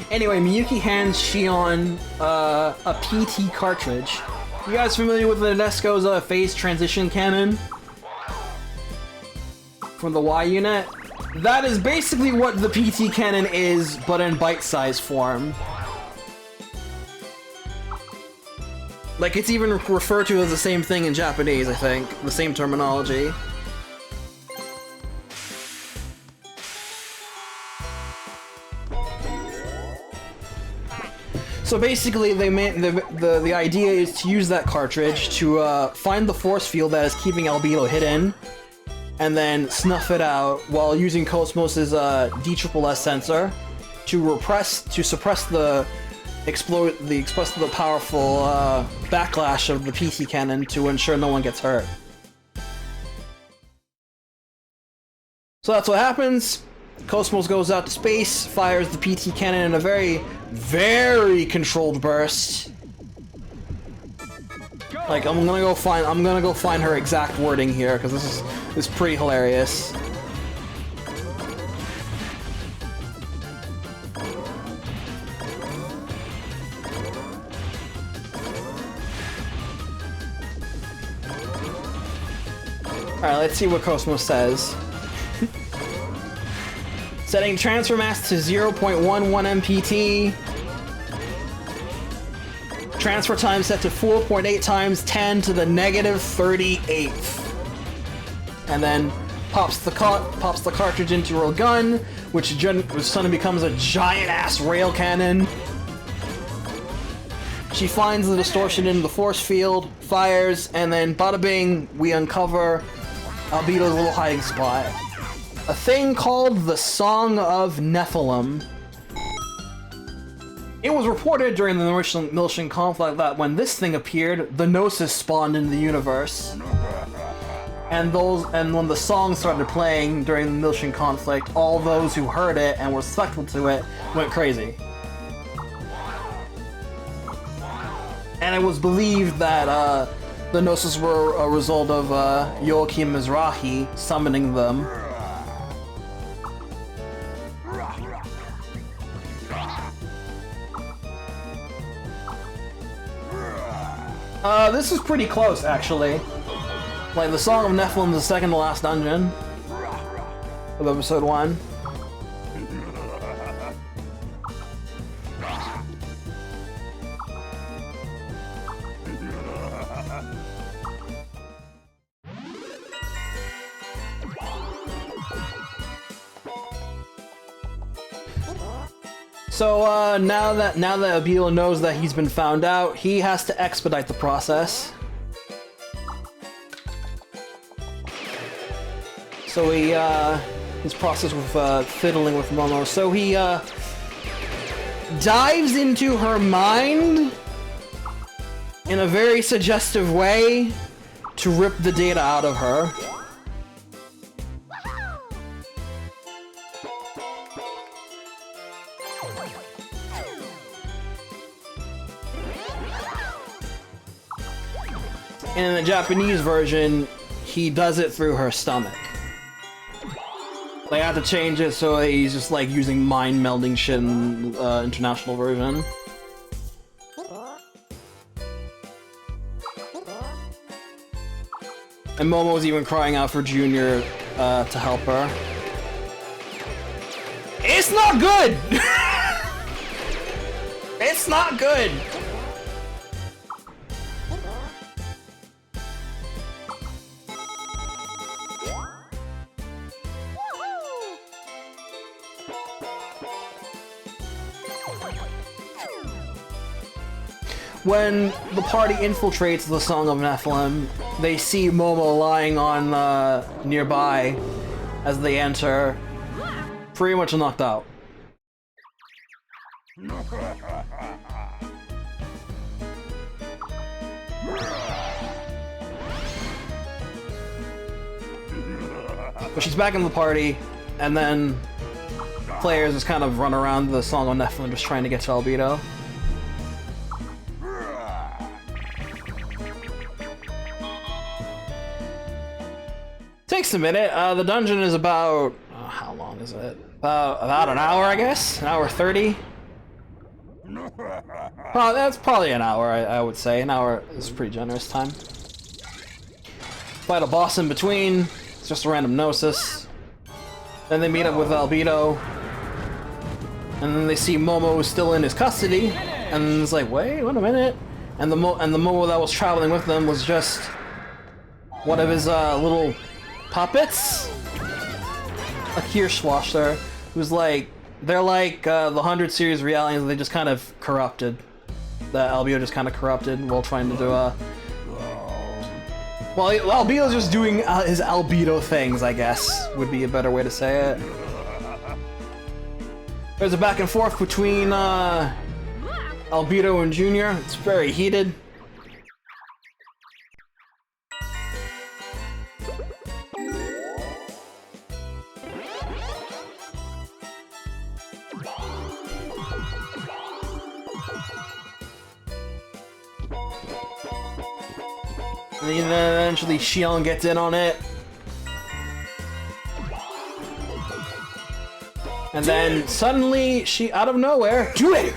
Anyway, Miyuki hands Shion a PT cartridge. You guys familiar with the Nadesco's phase transition cannon? From the Y unit? That is basically what the PT cannon is, but in bite-sized form. Like, it's even referred to as the same thing in Japanese, I think. The same terminology. So basically, the idea is to use that cartridge to find the force field that is keeping Albedo hidden, and then snuff it out while using Cosmos's DSSS sensor to suppress the powerful backlash of the PC cannon to ensure no one gets hurt. So that's what happens. Cosmos goes out to space, fires the PT cannon in a very, very controlled burst. Like, I'm gonna go find her exact wording here, because this is pretty hilarious. Alright, let's see what Cosmos says. Setting transfer mass to 0.11 MPT. Transfer time set to 4.8 times 10 to the -38th. And then pops the cartridge into her gun, which suddenly becomes a giant-ass rail cannon. She finds the distortion in the force field, fires, and then bada bing, we uncover Albedo's little hiding spot. A thing called the Song of Nephilim. It was reported during the Miltian conflict that when this thing appeared, the Gnosis spawned in the universe. And when the song started playing during the Miltian conflict, all those who heard it and were susceptible to it went crazy. And it was believed that the Gnosis were a result of Joachim Mizrahi summoning them. This is pretty close, actually. Like, the Song of Nephilim is the second to last dungeon of episode 1. So now that Albedo knows that he's been found out, he has to expedite the process. So he his process with fiddling with Momo. So he dives into her mind in a very suggestive way to rip the data out of her. In the Japanese version, he does it through her stomach. They had to change it so he's just like using mind melding shit in the international version. And Momo's even crying out for Junior to help her. It's not good! It's not good! When the party infiltrates the Song of Nephilim, they see Momo lying on nearby as they enter, pretty much knocked out. But she's back in the party, and then players just kind of run around the Song of Nephilim just trying to get to Albedo. Takes a minute. The dungeon is about... how long is it? About an hour, I guess? An hour 30? That's probably an hour, I would say. An hour is a pretty generous time. Fight a boss in between. It's just a random Gnosis. Then they meet up with Albedo. And then they see Momo is still in his custody. And it's like, wait a minute. And the Momo that was traveling with them was just one of his little puppets? A Kirschwasser, who's like, they're like the 100 series realities, they just kind of corrupted. That Albedo just kind of corrupted while trying to do well, Albedo's just doing his Albedo things, I guess, would be a better way to say it. There's a back and forth between Albedo and Junior. It's very heated. And then eventually Xion gets in on it. And then suddenly, she, out of nowhere, do it!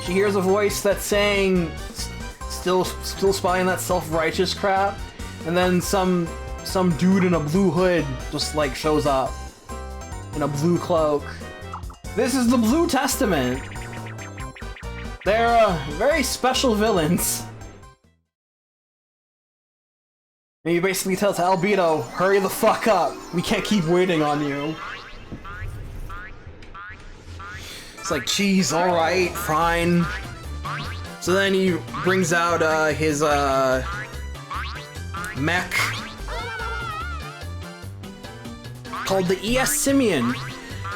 She hears a voice that's saying, still spying that self-righteous crap. And then some dude in a blue hood just like shows up. In a blue cloak. This is the Blue Testament. They're very special villains. And he basically tells Albedo, hurry the fuck up. We can't keep waiting on you. It's like, geez, alright, fine. So then he brings out his mech called the ES Simeon,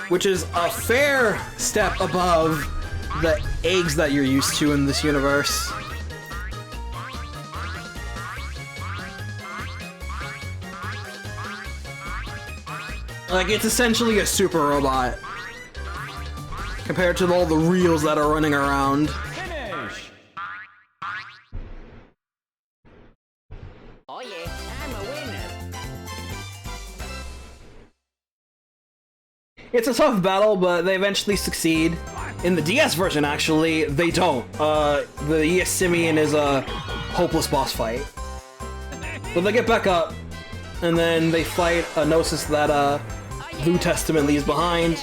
which is a fair step above the eggs that you're used to in this universe. Like, it's essentially a super robot compared to all the reels that are running around. Finish! Oh yeah, I'm a winner. It's a tough battle, but they eventually succeed. In the DS version, actually, they don't. The ES Simeon is a hopeless boss fight. But they get back up, and then they fight a Gnosis that Blue Testament leaves behind.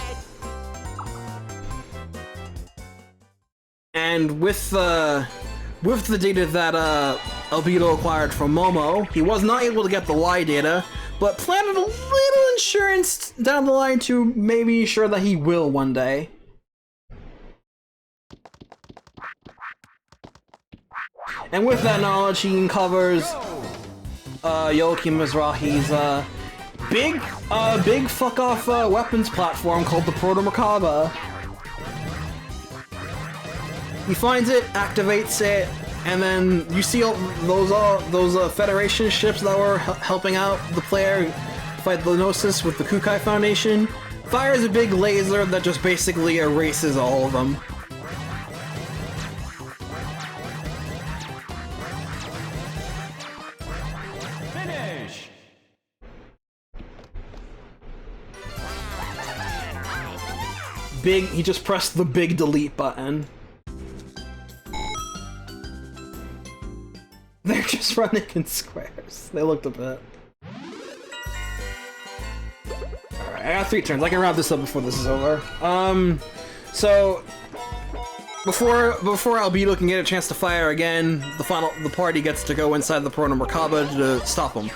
And with the data that Albedo acquired from Momo, he was not able to get the Y data, but planted a little insurance down the line to maybe sure that he will one day. And with that knowledge, he uncovers Joachim Mizrahi's big fuck-off weapons platform called the Proto-Merkaba. He finds it, activates it, and then you see all those Federation ships that were helping out the player fight the Gnosis with the Kukai Foundation. Fires a big laser that just basically erases all of them. Finish! He just pressed the big delete button. They're just running in squares. They looked a bit. Alright, I got 3 turns. I can wrap this up before this is over. So before Albedo can get a chance to fire again, the party gets to go inside the Proto-Merkaba to stop him.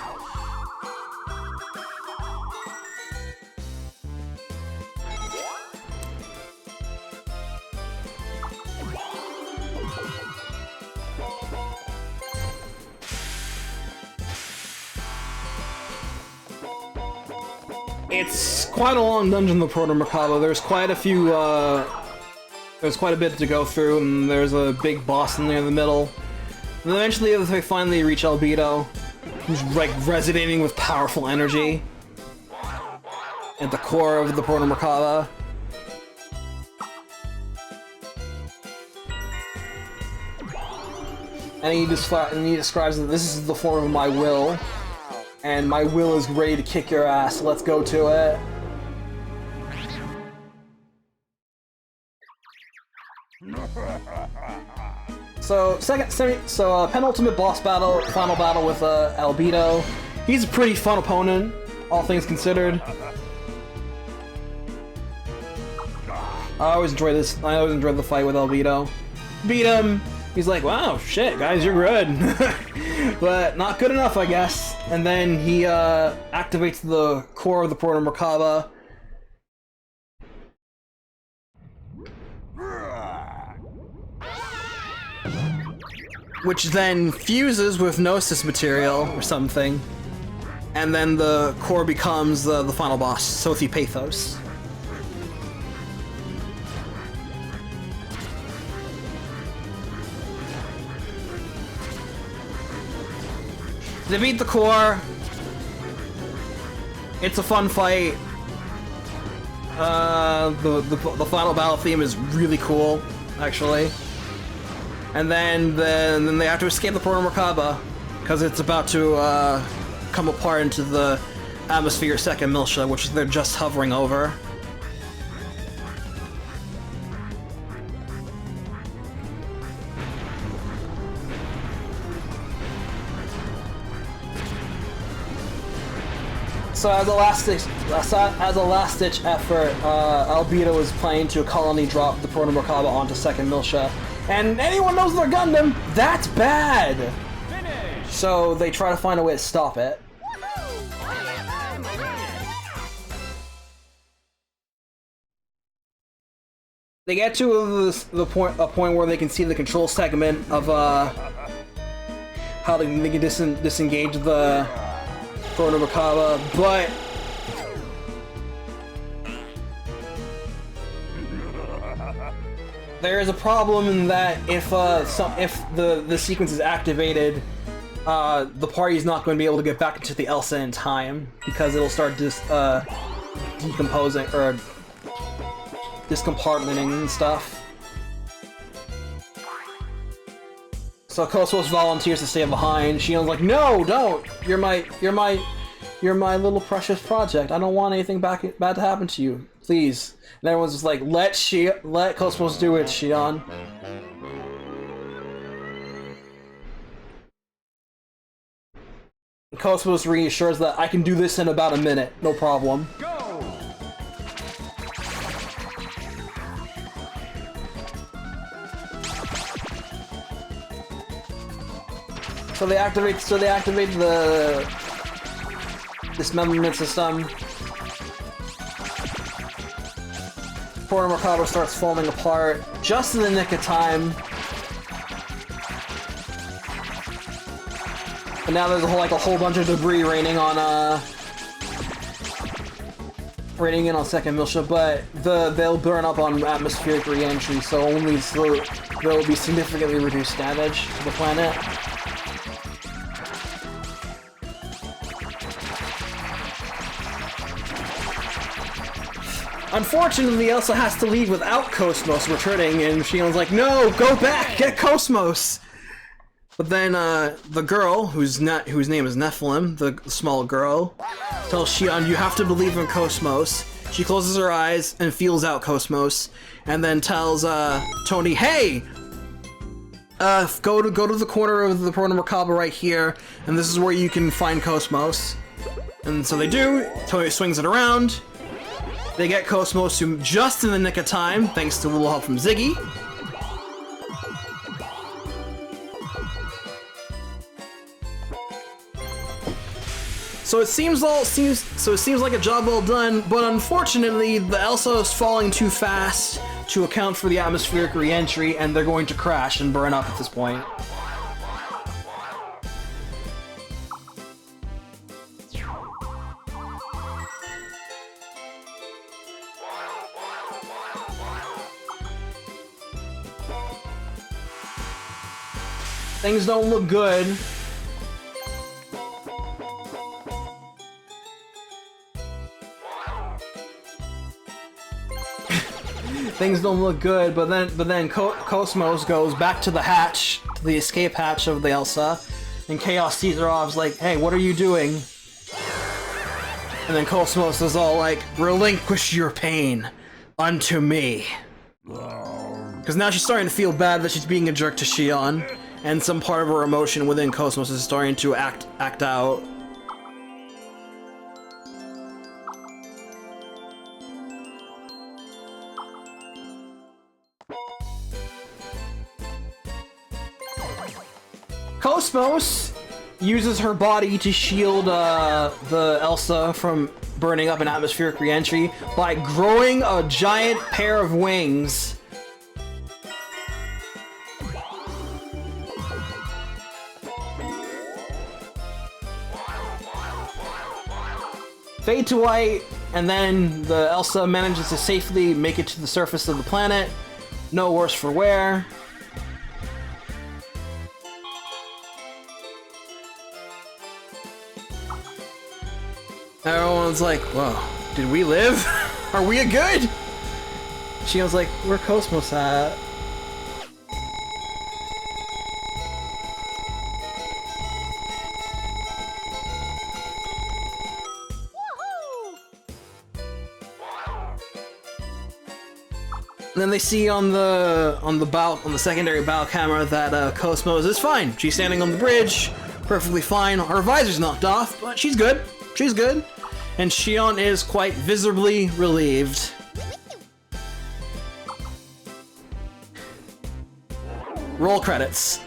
It's quite a long dungeon, the Proto-Merkaba. There's quite a few, there's quite a bit to go through, and there's a big boss in there in the middle. And eventually they finally reach Albedo, who's like resonating with powerful energy at the core of the Proto-Merkaba. And he describes that this is the form of my will. And my will is ready to kick your ass. Let's go to it. So penultimate boss battle, final battle with Albedo. He's a pretty fun opponent, all things considered. I always enjoy the fight with Albedo. Beat him. He's like, wow, shit, guys, you're good. But not good enough, I guess. And then he activates the core of the Proto-Merkaba. Which then fuses with Gnosis material or something. And then the core becomes the final boss, Sothi Pathos. They beat the core. It's a fun fight. The final battle theme is really cool, actually. And then they have to escape the Proto-Merkaba because it's about to come apart into the atmosphere second Miltia, which they're just hovering over. So as a last-ditch effort, Albedo was planning to colony drop the Proto-Merkaba onto second Miltia. And anyone knows their Gundam, that's bad! Finish! So they try to find a way to stop it. They get to a point where they can see the control segment of how they can disengage the Proto-Merkaba, but there is a problem in that if the sequence is activated, the party is not going to be able to get back into the Elsa in time because it'll start decomposing or discompartmenting and stuff. So Kosmos volunteers to stay behind. Shion's like, no, don't! You're my little precious project. I don't want anything bad to happen to you. Please. And everyone's just like, let Kosmos do it, Shion. Kosmos reassures that I can do this in about a minute, no problem. Go! So they activate the dismemberment system. Porno Mercado starts falling apart just in the nick of time. And now there's a whole bunch of debris raining in on second Miltia, but they'll burn up on atmospheric re-entry, so there will be significantly reduced damage to the planet. Unfortunately, Elsa has to leave without Cosmos returning, and Shion's like, "No, go back, get Cosmos." But then the girl, whose name is Nephilim, the small girl, tells Shion, "You have to believe in Cosmos." She closes her eyes and feels out Cosmos, and then tells Tony, "Hey, go to the corner of the Porno Merkaba right here, and this is where you can find Cosmos." And so they do. Tony swings it around. They get Cosmos just in the nick of time, thanks to a little help from Ziggy. So it seems like a job well done, but unfortunately, the Elsa is falling too fast to account for the atmospheric re-entry, and they're going to crash and burn up at this point. Things don't look good. Things don't look good, but then Cosmos goes back to the hatch, to the escape hatch of the Elsa, and Chaos sees her off, is like, "Hey, what are you doing?" And then Cosmos is all like, "Relinquish your pain unto me." Because now she's starting to feel bad that she's being a jerk to Shion, and some part of her emotion within Cosmos is starting to act out. Cosmos uses her body to shield the Elsa from burning up an atmospheric re-entry by growing a giant pair of wings. Fade to white, and then the Elsa manages to safely make it to the surface of the planet. No worse for wear. Everyone's like, "Whoa, did we live? Are we good?" Shion's like, "Where Cosmos at?" And then they see on the secondary bow camera that Cosmos is fine. She's standing on the bridge, perfectly fine. Her visor's knocked off, but she's good. She's good. And Shion is quite visibly relieved. Roll credits.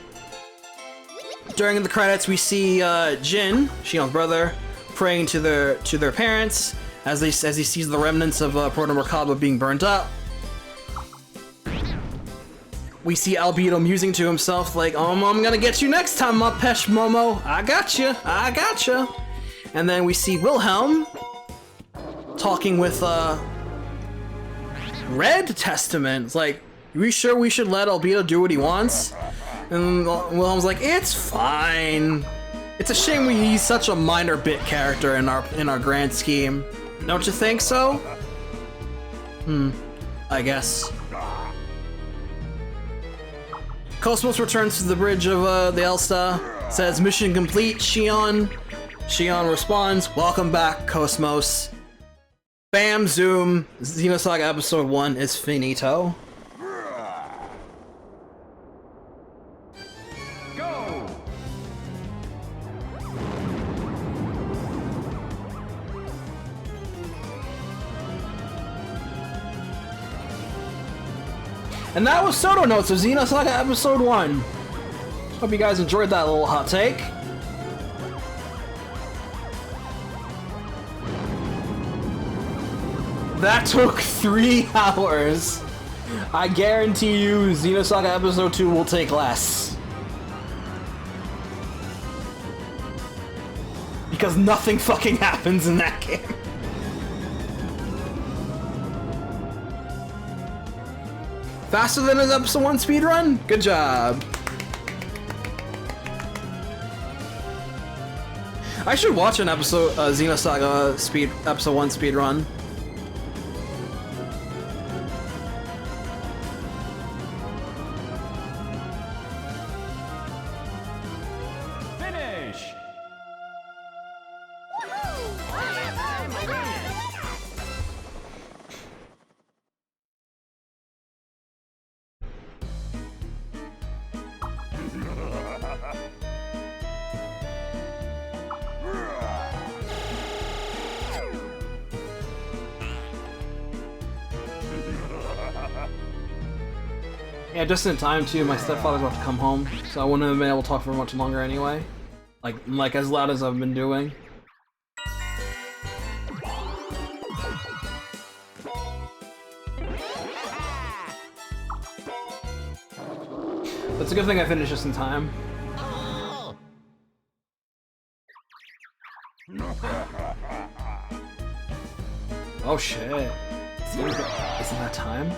During the credits, we see Jin, Shion's brother, praying to their parents as he sees the remnants of Porno Merkaba being burnt up. We see Albedo musing to himself like, "Oh, I'm gonna get you next time, my pesh Momo. I gotcha. I gotcha." And then we see Wilhelm talking with Red Testament. It's like, "We sure we should let Albedo do what he wants?" And Wilhelm's like, "It's fine. It's a shame he's such a minor bit character in our grand scheme. Don't you think so?" I guess. Cosmos returns to the bridge of the Elsa, says, "Mission complete, Shion." Shion responds, "Welcome back, Cosmos." Bam, zoom, Xenosaga episode 1 is finito. Go! And that was SotoNotes of Xenosaga episode 1. Hope you guys enjoyed that little hot take. That took 3 hours. I guarantee you Xenosaga Episode 2 will take less. Because nothing fucking happens in that game. Faster than an Episode 1 speedrun? Good job. I should watch an episode Xenosaga Episode 1 speedrun. Finish. I'm a winner. Yeah, just in time too. My stepfather's about to come home, so I wouldn't have been able to talk for much longer anyway. Like as loud as I've been doing. It's a good thing I finished just in time. Oh shit! Isn't that time?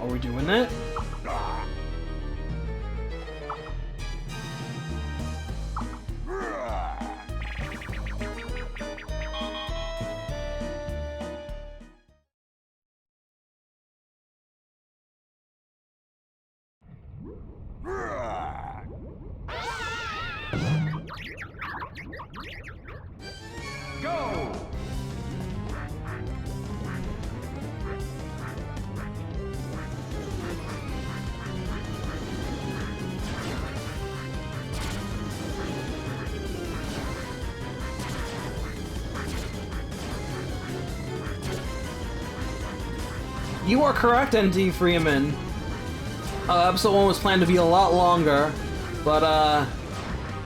Are we doing it? Go. You are correct, ND Freeman. Episode 1 was planned to be a lot longer, but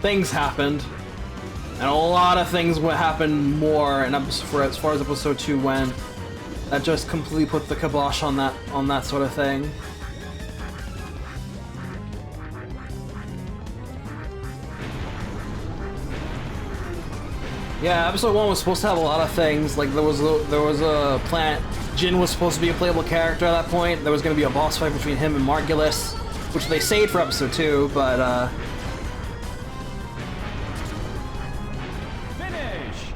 things happened. And a lot of things would happen more in as far as Episode 2 went. That just completely put the kibosh on that sort of thing. Yeah, Episode 1 was supposed to have a lot of things. Like there was a plan. Jin was supposed to be a playable character at that point. There was going to be a boss fight between him and Margulis, which they saved for Episode 2, but Finish.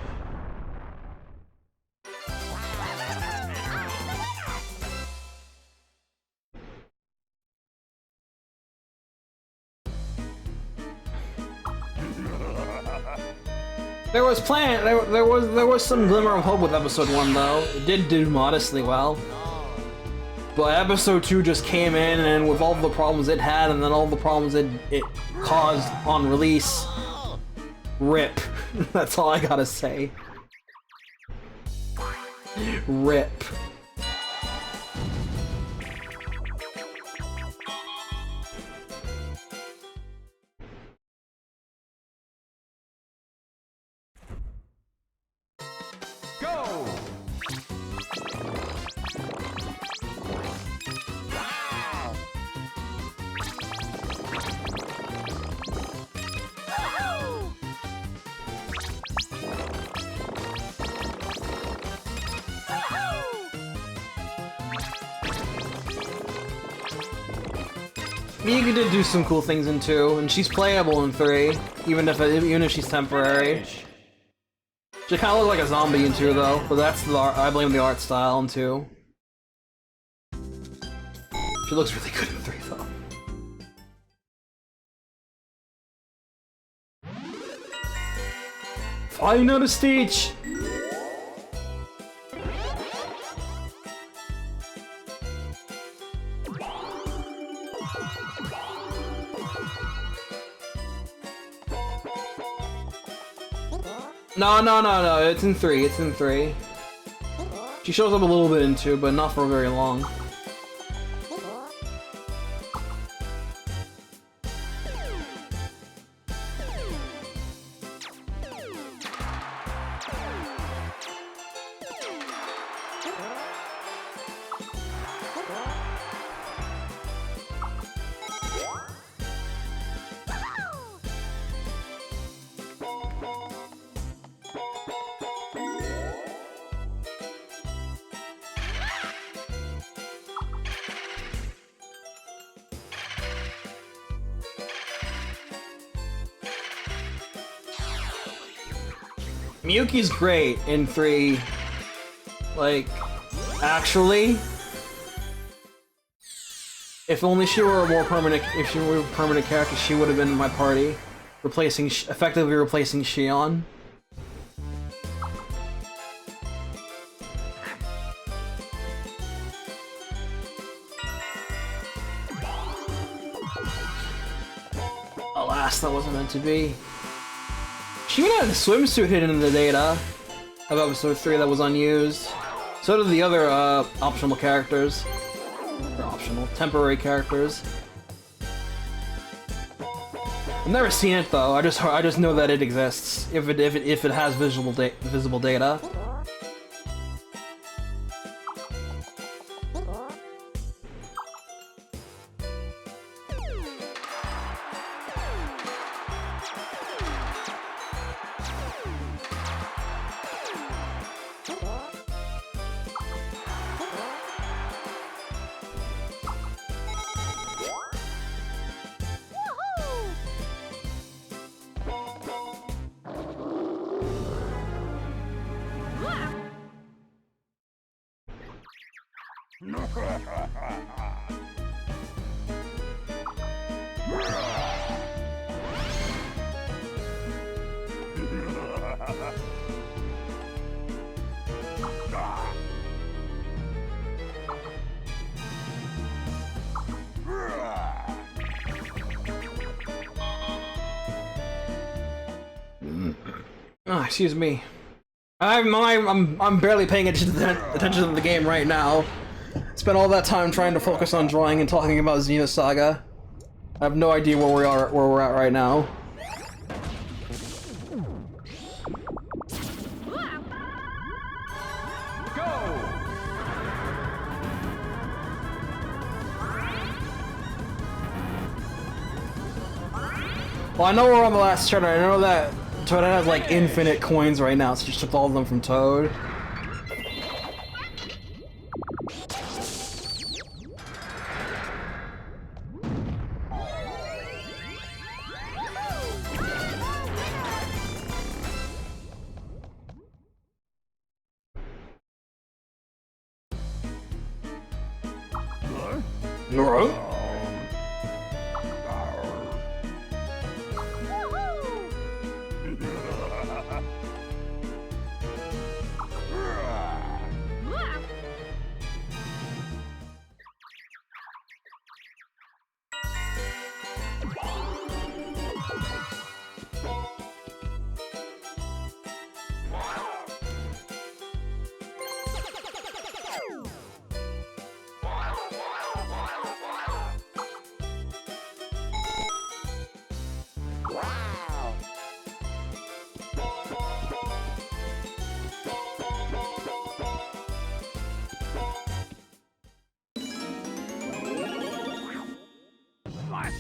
there was some glimmer of hope with Episode 1 though. It did do modestly well. But Episode 2 just came in, and with all the problems it had, and then all the problems it caused on release, RIP. That's all I gotta say. RIP. Go. Mika did do some cool things in 2, and she's playable in 3, even if she's temporary. She kind of looks like a zombie in 2 though, but that's the I blame the art style in 2. She looks really good in 3 though. Final stage. No, it's in 3, it's in 3. She shows up a little bit in 2, but not for very long. Miyuki's great in 3. Like, actually, if only she were a more permanent, if she were a permanent character, she would have been in my party, effectively replacing Shion. Alas, that wasn't meant to be. She even had a swimsuit hidden in the data of episode 3 that was unused. So did the other optional characters. Or optional, temporary characters. I've never seen it though. I just know that it exists. If it has visible data. Oh, excuse me. I'm barely paying attention to the game right now. Spent all that time trying to focus on drawing and talking about Xenosaga. I have no idea where we're at right now. Well, I know we're on the last turn. I know that Toad has like infinite coins right now, so just took all of them from Toad. Alright.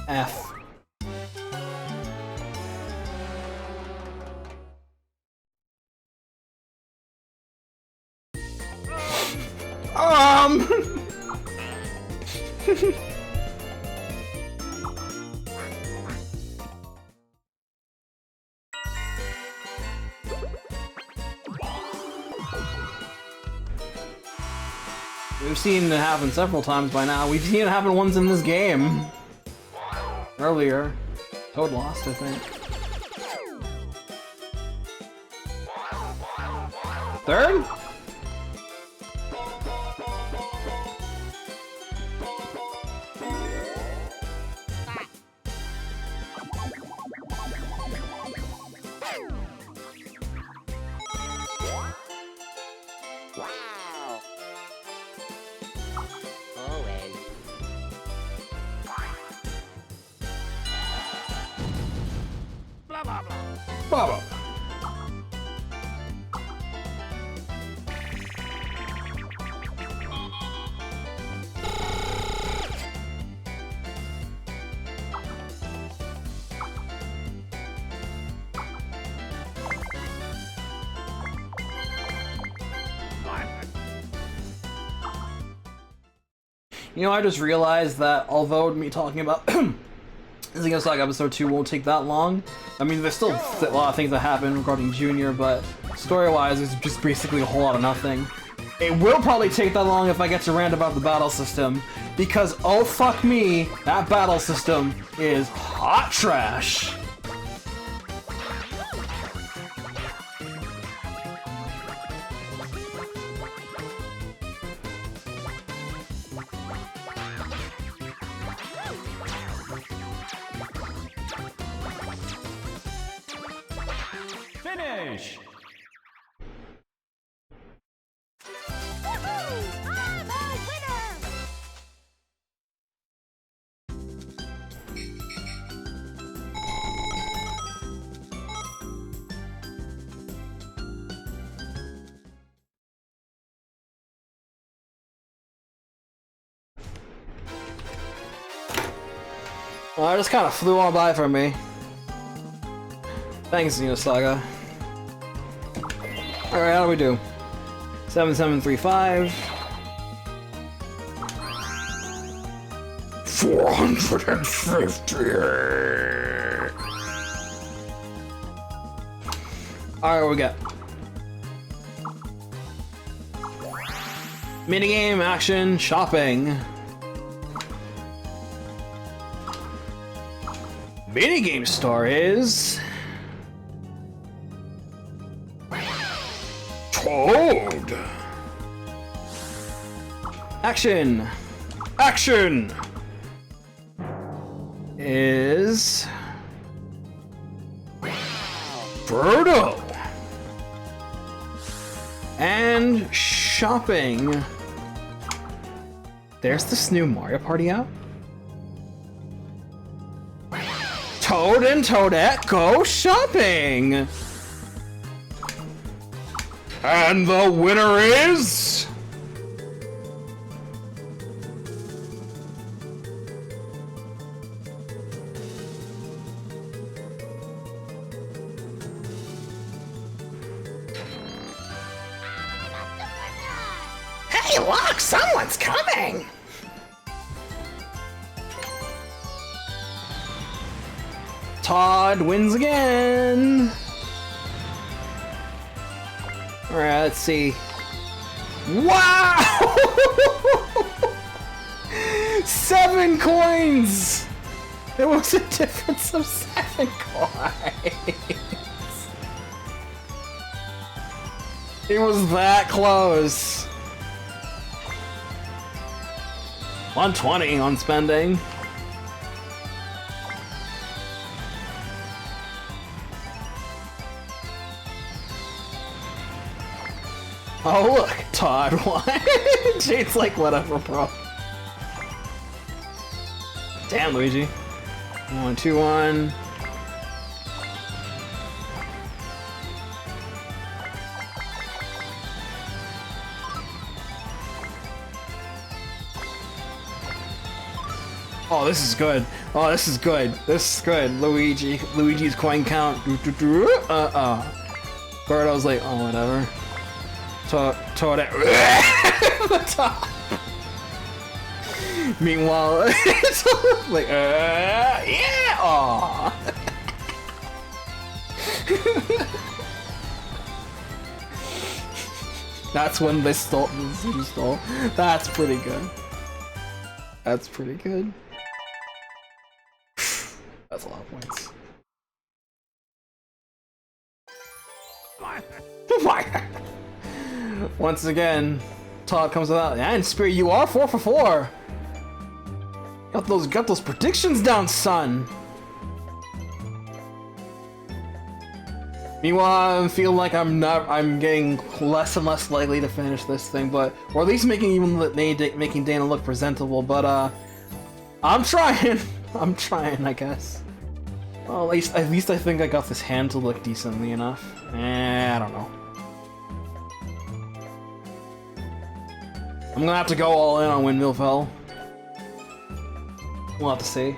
F. We've seen it happen several times by now. We've seen it happen once in this game. Earlier. Toad lost, I think. Third? Bravo. You know, I just realized that although me talking about Xenosaga episode 2 won't take that long, I mean, there's still a lot of things that happen regarding Junior, but story-wise, it's just basically a whole lot of nothing. It will probably take that long if I get to rant about the battle system, because oh fuck me, that battle system is hot trash! Finish! Well, that just kind of flew on by for me. Thanks, Xenosaga. Alright, how do we do? 7735. 450. Alright, what we got? Minigame, action, shopping. Minigame star is... Toad! Action! Action! Is... Birdo! And shopping. There's this new Mario Party out. Toad and Toadette go shopping! And the winner is... Hey, look! Someone's coming! Todd wins again! Alright, let's see. Wow! 7 coins! There was a difference of 7 coins! It was that close! 120 on spending. Oh look, Todd won. Jade's like, whatever, bro. Damn, Luigi. 1, 2, 1. Oh, this is good. Oh, this is good. This is good. Luigi's coin count. Birdo's like, oh, whatever. Toadette. The top. Meanwhile, it's like, yeah, aw. That's when they stole. That's pretty good. That's pretty good. That's a lot of points. Once again, Todd comes out. And Spirit, you are 4 for 4. Got those predictions down, son. Meanwhile, I feel like I'm getting less and less likely to finish this thing, but or at least making Dana look presentable. But I'm trying. I'm trying, I guess. Well, at least I think I got this hand to look decently enough. I don't know. I'm gonna have to go all in on Windmill Fell. We'll have to see.